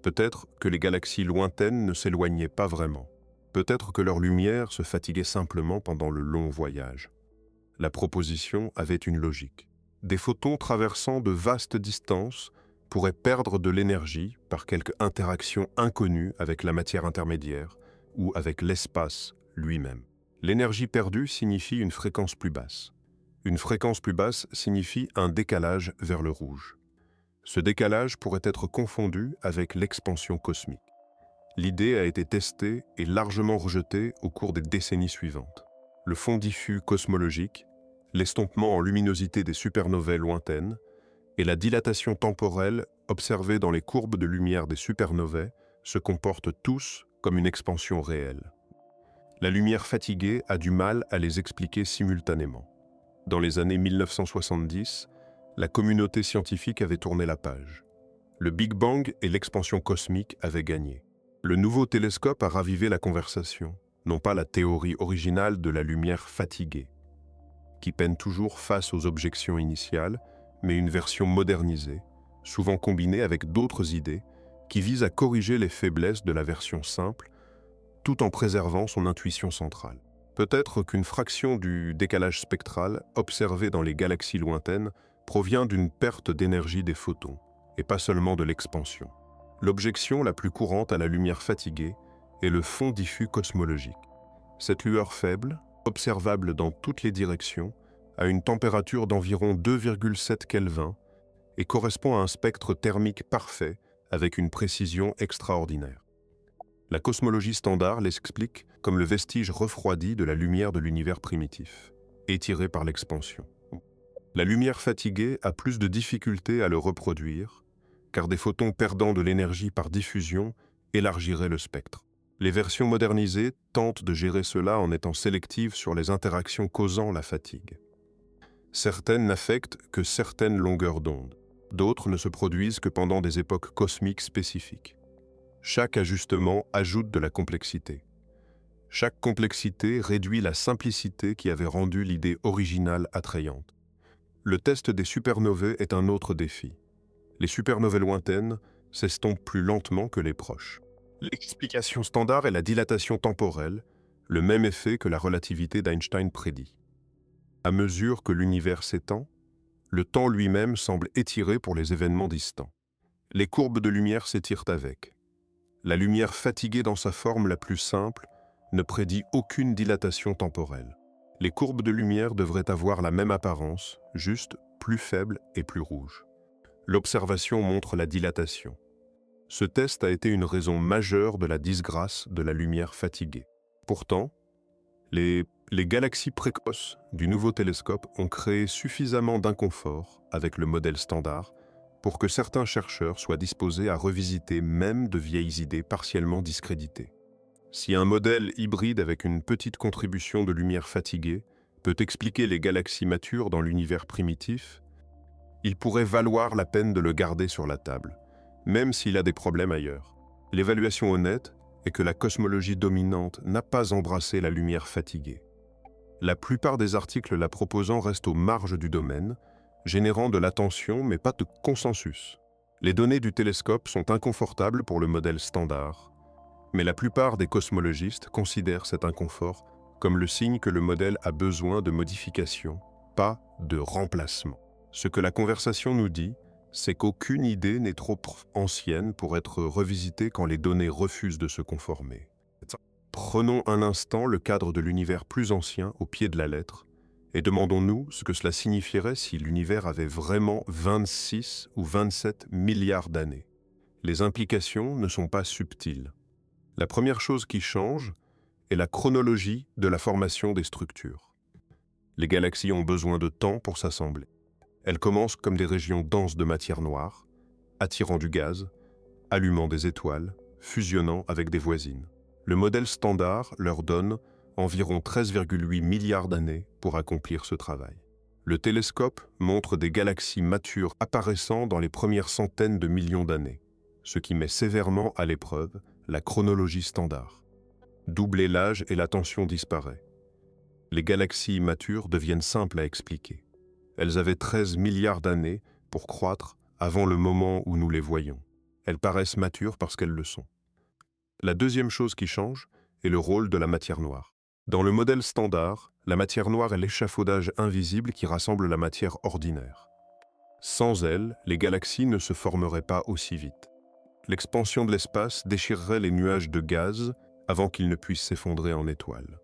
Peut-être que les galaxies lointaines ne s'éloignaient pas vraiment. Peut-être que leur lumière se fatiguait simplement pendant le long voyage. La proposition avait une logique. Des photons traversant de vastes distances pourraient perdre de l'énergie par quelque interaction inconnue avec la matière intermédiaire ou avec l'espace lui-même. L'énergie perdue signifie une fréquence plus basse. Une fréquence plus basse signifie un décalage vers le rouge. Ce décalage pourrait être confondu avec l'expansion cosmique. L'idée a été testée et largement rejetée au cours des décennies suivantes. Le fond diffus cosmologique, l'estompement en luminosité des supernovae lointaines et la dilatation temporelle observée dans les courbes de lumière des supernovae se comportent tous comme une expansion réelle. La lumière fatiguée a du mal à les expliquer simultanément. Dans les années 1970, la communauté scientifique avait tourné la page. Le Big Bang et l'expansion cosmique avaient gagné. Le nouveau télescope a ravivé la conversation, non pas la théorie originale de la lumière fatiguée, qui peine toujours face aux objections initiales, mais une version modernisée, souvent combinée avec d'autres idées, qui vise à corriger les faiblesses de la version simple, tout en préservant son intuition centrale. Peut-être qu'une fraction du décalage spectral observé dans les galaxies lointaines provient d'une perte d'énergie des photons, et pas seulement de l'expansion. L'objection la plus courante à la lumière fatiguée est le fond diffus cosmologique. Cette lueur faible, observable dans toutes les directions, a une température d'environ 2,7 Kelvin et correspond à un spectre thermique parfait avec une précision extraordinaire. La cosmologie standard l'explique comme le vestige refroidi de la lumière de l'univers primitif, étiré par l'expansion. La lumière fatiguée a plus de difficultés à le reproduire, car des photons perdant de l'énergie par diffusion élargiraient le spectre. Les versions modernisées tentent de gérer cela en étant sélectives sur les interactions causant la fatigue. Certaines n'affectent que certaines longueurs d'onde. D'autres ne se produisent que pendant des époques cosmiques spécifiques. Chaque ajustement ajoute de la complexité. Chaque complexité réduit la simplicité qui avait rendu l'idée originale attrayante. Le test des supernovae est un autre défi. Les supernovae lointaines s'estompent plus lentement que les proches. L'explication standard est la dilatation temporelle, le même effet que la relativité d'Einstein prédit. À mesure que l'univers s'étend, le temps lui-même semble étiré pour les événements distants. Les courbes de lumière s'étirent avec. La lumière fatiguée dans sa forme la plus simple ne prédit aucune dilatation temporelle. Les courbes de lumière devraient avoir la même apparence, juste plus faible et plus rouge. L'observation montre la dilatation. Ce test a été une raison majeure de la disgrâce de la lumière fatiguée. Pourtant, les galaxies précoces du nouveau télescope ont créé suffisamment d'inconfort avec le modèle standard pour que certains chercheurs soient disposés à revisiter même de vieilles idées partiellement discréditées. Si un modèle hybride avec une petite contribution de lumière fatiguée peut expliquer les galaxies matures dans l'univers primitif, il pourrait valoir la peine de le garder sur la table, même s'il a des problèmes ailleurs. L'évaluation honnête est que la cosmologie dominante n'a pas embrassé la lumière fatiguée. La plupart des articles la proposant restent aux marges du domaine, générant de l'attention mais pas de consensus. Les données du télescope sont inconfortables pour le modèle standard, mais la plupart des cosmologistes considèrent cet inconfort comme le signe que le modèle a besoin de modifications, pas de remplacement. Ce que la conversation nous dit, c'est qu'aucune idée n'est trop ancienne pour être revisitée quand les données refusent de se conformer. Prenons un instant le cadre de l'univers plus ancien au pied de la lettre et demandons-nous ce que cela signifierait si l'univers avait vraiment 26 ou 27 milliards d'années. Les implications ne sont pas subtiles. La première chose qui change est la chronologie de la formation des structures. Les galaxies ont besoin de temps pour s'assembler. Elles commencent comme des régions denses de matière noire, attirant du gaz, allumant des étoiles, fusionnant avec des voisines. Le modèle standard leur donne environ 13,8 milliards d'années pour accomplir ce travail. Le télescope montre des galaxies matures apparaissant dans les premières centaines de millions d'années, ce qui met sévèrement à l'épreuve la chronologie standard. Doubler l'âge et l'attention disparaît. Les galaxies matures deviennent simples à expliquer. Elles avaient 13 milliards d'années pour croître avant le moment où nous les voyons. Elles paraissent matures parce qu'elles le sont. La deuxième chose qui change est le rôle de la matière noire. Dans le modèle standard, la matière noire est l'échafaudage invisible qui rassemble la matière ordinaire. Sans elle, les galaxies ne se formeraient pas aussi vite. L'expansion de l'espace déchirerait les nuages de gaz avant qu'ils ne puissent s'effondrer en étoiles.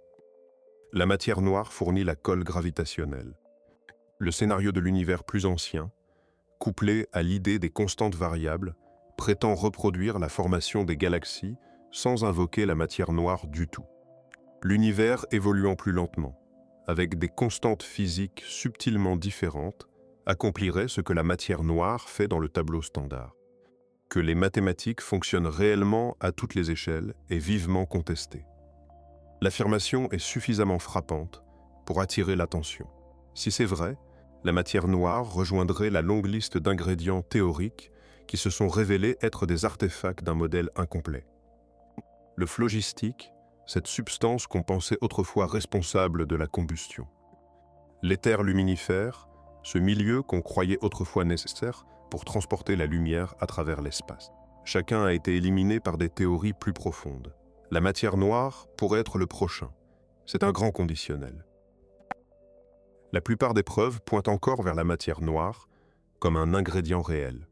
La matière noire fournit la colle gravitationnelle. Le scénario de l'univers plus ancien, couplé à l'idée des constantes variables, prétend reproduire la formation des galaxies sans invoquer la matière noire du tout. L'univers évoluant plus lentement, avec des constantes physiques subtilement différentes, accomplirait ce que la matière noire fait dans le tableau standard. Que les mathématiques fonctionnent réellement à toutes les échelles est vivement contesté. L'affirmation est suffisamment frappante pour attirer l'attention. Si c'est vrai, la matière noire rejoindrait la longue liste d'ingrédients théoriques qui se sont révélés être des artefacts d'un modèle incomplet. Le phlogistique, cette substance qu'on pensait autrefois responsable de la combustion. L'éther luminifère, ce milieu qu'on croyait autrefois nécessaire pour transporter la lumière à travers l'espace. Chacun a été éliminé par des théories plus profondes. La matière noire pourrait être le prochain. C'est un grand conditionnel. La plupart des preuves pointent encore vers la matière noire comme un ingrédient réel.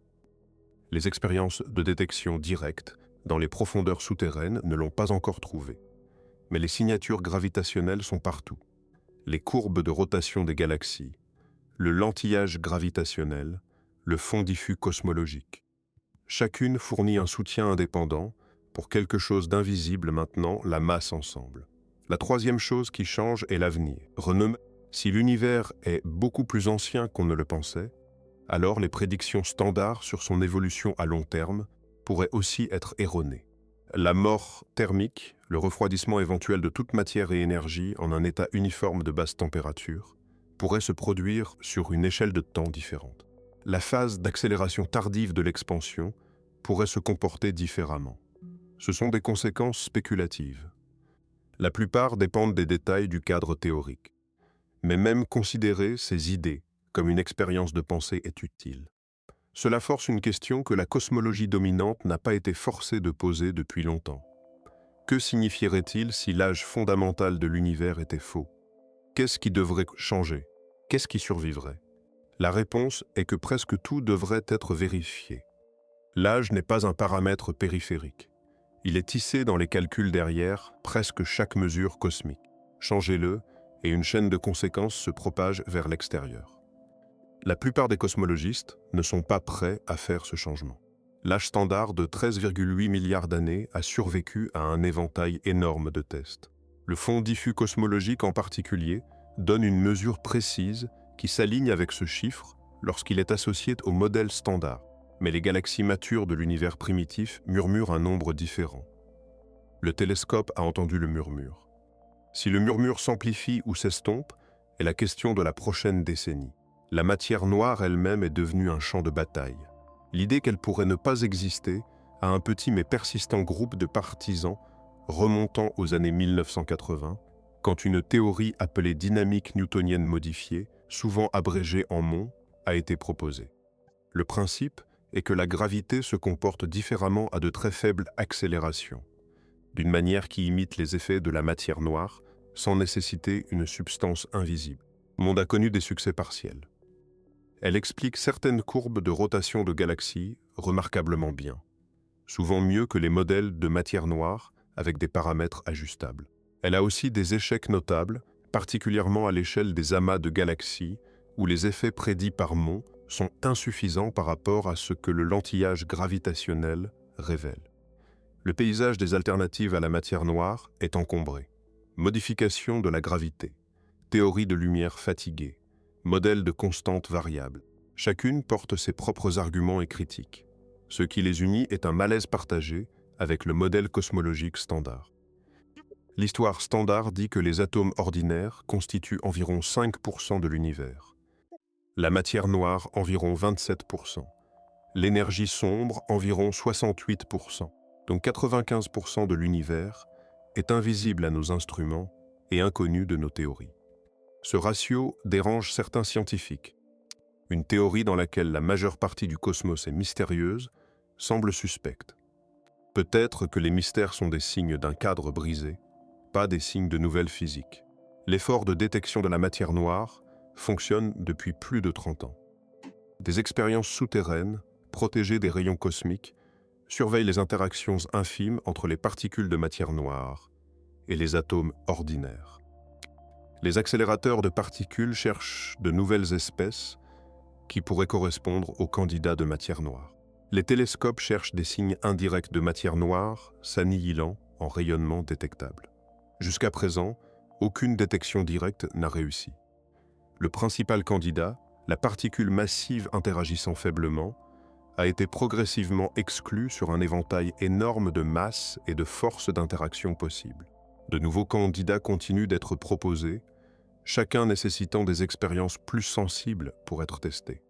Les expériences de détection directe dans les profondeurs souterraines ne l'ont pas encore trouvé. Mais les signatures gravitationnelles sont partout. Les courbes de rotation des galaxies, le lentillage gravitationnel, le fond diffus cosmologique. Chacune fournit un soutien indépendant pour quelque chose d'invisible maintenant la masse ensemble. La troisième chose qui change est l'avenir. Si l'univers est beaucoup plus ancien qu'on ne le pensait, alors les prédictions standards sur son évolution à long terme pourraient aussi être erronées. La mort thermique, le refroidissement éventuel de toute matière et énergie en un état uniforme de basse température, pourrait se produire sur une échelle de temps différente. La phase d'accélération tardive de l'expansion pourrait se comporter différemment. Ce sont des conséquences spéculatives. La plupart dépendent des détails du cadre théorique. Mais même considérer ces idées comme une expérience de pensée est utile. Cela force une question que la cosmologie dominante n'a pas été forcée de poser depuis longtemps. Que signifierait-il si l'âge fondamental de l'univers était faux? Qu'est-ce qui devrait changer? Qu'est-ce qui survivrait? La réponse est que presque tout devrait être vérifié. L'âge n'est pas un paramètre périphérique. Il est tissé dans les calculs derrière presque chaque mesure cosmique. Changez-le et une chaîne de conséquences se propage vers l'extérieur. La plupart des cosmologistes ne sont pas prêts à faire ce changement. L'âge standard de 13,8 milliards d'années a survécu à un éventail énorme de tests. Le fond diffus cosmologique en particulier donne une mesure précise qui s'aligne avec ce chiffre lorsqu'il est associé au modèle standard. Mais les galaxies matures de l'univers primitif murmurent un nombre différent. Le télescope a entendu le murmure. Si le murmure s'amplifie ou s'estompe, est la question de la prochaine décennie. La matière noire elle-même est devenue un champ de bataille. L'idée qu'elle pourrait ne pas exister a un petit mais persistant groupe de partisans remontant aux années 1980, quand une théorie appelée dynamique newtonienne modifiée, souvent abrégée en MON, a été proposée. Le principe est que la gravité se comporte différemment à de très faibles accélérations, d'une manière qui imite les effets de la matière noire, sans nécessiter une substance invisible. Monde a connu des succès partiels. Elle explique certaines courbes de rotation de galaxies remarquablement bien, souvent mieux que les modèles de matière noire avec des paramètres ajustables. Elle a aussi des échecs notables, particulièrement à l'échelle des amas de galaxies, où les effets prédits par MON sont insuffisants par rapport à ce que le lentillage gravitationnel révèle. Le paysage des alternatives à la matière noire est encombré. Modification de la gravité, théorie de lumière fatiguée, modèle de constante variable. Chacune porte ses propres arguments et critiques. Ce qui les unit est un malaise partagé avec le modèle cosmologique standard. L'histoire standard dit que les atomes ordinaires constituent environ 5% de l'univers. La matière noire environ 27%. L'énergie sombre environ 68%. Donc 95% de l'univers est invisible à nos instruments et inconnu de nos théories. Ce ratio dérange certains scientifiques. Une théorie dans laquelle la majeure partie du cosmos est mystérieuse semble suspecte. Peut-être que les mystères sont des signes d'un cadre brisé, pas des signes de nouvelles physiques. L'effort de détection de la matière noire fonctionne depuis plus de 30 ans. Des expériences souterraines, protégées des rayons cosmiques, surveillent les interactions infimes entre les particules de matière noire et les atomes ordinaires. Les accélérateurs de particules cherchent de nouvelles espèces qui pourraient correspondre aux candidats de matière noire. Les télescopes cherchent des signes indirects de matière noire s'annihilant en rayonnement détectable. Jusqu'à présent, aucune détection directe n'a réussi. Le principal candidat, la particule massive interagissant faiblement, a été progressivement exclu sur un éventail énorme de masses et de forces d'interaction possibles. De nouveaux candidats continuent d'être proposés, chacun nécessitant des expériences plus sensibles pour être testés.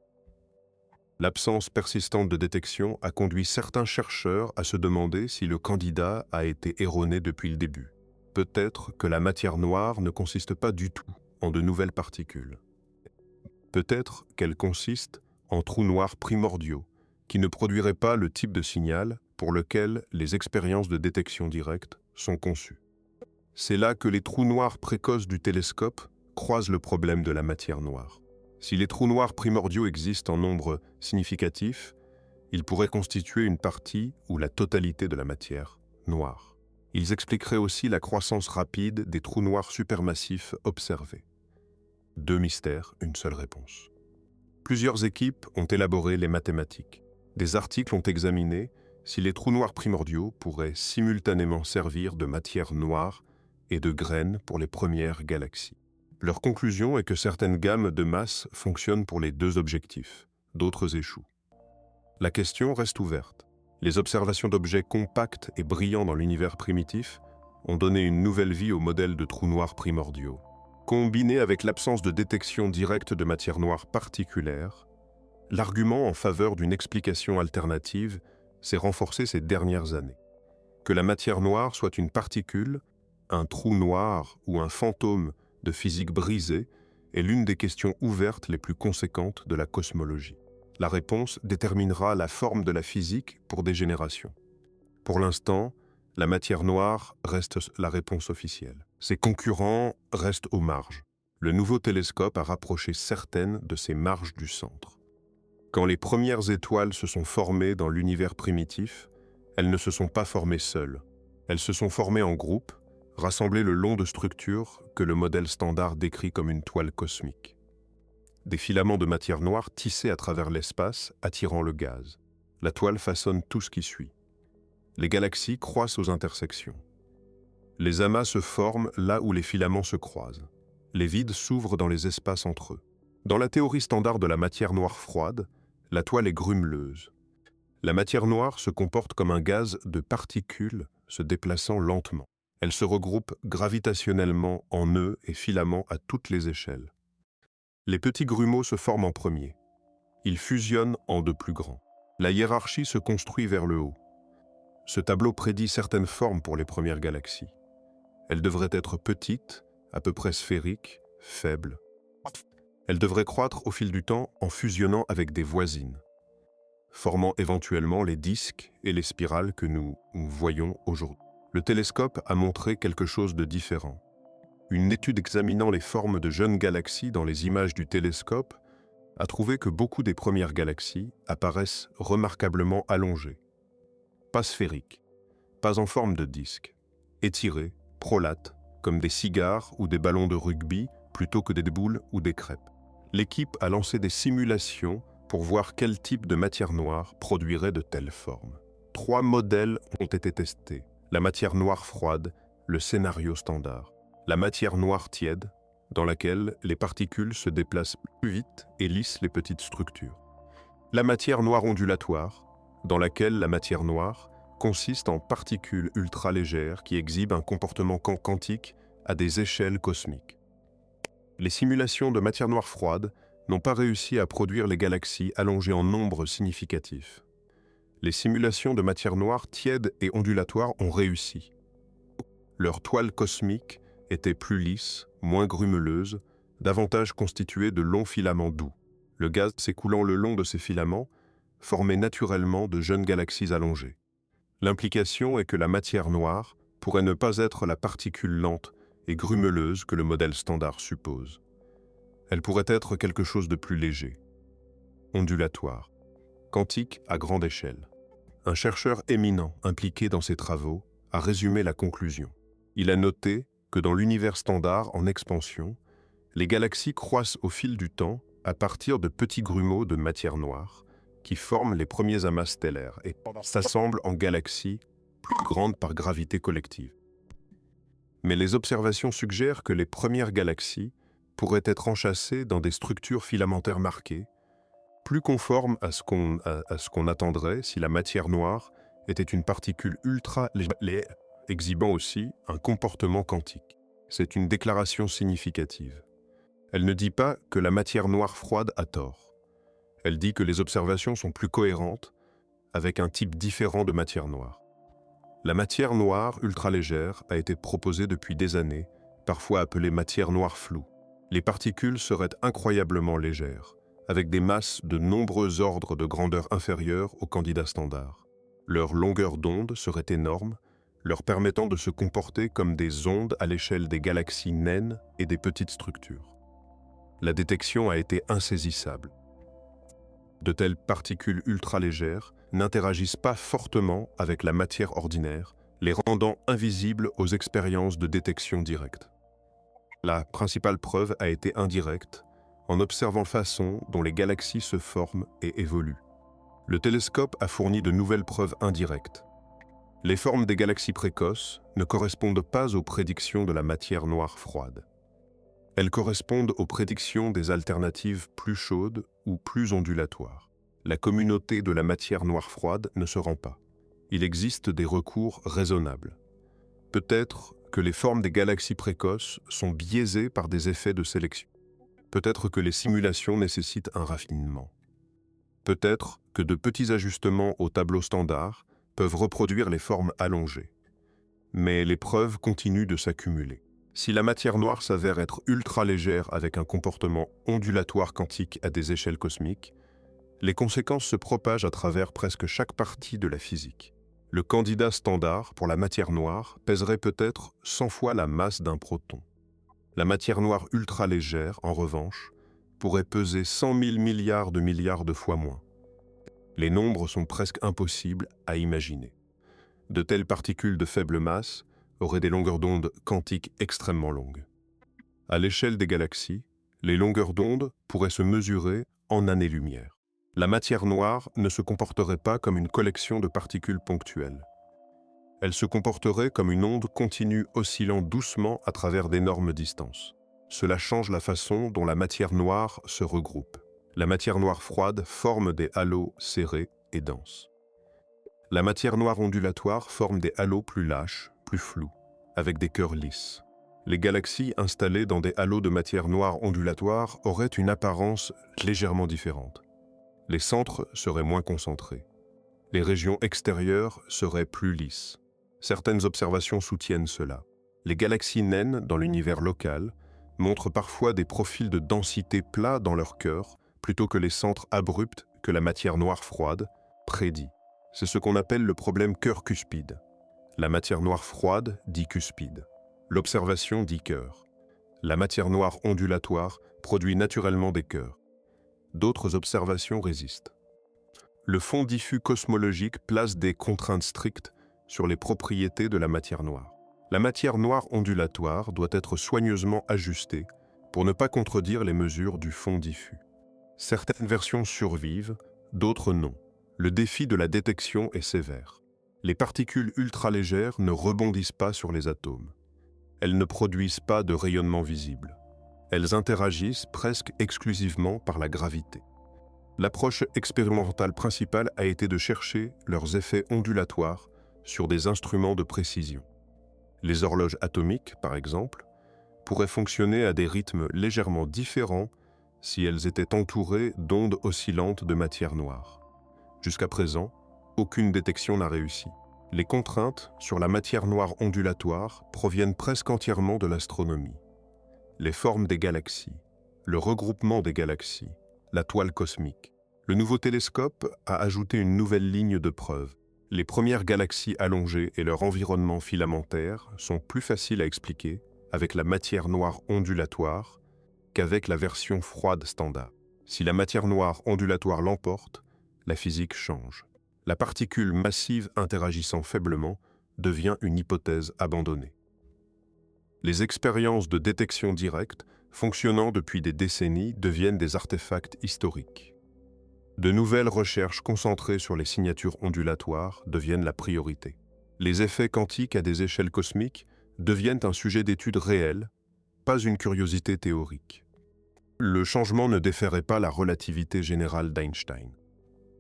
L'absence persistante de détection a conduit certains chercheurs à se demander si le candidat a été erroné depuis le début. Peut-être que la matière noire ne consiste pas du tout en de nouvelles particules. Peut-être qu'elle consiste en trous noirs primordiaux, qui ne produiraient pas le type de signal pour lequel les expériences de détection directe sont conçues. C'est là que les trous noirs précoces du télescope croisent le problème de la matière noire. Si les trous noirs primordiaux existent en nombre significatif, ils pourraient constituer une partie ou la totalité de la matière noire. Ils expliqueraient aussi la croissance rapide des trous noirs supermassifs observés. Deux mystères, une seule réponse. Plusieurs équipes ont élaboré les mathématiques. Des articles ont examiné si les trous noirs primordiaux pourraient simultanément servir de matière noire et de graines pour les premières galaxies. Leur conclusion est que certaines gammes de masse fonctionnent pour les deux objectifs, d'autres échouent. La question reste ouverte. Les observations d'objets compacts et brillants dans l'univers primitif ont donné une nouvelle vie au modèle de trous noirs primordiaux. Combiné avec l'absence de détection directe de matière noire particulière, l'argument en faveur d'une explication alternative s'est renforcé ces dernières années. Que la matière noire soit une particule, un trou noir ou un fantôme de physique brisée est l'une des questions ouvertes les plus conséquentes de la cosmologie. La réponse déterminera la forme de la physique pour des générations. Pour l'instant, la matière noire reste la réponse officielle. Ses concurrents restent aux marges. Le nouveau télescope a rapproché certaines de ces marges du centre. Quand les premières étoiles se sont formées dans l'univers primitif, elles ne se sont pas formées seules. Elles se sont formées en groupe, rassemblées le long de structures que le modèle standard décrit comme une toile cosmique. Des filaments de matière noire tissés à travers l'espace, attirant le gaz. La toile façonne tout ce qui suit. Les galaxies croissent aux intersections. Les amas se forment là où les filaments se croisent. Les vides s'ouvrent dans les espaces entre eux. Dans la théorie standard de la matière noire froide, la toile est grumeleuse. La matière noire se comporte comme un gaz de particules se déplaçant lentement. Elle se regroupe gravitationnellement en nœuds et filaments à toutes les échelles. Les petits grumeaux se forment en premier. Ils fusionnent en de plus grands. La hiérarchie se construit vers le haut. Ce tableau prédit certaines formes pour les premières galaxies. Elles devraient être petites, à peu près sphériques, faibles. Elles devraient croître au fil du temps en fusionnant avec des voisines, formant éventuellement les disques et les spirales que nous voyons aujourd'hui. Le télescope a montré quelque chose de différent. Une étude examinant les formes de jeunes galaxies dans les images du télescope a trouvé que beaucoup des premières galaxies apparaissent remarquablement allongées. Pas sphériques, pas en forme de disque, étirées, prolates, comme des cigares ou des ballons de rugby plutôt que des boules ou des crêpes. L'équipe a lancé des simulations pour voir quel type de matière noire produirait de telles formes. 3 modèles ont été testés. La matière noire froide, le scénario standard. La matière noire tiède, dans laquelle les particules se déplacent plus vite et lissent les petites structures. La matière noire ondulatoire, dans laquelle la matière noire consiste en particules ultra légères qui exhibent un comportement quantique à des échelles cosmiques. Les simulations de matière noire froide n'ont pas réussi à produire les galaxies allongées en nombre significatif. Les simulations de matière noire tiède et ondulatoire ont réussi. Leur toile cosmique était plus lisse, moins grumeleuse, davantage constituée de longs filaments doux. Le gaz s'écoulant le long de ces filaments formait naturellement de jeunes galaxies allongées. L'implication est que la matière noire pourrait ne pas être la particule lente et grumeleuse que le modèle standard suppose. Elle pourrait être quelque chose de plus léger, ondulatoire, quantique à grande échelle. Un chercheur éminent impliqué dans ces travaux a résumé la conclusion. Il a noté que dans l'univers standard en expansion, les galaxies croissent au fil du temps à partir de petits grumeaux de matière noire qui forment les premiers amas stellaires et s'assemblent en galaxies plus grandes par gravité collective. Mais les observations suggèrent que les premières galaxies pourraient être enchâssées dans des structures filamentaires marquées, plus conformes à ce qu'on attendrait si la matière noire était une particule ultra légère, exhibant aussi un comportement quantique. C'est une déclaration significative. Elle ne dit pas que la matière noire froide a tort. Elle dit que les observations sont plus cohérentes avec un type différent de matière noire. La matière noire ultra-légère a été proposée depuis des années, parfois appelée matière noire floue. Les particules seraient incroyablement légères, avec des masses de nombreux ordres de grandeur inférieures aux candidats standards. Leur longueur d'onde serait énorme, leur permettant de se comporter comme des ondes à l'échelle des galaxies naines et des petites structures. La détection a été insaisissable. De telles particules ultra-légères n'interagissent pas fortement avec la matière ordinaire, les rendant invisibles aux expériences de détection directe. La principale preuve a été indirecte, en observant la façon dont les galaxies se forment et évoluent. Le télescope a fourni de nouvelles preuves indirectes. Les formes des galaxies précoces ne correspondent pas aux prédictions de la matière noire froide. Elles correspondent aux prédictions des alternatives plus chaudes ou plus ondulatoires. La communauté de la matière noire froide ne se rend pas. Il existe des recours raisonnables. Peut-être que les formes des galaxies précoces sont biaisées par des effets de sélection. Peut-être que les simulations nécessitent un raffinement. Peut-être que de petits ajustements au tableau standard peuvent reproduire les formes allongées. Mais les preuves continuent de s'accumuler. Si la matière noire s'avère être ultra légère avec un comportement ondulatoire quantique à des échelles cosmiques, les conséquences se propagent à travers presque chaque partie de la physique. Le candidat standard pour la matière noire pèserait peut-être 100 fois la masse d'un proton. La matière noire ultra légère, en revanche, pourrait peser 100 000 milliards de fois moins. Les nombres sont presque impossibles à imaginer. De telles particules de faible masse auraient des longueurs d'onde quantiques extrêmement longues. À l'échelle des galaxies, les longueurs d'onde pourraient se mesurer en années-lumière. La matière noire ne se comporterait pas comme une collection de particules ponctuelles. Elle se comporterait comme une onde continue oscillant doucement à travers d'énormes distances. Cela change la façon dont la matière noire se regroupe. La matière noire froide forme des halos serrés et denses. La matière noire ondulatoire forme des halos plus lâches, plus flous, avec des cœurs lisses. Les galaxies installées dans des halos de matière noire ondulatoire auraient une apparence légèrement différente. Les centres seraient moins concentrés. Les régions extérieures seraient plus lisses. Certaines observations soutiennent cela. Les galaxies naines dans l'univers local montrent parfois des profils de densité plats dans leur cœur, plutôt que les centres abrupts que la matière noire froide prédit. C'est ce qu'on appelle le problème cœur cuspide. La matière noire froide dit cuspide. L'observation dit cœur. La matière noire ondulatoire produit naturellement des cœurs. D'autres observations résistent. Le fond diffus cosmologique place des contraintes strictes sur les propriétés de la matière noire. La matière noire ondulatoire doit être soigneusement ajustée pour ne pas contredire les mesures du fond diffus. Certaines versions survivent, d'autres non. Le défi de la détection est sévère. Les particules ultralégères ne rebondissent pas sur les atomes. Elles ne produisent pas de rayonnement visible. Elles interagissent presque exclusivement par la gravité. L'approche expérimentale principale a été de chercher leurs effets ondulatoires sur des instruments de précision. Les horloges atomiques, par exemple, pourraient fonctionner à des rythmes légèrement différents si elles étaient entourées d'ondes oscillantes de matière noire. Jusqu'à présent, aucune détection n'a réussi. Les contraintes sur la matière noire ondulatoire proviennent presque entièrement de l'astronomie. Les formes des galaxies, le regroupement des galaxies, la toile cosmique. Le nouveau télescope a ajouté une nouvelle ligne de preuve. Les premières galaxies allongées et leur environnement filamentaire sont plus faciles à expliquer avec la matière noire ondulatoire qu'avec la version froide standard. Si la matière noire ondulatoire l'emporte, la physique change. La particule massive interagissant faiblement devient une hypothèse abandonnée. Les expériences de détection directe, fonctionnant depuis des décennies, deviennent des artefacts historiques. De nouvelles recherches concentrées sur les signatures ondulatoires deviennent la priorité. Les effets quantiques à des échelles cosmiques deviennent un sujet d'étude réel, pas une curiosité théorique. Le changement ne déférait pas la relativité générale d'Einstein.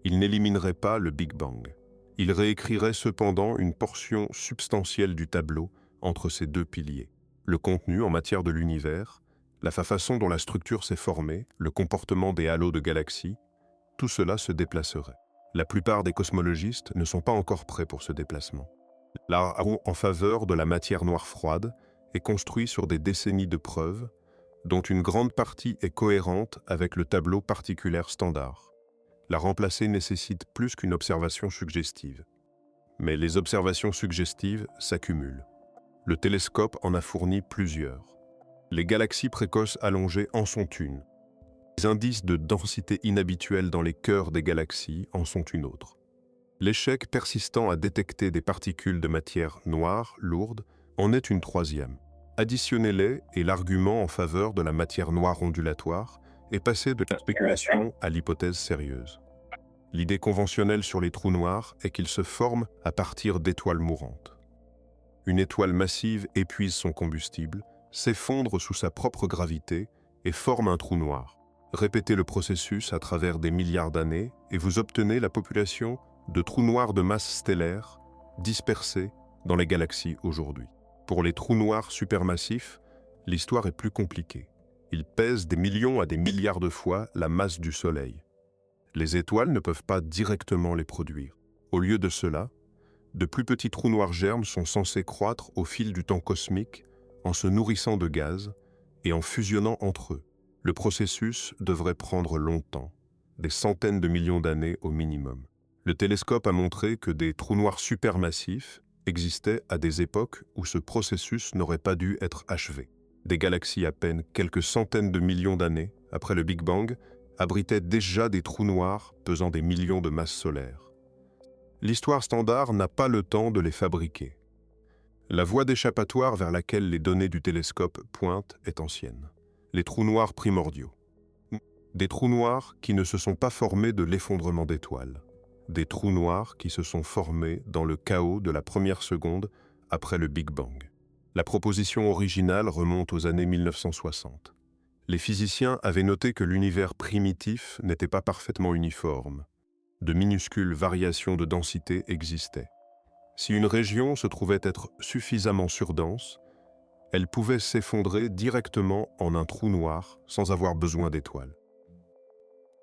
Il n'éliminerait pas le Big Bang. Il réécrirait cependant une portion substantielle du tableau entre ces deux piliers. Le contenu en matière de l'univers, la façon dont la structure s'est formée, le comportement des halos de galaxies, tout cela se déplacerait. La plupart des cosmologistes ne sont pas encore prêts pour ce déplacement. L'argument en faveur de la matière noire froide est construit sur des décennies de preuves, dont une grande partie est cohérente avec le tableau particulaire standard. La remplacer nécessite plus qu'une observation suggestive. Mais les observations suggestives s'accumulent. Le télescope en a fourni plusieurs. Les galaxies précoces allongées en sont une. Les indices de densité inhabituelle dans les cœurs des galaxies en sont une autre. L'échec persistant à détecter des particules de matière noire lourde en est une troisième. Additionnez-les et l'argument en faveur de la matière noire ondulatoire est passé de la spéculation à l'hypothèse sérieuse. L'idée conventionnelle sur les trous noirs est qu'ils se forment à partir d'étoiles mourantes. Une étoile massive épuise son combustible, s'effondre sous sa propre gravité et forme un trou noir. Répétez le processus à travers des milliards d'années et vous obtenez la population de trous noirs de masse stellaire dispersés dans les galaxies aujourd'hui. Pour les trous noirs supermassifs, l'histoire est plus compliquée. Ils pèsent des millions à des milliards de fois la masse du Soleil. Les étoiles ne peuvent pas directement les produire. Au lieu de cela, de plus petits trous noirs germes sont censés croître au fil du temps cosmique en se nourrissant de gaz et en fusionnant entre eux. Le processus devrait prendre longtemps, des centaines de millions d'années au minimum. Le télescope a montré que des trous noirs supermassifs existaient à des époques où ce processus n'aurait pas dû être achevé. Des galaxies à peine quelques centaines de millions d'années après le Big Bang abritaient déjà des trous noirs pesant des millions de masses solaires. L'histoire standard n'a pas le temps de les fabriquer. La voie d'échappatoire vers laquelle les données du télescope pointent est ancienne. Les trous noirs primordiaux. Des trous noirs qui ne se sont pas formés de l'effondrement d'étoiles. Des trous noirs qui se sont formés dans le chaos de la première seconde après le Big Bang. La proposition originale remonte aux années 1960. Les physiciens avaient noté que l'univers primitif n'était pas parfaitement uniforme. De minuscules variations de densité existaient. Si une région se trouvait être suffisamment surdense, elle pouvait s'effondrer directement en un trou noir sans avoir besoin d'étoiles.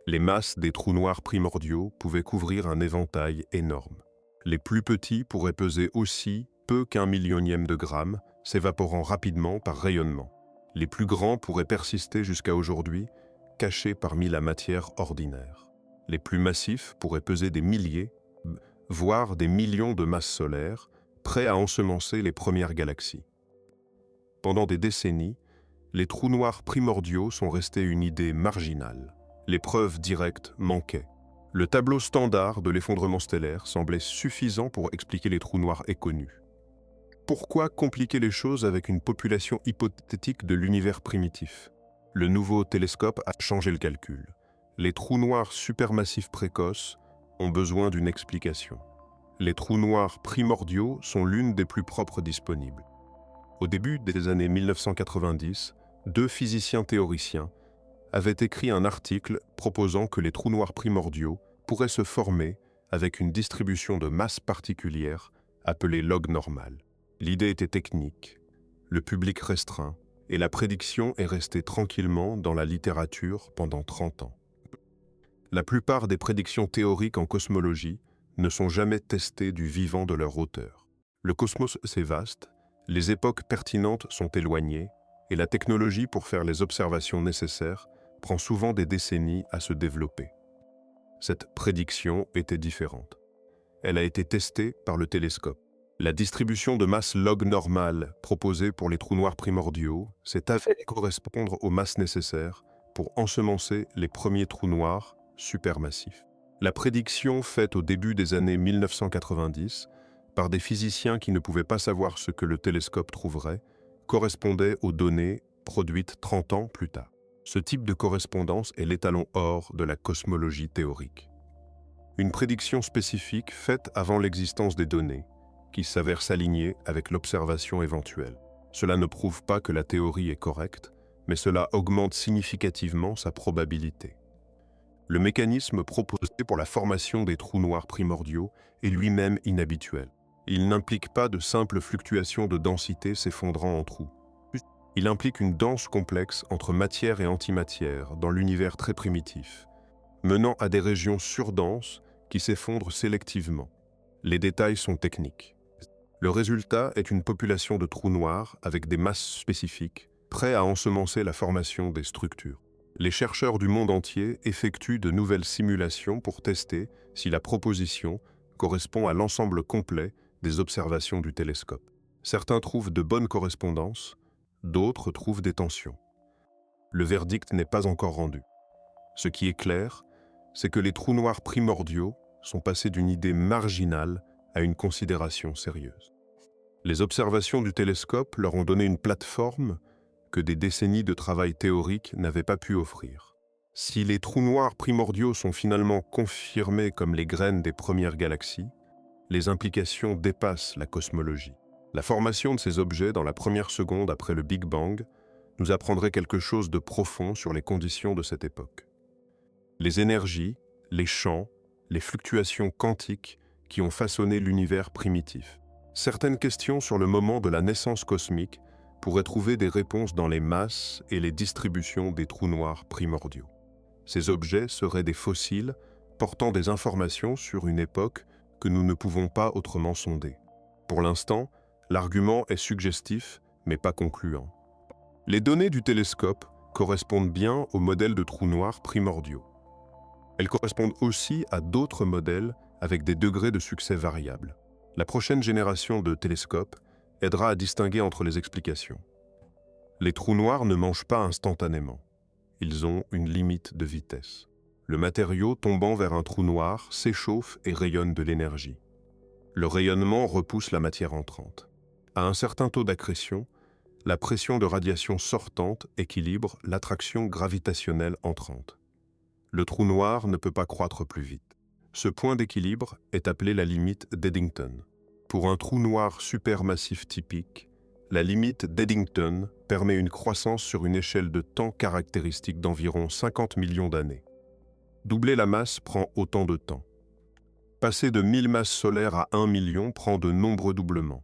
Les masses des trous noirs primordiaux pouvaient couvrir un éventail énorme. Les plus petits pourraient peser aussi peu qu'un millionième de gramme, s'évaporant rapidement par rayonnement. Les plus grands pourraient persister jusqu'à aujourd'hui, cachés parmi la matière ordinaire. Les plus massifs pourraient peser des milliers, voire des millions de masses solaires, prêts à ensemencer les premières galaxies. Pendant des décennies, les trous noirs primordiaux sont restés une idée marginale. Les preuves directes manquaient. Le tableau standard de l'effondrement stellaire semblait suffisant pour expliquer les trous noirs inconnus. Pourquoi compliquer les choses avec une population hypothétique de l'univers primitif? Le nouveau télescope a changé le calcul. Les trous noirs supermassifs précoces ont besoin d'une explication. Les trous noirs primordiaux sont l'une des plus propres disponibles. Au début des années 1990, deux physiciens théoriciens avaient écrit un article proposant que les trous noirs primordiaux pourraient se former avec une distribution de masse particulière appelée log normal. L'idée était technique, le public restreint, et la prédiction est restée tranquillement dans la littérature pendant 30 ans. La plupart des prédictions théoriques en cosmologie ne sont jamais testées du vivant de leur auteur. Le cosmos, c'est vaste, les époques pertinentes sont éloignées, et la technologie pour faire les observations nécessaires prend souvent des décennies à se développer. Cette prédiction était différente. Elle a été testée par le télescope. La distribution de masse log normale proposée pour les trous noirs primordiaux s'est avérée correspondre aux masses nécessaires pour ensemencer les premiers trous noirs supermassifs. La prédiction faite au début des années 1990 par des physiciens qui ne pouvaient pas savoir ce que le télescope trouverait correspondait aux données produites 30 ans plus tard. Ce type de correspondance est l'étalon or de la cosmologie théorique. Une prédiction spécifique faite avant l'existence des données, qui s'avère s'aligner avec l'observation éventuelle. Cela ne prouve pas que la théorie est correcte, mais cela augmente significativement sa probabilité. Le mécanisme proposé pour la formation des trous noirs primordiaux est lui-même inhabituel. Il n'implique pas de simples fluctuations de densité s'effondrant en trous. Il implique une danse complexe entre matière et antimatière dans l'univers très primitif, menant à des régions surdenses qui s'effondrent sélectivement. Les détails sont techniques. Le résultat est une population de trous noirs avec des masses spécifiques, prêts à ensemencer la formation des structures. Les chercheurs du monde entier effectuent de nouvelles simulations pour tester si la proposition correspond à l'ensemble complet des observations du télescope. Certains trouvent de bonnes correspondances, d'autres trouvent des tensions. Le verdict n'est pas encore rendu. Ce qui est clair, c'est que les trous noirs primordiaux sont passés d'une idée marginale à une considération sérieuse. Les observations du télescope leur ont donné une plateforme que des décennies de travail théorique n'avaient pas pu offrir. Si les trous noirs primordiaux sont finalement confirmés comme les graines des premières galaxies, les implications dépassent la cosmologie. La formation de ces objets dans la première seconde après le Big Bang nous apprendrait quelque chose de profond sur les conditions de cette époque. Les énergies, les champs, les fluctuations quantiques qui ont façonné l'univers primitif. Certaines questions sur le moment de la naissance cosmique pourraient trouver des réponses dans les masses et les distributions des trous noirs primordiaux. Ces objets seraient des fossiles portant des informations sur une époque que nous ne pouvons pas autrement sonder. Pour l'instant, l'argument est suggestif, mais pas concluant. Les données du télescope correspondent bien aux modèles de trous noirs primordiaux. Elles correspondent aussi à d'autres modèles avec des degrés de succès variables. La prochaine génération de télescopes aidera à distinguer entre les explications. Les trous noirs ne mangent pas instantanément. Ils ont une limite de vitesse. Le matériau tombant vers un trou noir s'échauffe et rayonne de l'énergie. Le rayonnement repousse la matière entrante. À un certain taux d'accrétion, la pression de radiation sortante équilibre l'attraction gravitationnelle entrante. Le trou noir ne peut pas croître plus vite. Ce point d'équilibre est appelé la limite d'Eddington. Pour un trou noir supermassif typique, la limite d'Eddington permet une croissance sur une échelle de temps caractéristique d'environ 50 millions d'années. Doubler la masse prend autant de temps. Passer de 1000 masses solaires à 1 million prend de nombreux doublements,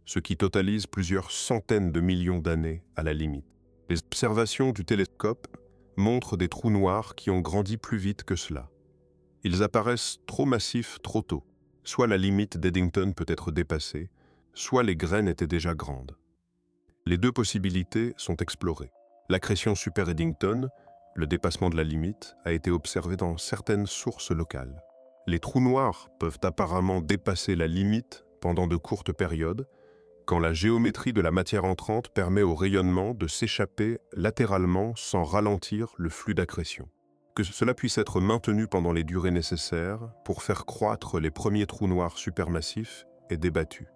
ce qui totalise plusieurs centaines de millions d'années à la limite. Les observations du télescope montrent des trous noirs qui ont grandi plus vite que cela. Ils apparaissent trop massifs trop tôt. Soit la limite d'Eddington peut être dépassée, soit les graines étaient déjà grandes. Les deux possibilités sont explorées. L'accrétion super-Eddington, le dépassement de la limite, a été observé dans certaines sources locales. Les trous noirs peuvent apparemment dépasser la limite pendant de courtes périodes, quand la géométrie de la matière entrante permet au rayonnement de s'échapper latéralement sans ralentir le flux d'accrétion. Que cela puisse être maintenu pendant les durées nécessaires pour faire croître les premiers trous noirs supermassifs est débattu.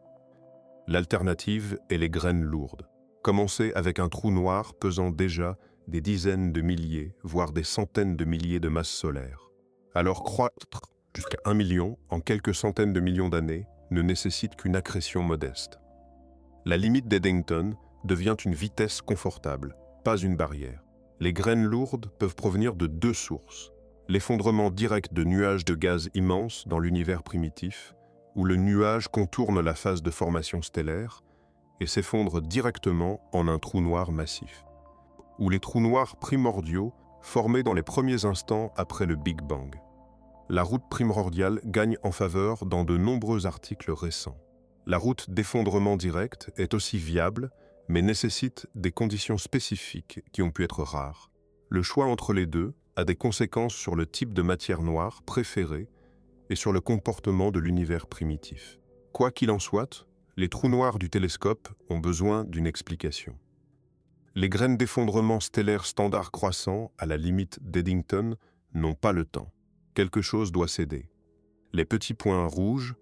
L'alternative est les graines lourdes. Commencer avec un trou noir pesant déjà des dizaines de milliers, voire des centaines de milliers de masses solaires. Alors croître jusqu'à 1 million en quelques centaines de millions d'années ne nécessite qu'une accrétion modeste. La limite d'Eddington devient une vitesse confortable, pas une barrière. Les graines lourdes peuvent provenir de deux sources. L'effondrement direct de nuages de gaz immenses dans l'univers primitif, où le nuage contourne la phase de formation stellaire et s'effondre directement en un trou noir massif. Ou les trous noirs primordiaux formés dans les premiers instants après le Big Bang. La route primordiale gagne en faveur dans de nombreux articles récents. La route d'effondrement direct est aussi viable, mais nécessite des conditions spécifiques qui ont pu être rares. Le choix entre les deux a des conséquences sur le type de matière noire préférée et sur le comportement de l'univers primitif. Quoi qu'il en soit, les trous noirs du télescope ont besoin d'une explication. Les graines d'effondrement stellaire standard croissant à la limite d'Eddington n'ont pas le temps. Quelque chose doit céder. Les petits points rouges,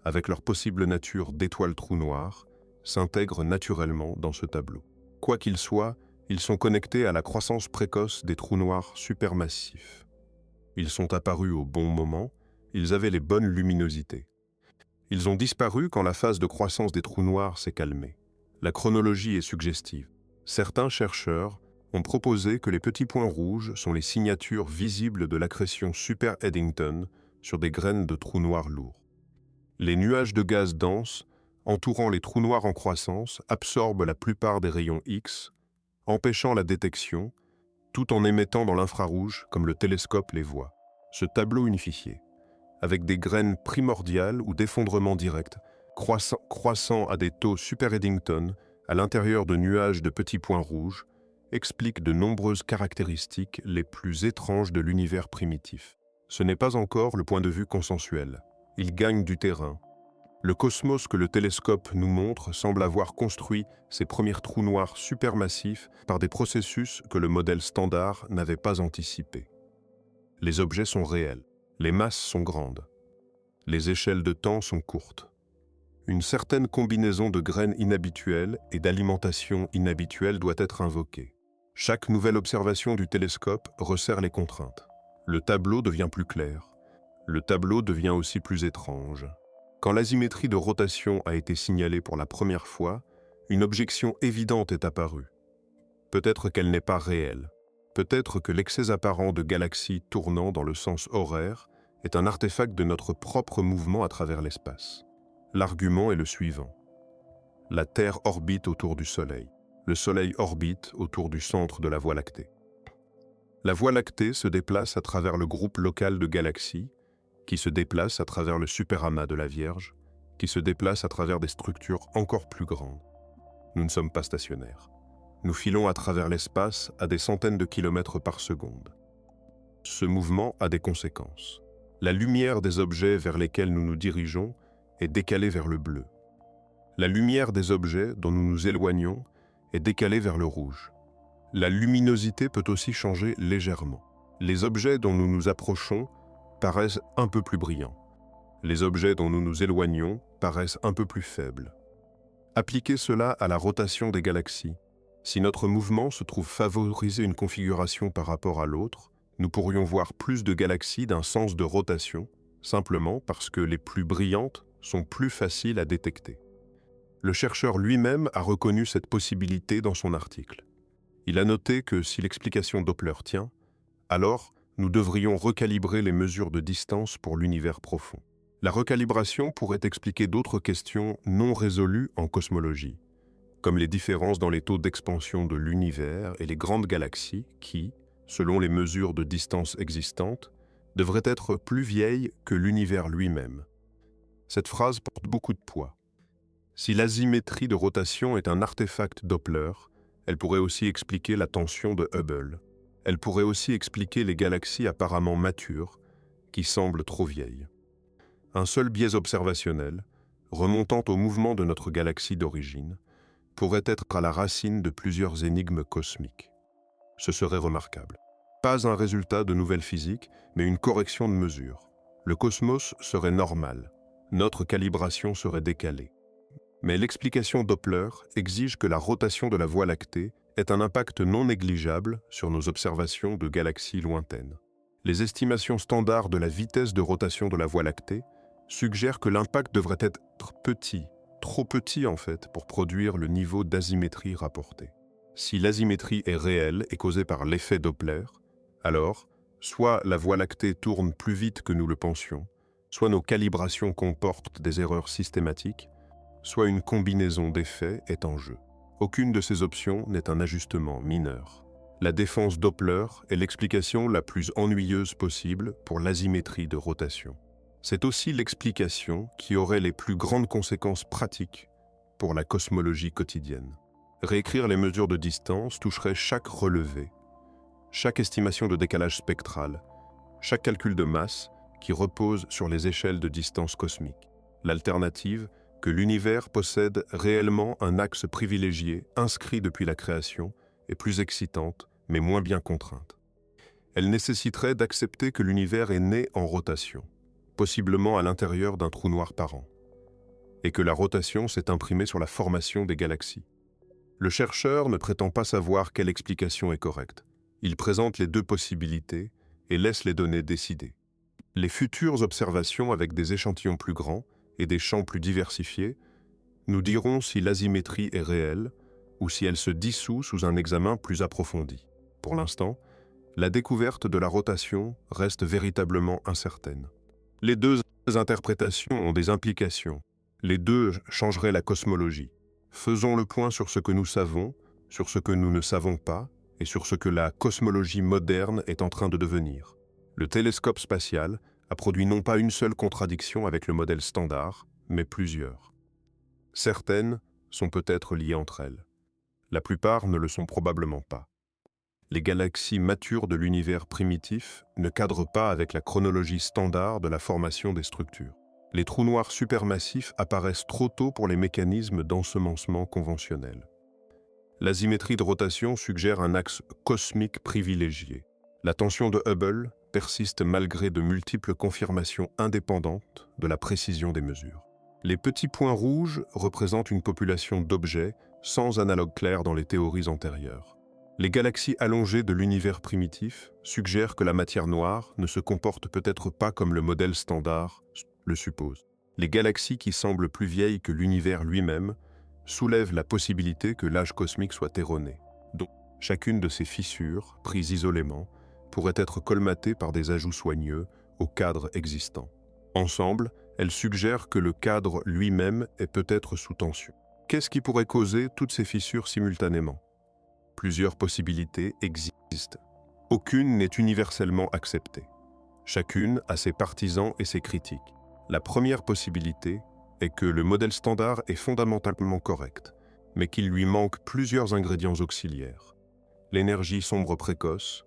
avec leur possible nature d'étoiles trous noirs, s'intègrent naturellement dans ce tableau. Quoi qu'il soit, ils sont connectés à la croissance précoce des trous noirs supermassifs. Ils sont apparus au bon moment, ils avaient les bonnes luminosités. Ils ont disparu quand la phase de croissance des trous noirs s'est calmée. La chronologie est suggestive. Certains chercheurs ont proposé que les petits points rouges sont les signatures visibles de l'accrétion super-Eddington sur des graines de trous noirs lourds. Les nuages de gaz denses entourant les trous noirs en croissance absorbent la plupart des rayons X, empêchant la détection, tout en émettant dans l'infrarouge comme le télescope les voit. Ce tableau unifié, avec des graines primordiales ou d'effondrement direct, croissant à des taux super-Eddington à l'intérieur de nuages de petits points rouges, explique de nombreuses caractéristiques les plus étranges de l'univers primitif. Ce n'est pas encore le point de vue consensuel. Il gagne du terrain. Le cosmos que le télescope nous montre semble avoir construit ses premiers trous noirs supermassifs par des processus que le modèle standard n'avait pas anticipés. Les objets sont réels, les masses sont grandes, les échelles de temps sont courtes. Une certaine combinaison de graines inhabituelles et d'alimentation inhabituelle doit être invoquée. Chaque nouvelle observation du télescope resserre les contraintes. Le tableau devient plus clair. Le tableau devient aussi plus étrange. Quand l'asymétrie de rotation a été signalée pour la première fois, une objection évidente est apparue. Peut-être qu'elle n'est pas réelle. Peut-être que l'excès apparent de galaxies tournant dans le sens horaire est un artefact de notre propre mouvement à travers l'espace. L'argument est le suivant. La Terre orbite autour du Soleil. Le Soleil orbite autour du centre de la Voie lactée. La Voie lactée se déplace à travers le groupe local de galaxies, qui se déplace à travers le superamas de la Vierge, qui se déplace à travers des structures encore plus grandes. Nous ne sommes pas stationnaires. Nous filons à travers l'espace à des centaines de kilomètres par seconde. Ce mouvement a des conséquences. La lumière des objets vers lesquels nous nous dirigeons est décalée vers le bleu. La lumière des objets dont nous nous éloignons est décalée vers le rouge. La luminosité peut aussi changer légèrement. Les objets dont nous nous approchons paraissent un peu plus brillants. Les objets dont nous nous éloignons paraissent un peu plus faibles. Appliquez cela à la rotation des galaxies. Si notre mouvement se trouve favoriser une configuration par rapport à l'autre, nous pourrions voir plus de galaxies d'un sens de rotation, simplement parce que les plus brillantes sont plus faciles à détecter. Le chercheur lui-même a reconnu cette possibilité dans son article. Il a noté que si l'explication Doppler tient, alors nous devrions recalibrer les mesures de distance pour l'univers profond. La recalibration pourrait expliquer d'autres questions non résolues en cosmologie, comme les différences dans les taux d'expansion de l'univers et les grandes galaxies qui, selon les mesures de distance existantes, devraient être plus vieilles que l'univers lui-même. Cette phrase porte beaucoup de poids. Si l'asymétrie de rotation est un artefact Doppler, elle pourrait aussi expliquer la tension de Hubble. Elle pourrait aussi expliquer les galaxies apparemment matures, qui semblent trop vieilles. Un seul biais observationnel, remontant au mouvement de notre galaxie d'origine, pourrait être à la racine de plusieurs énigmes cosmiques. Ce serait remarquable. Pas un résultat de nouvelle physique, mais une correction de mesure. Le cosmos serait normal, notre calibration serait décalée. Mais l'explication Doppler exige que la rotation de la Voie lactée ait un impact non négligeable sur nos observations de galaxies lointaines. Les estimations standards de la vitesse de rotation de la Voie lactée suggèrent que l'impact devrait être petit, trop petit en fait, pour produire le niveau d'asymétrie rapporté. Si l'asymétrie est réelle et causée par l'effet Doppler, alors, soit la Voie lactée tourne plus vite que nous le pensions, soit nos calibrations comportent des erreurs systématiques, soit une combinaison d'effets est en jeu. Aucune de ces options n'est un ajustement mineur. La défense Doppler est l'explication la plus ennuyeuse possible pour l'asymétrie de rotation. C'est aussi l'explication qui aurait les plus grandes conséquences pratiques pour la cosmologie quotidienne. Réécrire les mesures de distance toucherait chaque relevé, chaque estimation de décalage spectral, chaque calcul de masse qui repose sur les échelles de distance cosmique. L'alternative, que l'univers possède réellement un axe privilégié inscrit depuis la création, est plus excitante, mais moins bien contrainte. Elle nécessiterait d'accepter que l'univers est né en rotation, possiblement à l'intérieur d'un trou noir parent, et que la rotation s'est imprimée sur la formation des galaxies. Le chercheur ne prétend pas savoir quelle explication est correcte. Il présente les deux possibilités et laisse les données décider. Les futures observations avec des échantillons plus grands et des champs plus diversifiés nous diront si l'asymétrie est réelle ou si elle se dissout sous un examen plus approfondi. Pour l'instant, la découverte de la rotation reste véritablement incertaine. Les deux interprétations ont des implications. Les deux changeraient la cosmologie. Faisons le point sur ce que nous savons, sur ce que nous ne savons pas, et sur ce que la cosmologie moderne est en train de devenir. Le télescope spatial a produit non pas une seule contradiction avec le modèle standard, mais plusieurs. Certaines sont peut-être liées entre elles. La plupart ne le sont probablement pas. Les galaxies matures de l'univers primitif ne cadrent pas avec la chronologie standard de la formation des structures. Les trous noirs supermassifs apparaissent trop tôt pour les mécanismes d'ensemencement conventionnels. L'asymétrie de rotation suggère un axe cosmique privilégié. La tension de Hubble persiste malgré de multiples confirmations indépendantes de la précision des mesures. Les petits points rouges représentent une population d'objets sans analogue clair dans les théories antérieures. Les galaxies allongées de l'univers primitif suggèrent que la matière noire ne se comporte peut-être pas comme le modèle standard le suppose. Les galaxies qui semblent plus vieilles que l'univers lui-même soulèvent la possibilité que l'âge cosmique soit erroné. Donc, chacune de ces fissures, prises isolément, pourrait être colmatée par des ajouts soigneux au cadre existant. Ensemble, elles suggèrent que le cadre lui-même est peut-être sous tension. Qu'est-ce qui pourrait causer toutes ces fissures simultanément? Plusieurs possibilités existent. Aucune n'est universellement acceptée. Chacune a ses partisans et ses critiques. La première possibilité est que le modèle standard est fondamentalement correct, mais qu'il lui manque plusieurs ingrédients auxiliaires. L'énergie sombre précoce,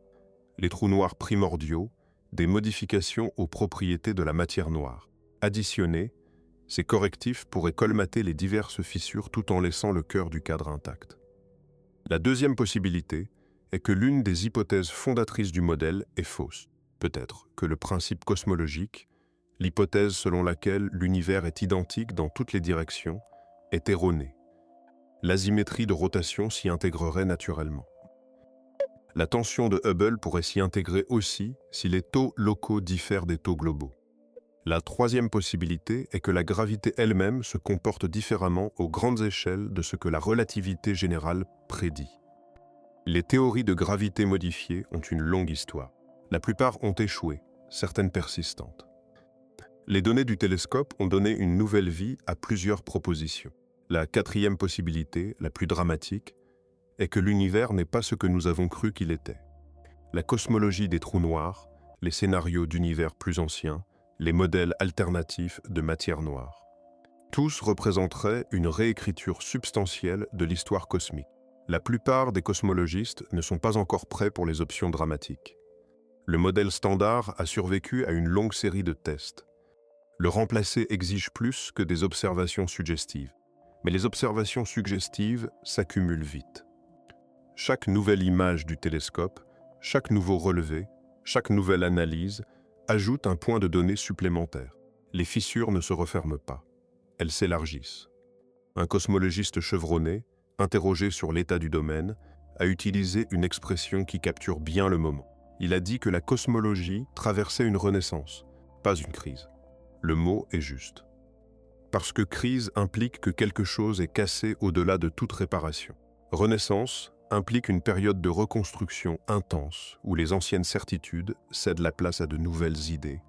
les trous noirs primordiaux, des modifications aux propriétés de la matière noire. Additionnés, ces correctifs pourraient colmater les diverses fissures tout en laissant le cœur du cadre intact. La deuxième possibilité est que l'une des hypothèses fondatrices du modèle est fausse. Peut-être que le principe cosmologique, l'hypothèse selon laquelle l'univers est identique dans toutes les directions, est erronée. L'asymétrie de rotation s'y intégrerait naturellement. La tension de Hubble pourrait s'y intégrer aussi si les taux locaux diffèrent des taux globaux. La troisième possibilité est que la gravité elle-même se comporte différemment aux grandes échelles de ce que la relativité générale prédit. Les théories de gravité modifiées ont une longue histoire. La plupart ont échoué, certaines persistantes. Les données du télescope ont donné une nouvelle vie à plusieurs propositions. La quatrième possibilité, la plus dramatique, est que l'univers n'est pas ce que nous avons cru qu'il était. La cosmologie des trous noirs, les scénarios d'univers plus anciens, les modèles alternatifs de matière noire. Tous représenteraient une réécriture substantielle de l'histoire cosmique. La plupart des cosmologistes ne sont pas encore prêts pour les options dramatiques. Le modèle standard a survécu à une longue série de tests. Le remplacer exige plus que des observations suggestives. Mais les observations suggestives s'accumulent vite. Chaque nouvelle image du télescope, chaque nouveau relevé, chaque nouvelle analyse ajoute un point de données supplémentaire. Les fissures ne se referment pas, elles s'élargissent. Un cosmologiste chevronné, interrogé sur l'état du domaine, a utilisé une expression qui capture bien le moment. Il a dit que la cosmologie traversait une renaissance, pas une crise. Le mot est juste. Parce que crise implique que quelque chose est cassé au-delà de toute réparation. Renaissance implique une période de reconstruction intense où les anciennes certitudes cèdent la place à de nouvelles idées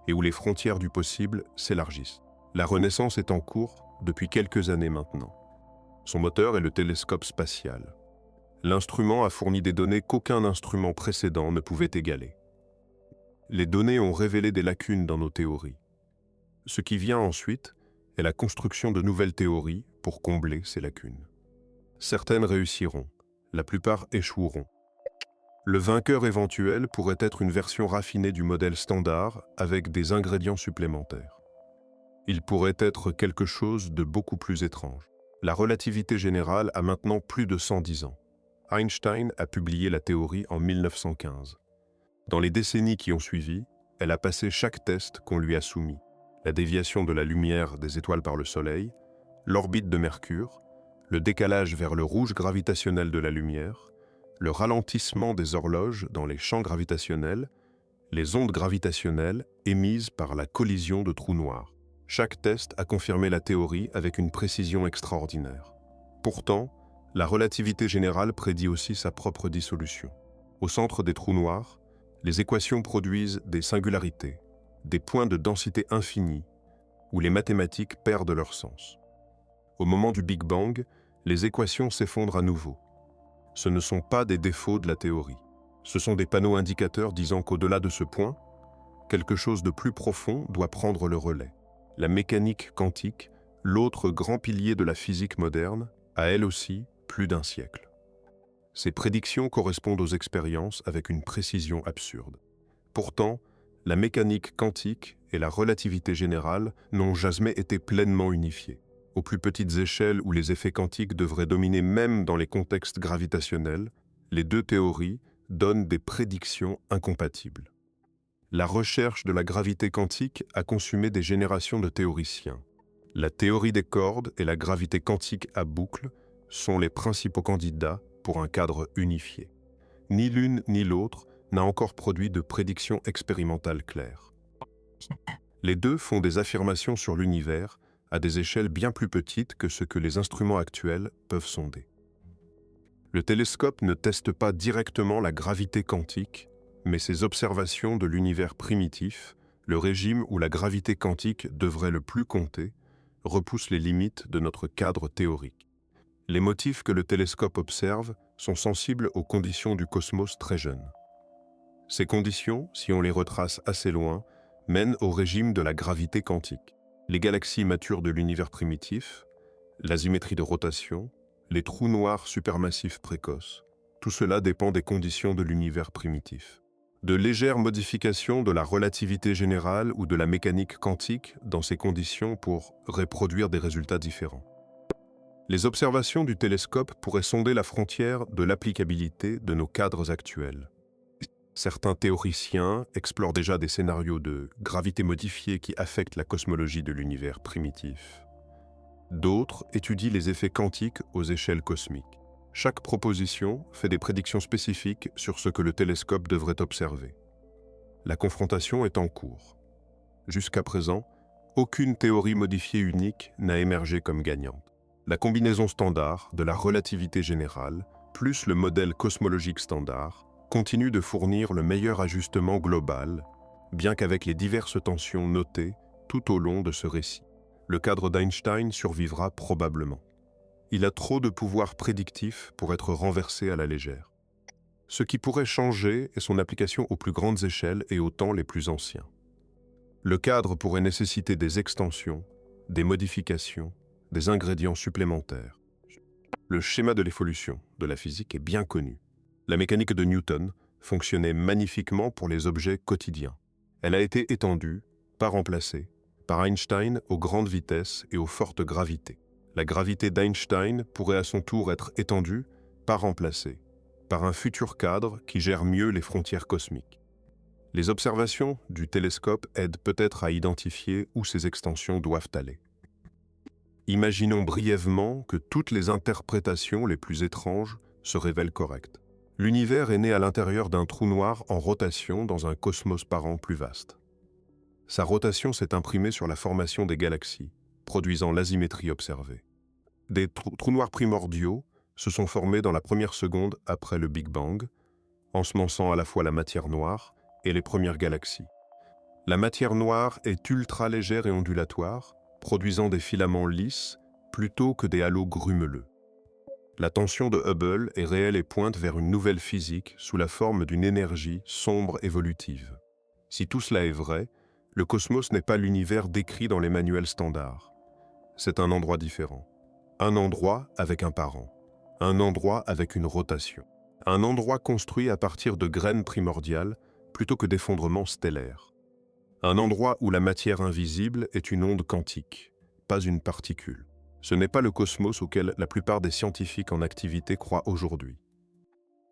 et où les frontières du possible s'élargissent. La Renaissance est en cours depuis quelques années maintenant. Son moteur est le télescope spatial. L'instrument a fourni des données qu'aucun instrument précédent ne pouvait égaler. Les données ont révélé des lacunes dans nos théories. Ce qui vient ensuite est la construction de nouvelles théories pour combler ces lacunes. Certaines réussiront, la plupart échoueront. Le vainqueur éventuel pourrait être une version raffinée du modèle standard avec des ingrédients supplémentaires. Il pourrait être quelque chose de beaucoup plus étrange. La relativité générale a maintenant plus de 110 ans. Einstein a publié la théorie en 1915. Dans les décennies qui ont suivi, elle a passé chaque test qu'on lui a soumis. La déviation de la lumière des étoiles par le Soleil, l'orbite de Mercure, le décalage vers le rouge gravitationnel de la lumière, le ralentissement des horloges dans les champs gravitationnels, les ondes gravitationnelles émises par la collision de trous noirs. Chaque test a confirmé la théorie avec une précision extraordinaire. Pourtant, la relativité générale prédit aussi sa propre dissolution. Au centre des trous noirs, les équations produisent des singularités, des points de densité infinie, où les mathématiques perdent leur sens. Au moment du Big Bang, les équations s'effondrent à nouveau. Ce ne sont pas des défauts de la théorie. Ce sont des panneaux indicateurs disant qu'au-delà de ce point, quelque chose de plus profond doit prendre le relais. La mécanique quantique, l'autre grand pilier de la physique moderne, a elle aussi plus d'un siècle. Ces prédictions correspondent aux expériences avec une précision absurde. Pourtant, la mécanique quantique et la relativité générale n'ont jamais été pleinement unifiées. Aux plus petites échelles où les effets quantiques devraient dominer même dans les contextes gravitationnels, les deux théories donnent des prédictions incompatibles. La recherche de la gravité quantique a consumé des générations de théoriciens. La théorie des cordes et la gravité quantique à boucle sont les principaux candidats pour un cadre unifié. Ni l'une ni l'autre n'a encore produit de prédictions expérimentales claires. Les deux font des affirmations sur l'univers à des échelles bien plus petites que ce que les instruments actuels peuvent sonder. Le télescope ne teste pas directement la gravité quantique, mais ses observations de l'univers primitif, le régime où la gravité quantique devrait le plus compter, repoussent les limites de notre cadre théorique. Les motifs que le télescope observe sont sensibles aux conditions du cosmos très jeune. Ces conditions, si on les retrace assez loin, mènent au régime de la gravité quantique. Les galaxies matures de l'univers primitif, l'asymétrie de rotation, les trous noirs supermassifs précoces, tout cela dépend des conditions de l'univers primitif. De légères modifications de la relativité générale ou de la mécanique quantique dans ces conditions pour reproduire des résultats différents. Les observations du télescope pourraient sonder la frontière de l'applicabilité de nos cadres actuels. Certains théoriciens explorent déjà des scénarios de gravité modifiée qui affectent la cosmologie de l'univers primitif. D'autres étudient les effets quantiques aux échelles cosmiques. Chaque proposition fait des prédictions spécifiques sur ce que le télescope devrait observer. La confrontation est en cours. Jusqu'à présent, aucune théorie modifiée unique n'a émergé comme gagnante. La combinaison standard de la relativité générale plus le modèle cosmologique standard continue de fournir le meilleur ajustement global, bien qu'avec les diverses tensions notées tout au long de ce récit. Le cadre d'Einstein survivra probablement. Il a trop de pouvoir prédictif pour être renversé à la légère. Ce qui pourrait changer est son application aux plus grandes échelles et aux temps les plus anciens. Le cadre pourrait nécessiter des extensions, des modifications, des ingrédients supplémentaires. Le schéma de l'évolution de la physique est bien connu. La mécanique de Newton fonctionnait magnifiquement pour les objets quotidiens. Elle a été étendue, pas remplacée, par Einstein aux grandes vitesses et aux fortes gravités. La gravité d'Einstein pourrait à son tour être étendue, pas remplacée, par un futur cadre qui gère mieux les frontières cosmiques. Les observations du télescope aident peut-être à identifier où ces extensions doivent aller. Imaginons brièvement que toutes les interprétations les plus étranges se révèlent correctes. L'univers est né à l'intérieur d'un trou noir en rotation dans un cosmos parent plus vaste. Sa rotation s'est imprimée sur la formation des galaxies, produisant l'asymétrie observée. Des trous noirs primordiaux se sont formés dans la première seconde après le Big Bang, ensemençant à la fois la matière noire et les premières galaxies. La matière noire est ultra légère et ondulatoire, produisant des filaments lisses plutôt que des halos grumeleux. La tension de Hubble est réelle et pointe vers une nouvelle physique sous la forme d'une énergie sombre évolutive. Si tout cela est vrai, le cosmos n'est pas l'univers décrit dans les manuels standards. C'est un endroit différent. Un endroit avec un parent. Un endroit avec une rotation. Un endroit construit à partir de graines primordiales plutôt que d'effondrements stellaires. Un endroit où la matière invisible est une onde quantique, pas une particule. Ce n'est pas le cosmos auquel la plupart des scientifiques en activité croient aujourd'hui.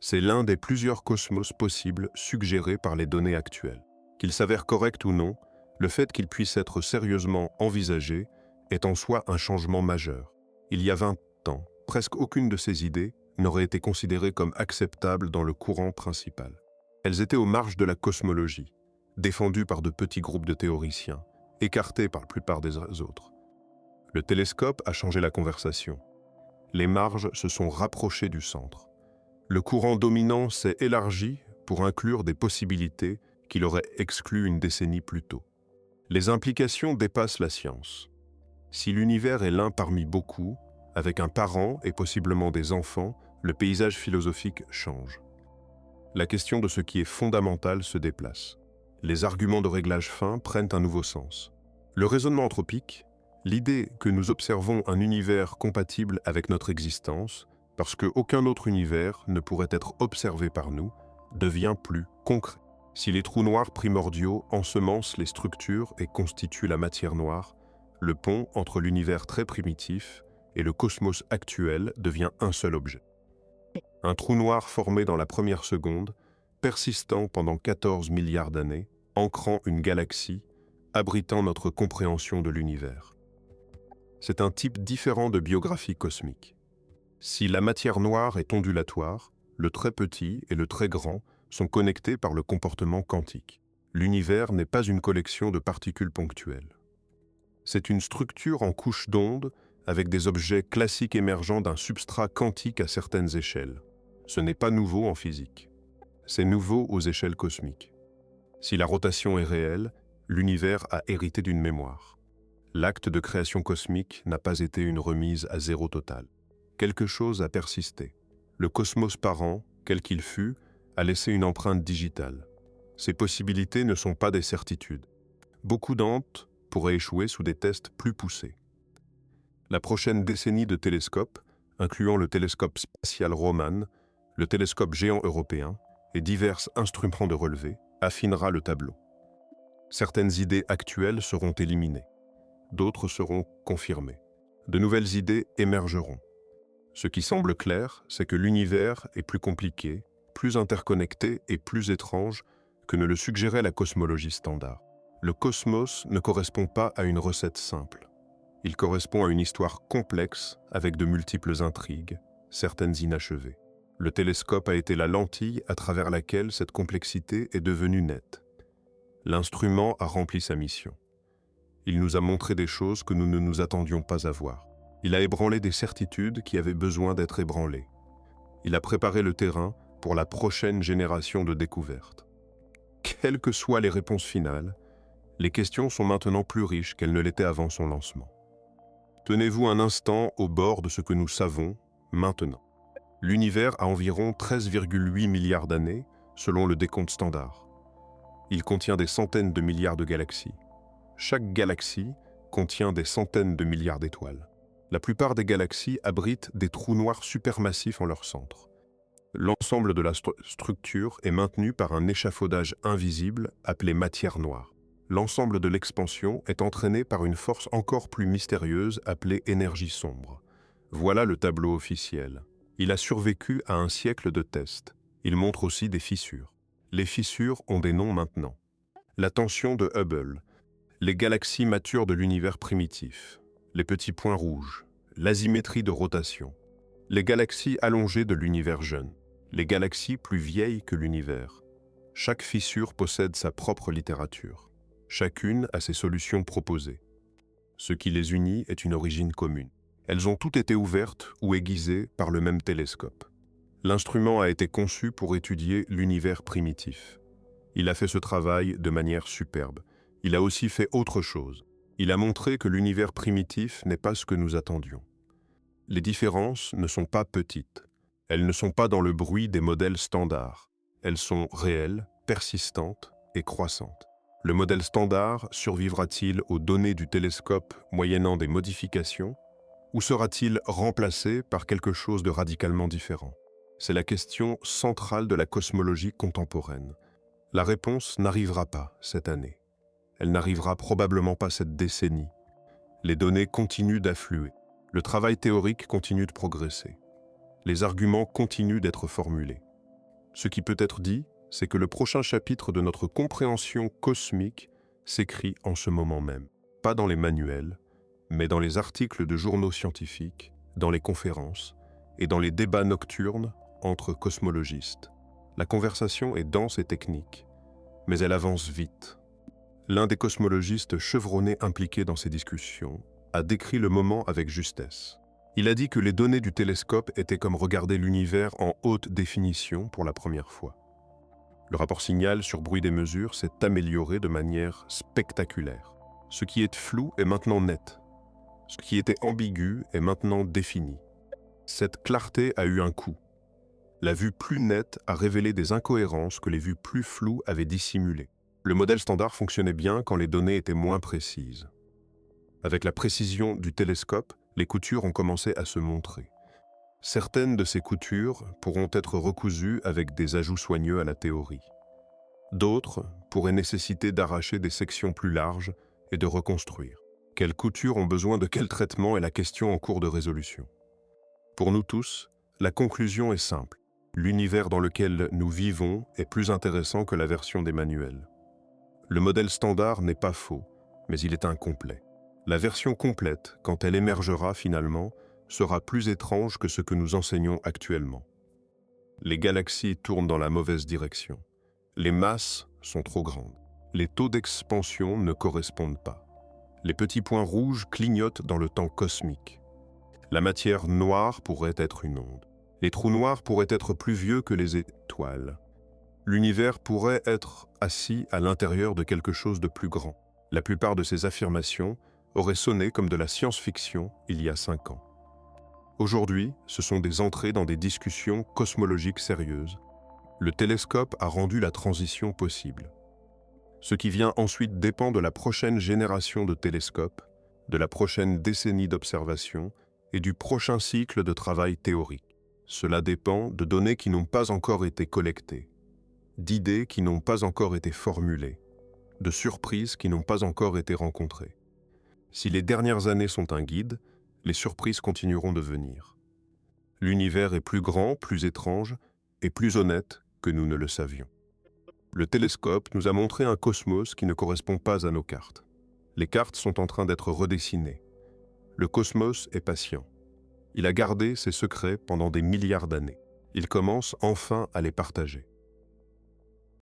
C'est l'un des plusieurs cosmos possibles suggérés par les données actuelles. Qu'il s'avère correct ou non, le fait qu'il puisse être sérieusement envisagé est en soi un changement majeur. Il y a 20 ans, presque aucune de ces idées n'aurait été considérée comme acceptable dans le courant principal. Elles étaient aux marges de la cosmologie, défendues par de petits groupes de théoriciens, écartées par la plupart des autres. Le télescope a changé la conversation. Les marges se sont rapprochées du centre. Le courant dominant s'est élargi pour inclure des possibilités qu'il aurait exclues une décennie plus tôt. Les implications dépassent la science. Si l'univers est l'un parmi beaucoup, avec un parent et possiblement des enfants, le paysage philosophique change. La question de ce qui est fondamental se déplace. Les arguments de réglage fin prennent un nouveau sens. Le raisonnement anthropique, l'idée que nous observons un univers compatible avec notre existence, parce qu'aucun autre univers ne pourrait être observé par nous, devient plus concret. Si les trous noirs primordiaux ensemencent les structures et constituent la matière noire, le pont entre l'univers très primitif et le cosmos actuel devient un seul objet. Un trou noir formé dans la première seconde, persistant pendant 14 milliards d'années, ancrant une galaxie, abritant notre compréhension de l'univers. C'est un type différent de biographie cosmique. Si la matière noire est ondulatoire, le très petit et le très grand sont connectés par le comportement quantique. L'univers n'est pas une collection de particules ponctuelles. C'est une structure en couches d'ondes avec des objets classiques émergeant d'un substrat quantique à certaines échelles. Ce n'est pas nouveau en physique. C'est nouveau aux échelles cosmiques. Si la rotation est réelle, l'univers a hérité d'une mémoire. L'acte de création cosmique n'a pas été une remise à zéro total. Quelque chose a persisté. Le cosmos parent, quel qu'il fût, a laissé une empreinte digitale. Ces possibilités ne sont pas des certitudes. Beaucoup d'entre pourraient échouer sous des tests plus poussés. La prochaine décennie de télescopes, incluant le télescope spatial Roman, le télescope géant européen et divers instruments de relevé, affinera le tableau. Certaines idées actuelles seront éliminées. D'autres seront confirmées. De nouvelles idées émergeront. Ce qui semble clair, c'est que l'univers est plus compliqué, plus interconnecté et plus étrange que ne le suggérait la cosmologie standard. Le cosmos ne correspond pas à une recette simple. Il correspond à une histoire complexe avec de multiples intrigues, certaines inachevées. Le télescope a été la lentille à travers laquelle cette complexité est devenue nette. L'instrument a rempli sa mission. Il nous a montré des choses que nous ne nous attendions pas à voir. Il a ébranlé des certitudes qui avaient besoin d'être ébranlées. Il a préparé le terrain pour la prochaine génération de découvertes. Quelles que soient les réponses finales, les questions sont maintenant plus riches qu'elles ne l'étaient avant son lancement. Tenez-vous un instant au bord de ce que nous savons maintenant. L'univers a environ 13,8 milliards d'années, selon le décompte standard. Il contient des centaines de milliards de galaxies. Chaque galaxie contient des centaines de milliards d'étoiles. La plupart des galaxies abritent des trous noirs supermassifs en leur centre. L'ensemble de la structure est maintenu par un échafaudage invisible appelé matière noire. L'ensemble de l'expansion est entraîné par une force encore plus mystérieuse appelée énergie sombre. Voilà le tableau officiel. Il a survécu à un siècle de tests. Il montre aussi des fissures. Les fissures ont des noms maintenant. La tension de Hubble, les galaxies matures de l'univers primitif, les petits points rouges, l'asymétrie de rotation, les galaxies allongées de l'univers jeune, les galaxies plus vieilles que l'univers. Chaque fissure possède sa propre littérature. Chacune a ses solutions proposées. Ce qui les unit est une origine commune. Elles ont toutes été ouvertes ou aiguisées par le même télescope. L'instrument a été conçu pour étudier l'univers primitif. Il a fait ce travail de manière superbe. Il a aussi fait autre chose. Il a montré que l'univers primitif n'est pas ce que nous attendions. Les différences ne sont pas petites. Elles ne sont pas dans le bruit des modèles standards. Elles sont réelles, persistantes et croissantes. Le modèle standard survivra-t-il aux données du télescope moyennant des modifications, ou sera-t-il remplacé par quelque chose de radicalement différent? C'est la question centrale de la cosmologie contemporaine. La réponse n'arrivera pas cette année. Elle n'arrivera probablement pas cette décennie. Les données continuent d'affluer. Le travail théorique continue de progresser. Les arguments continuent d'être formulés. Ce qui peut être dit, c'est que le prochain chapitre de notre compréhension cosmique s'écrit en ce moment même. Pas dans les manuels, mais dans les articles de journaux scientifiques, dans les conférences et dans les débats nocturnes entre cosmologistes. La conversation est dense et technique, mais elle avance vite. L'un des cosmologistes chevronnés impliqués dans ces discussions a décrit le moment avec justesse. Il a dit que les données du télescope étaient comme regarder l'univers en haute définition pour la première fois. Le rapport signal sur bruit des mesures s'est amélioré de manière spectaculaire. Ce qui est flou est maintenant net. Ce qui était ambigu est maintenant défini. Cette clarté a eu un coût. La vue plus nette a révélé des incohérences que les vues plus floues avaient dissimulées. Le modèle standard fonctionnait bien quand les données étaient moins précises. Avec la précision du télescope, les coutures ont commencé à se montrer. Certaines de ces coutures pourront être recousues avec des ajouts soigneux à la théorie. D'autres pourraient nécessiter d'arracher des sections plus larges et de reconstruire. Quelles coutures ont besoin de quel traitement est la question en cours de résolution. Pour nous tous, la conclusion est simple. L'univers dans lequel nous vivons est plus intéressant que la version des manuels. Le modèle standard n'est pas faux, mais il est incomplet. La version complète, quand elle émergera finalement, sera plus étrange que ce que nous enseignons actuellement. Les galaxies tournent dans la mauvaise direction. Les masses sont trop grandes. Les taux d'expansion ne correspondent pas. Les petits points rouges clignotent dans le temps cosmique. La matière noire pourrait être une onde. Les trous noirs pourraient être plus vieux que les étoiles. L'univers pourrait être assis à l'intérieur de quelque chose de plus grand. La plupart de ces affirmations auraient sonné comme de la science-fiction il y a 5 ans. Aujourd'hui, ce sont des entrées dans des discussions cosmologiques sérieuses. Le télescope a rendu la transition possible. Ce qui vient ensuite dépend de la prochaine génération de télescopes, de la prochaine décennie d'observation et du prochain cycle de travail théorique. Cela dépend de données qui n'ont pas encore été collectées, d'idées qui n'ont pas encore été formulées, de surprises qui n'ont pas encore été rencontrées. Si les dernières années sont un guide, les surprises continueront de venir. L'univers est plus grand, plus étrange et plus honnête que nous ne le savions. Le télescope nous a montré un cosmos qui ne correspond pas à nos cartes. Les cartes sont en train d'être redessinées. Le cosmos est patient. Il a gardé ses secrets pendant des milliards d'années. Il commence enfin à les partager.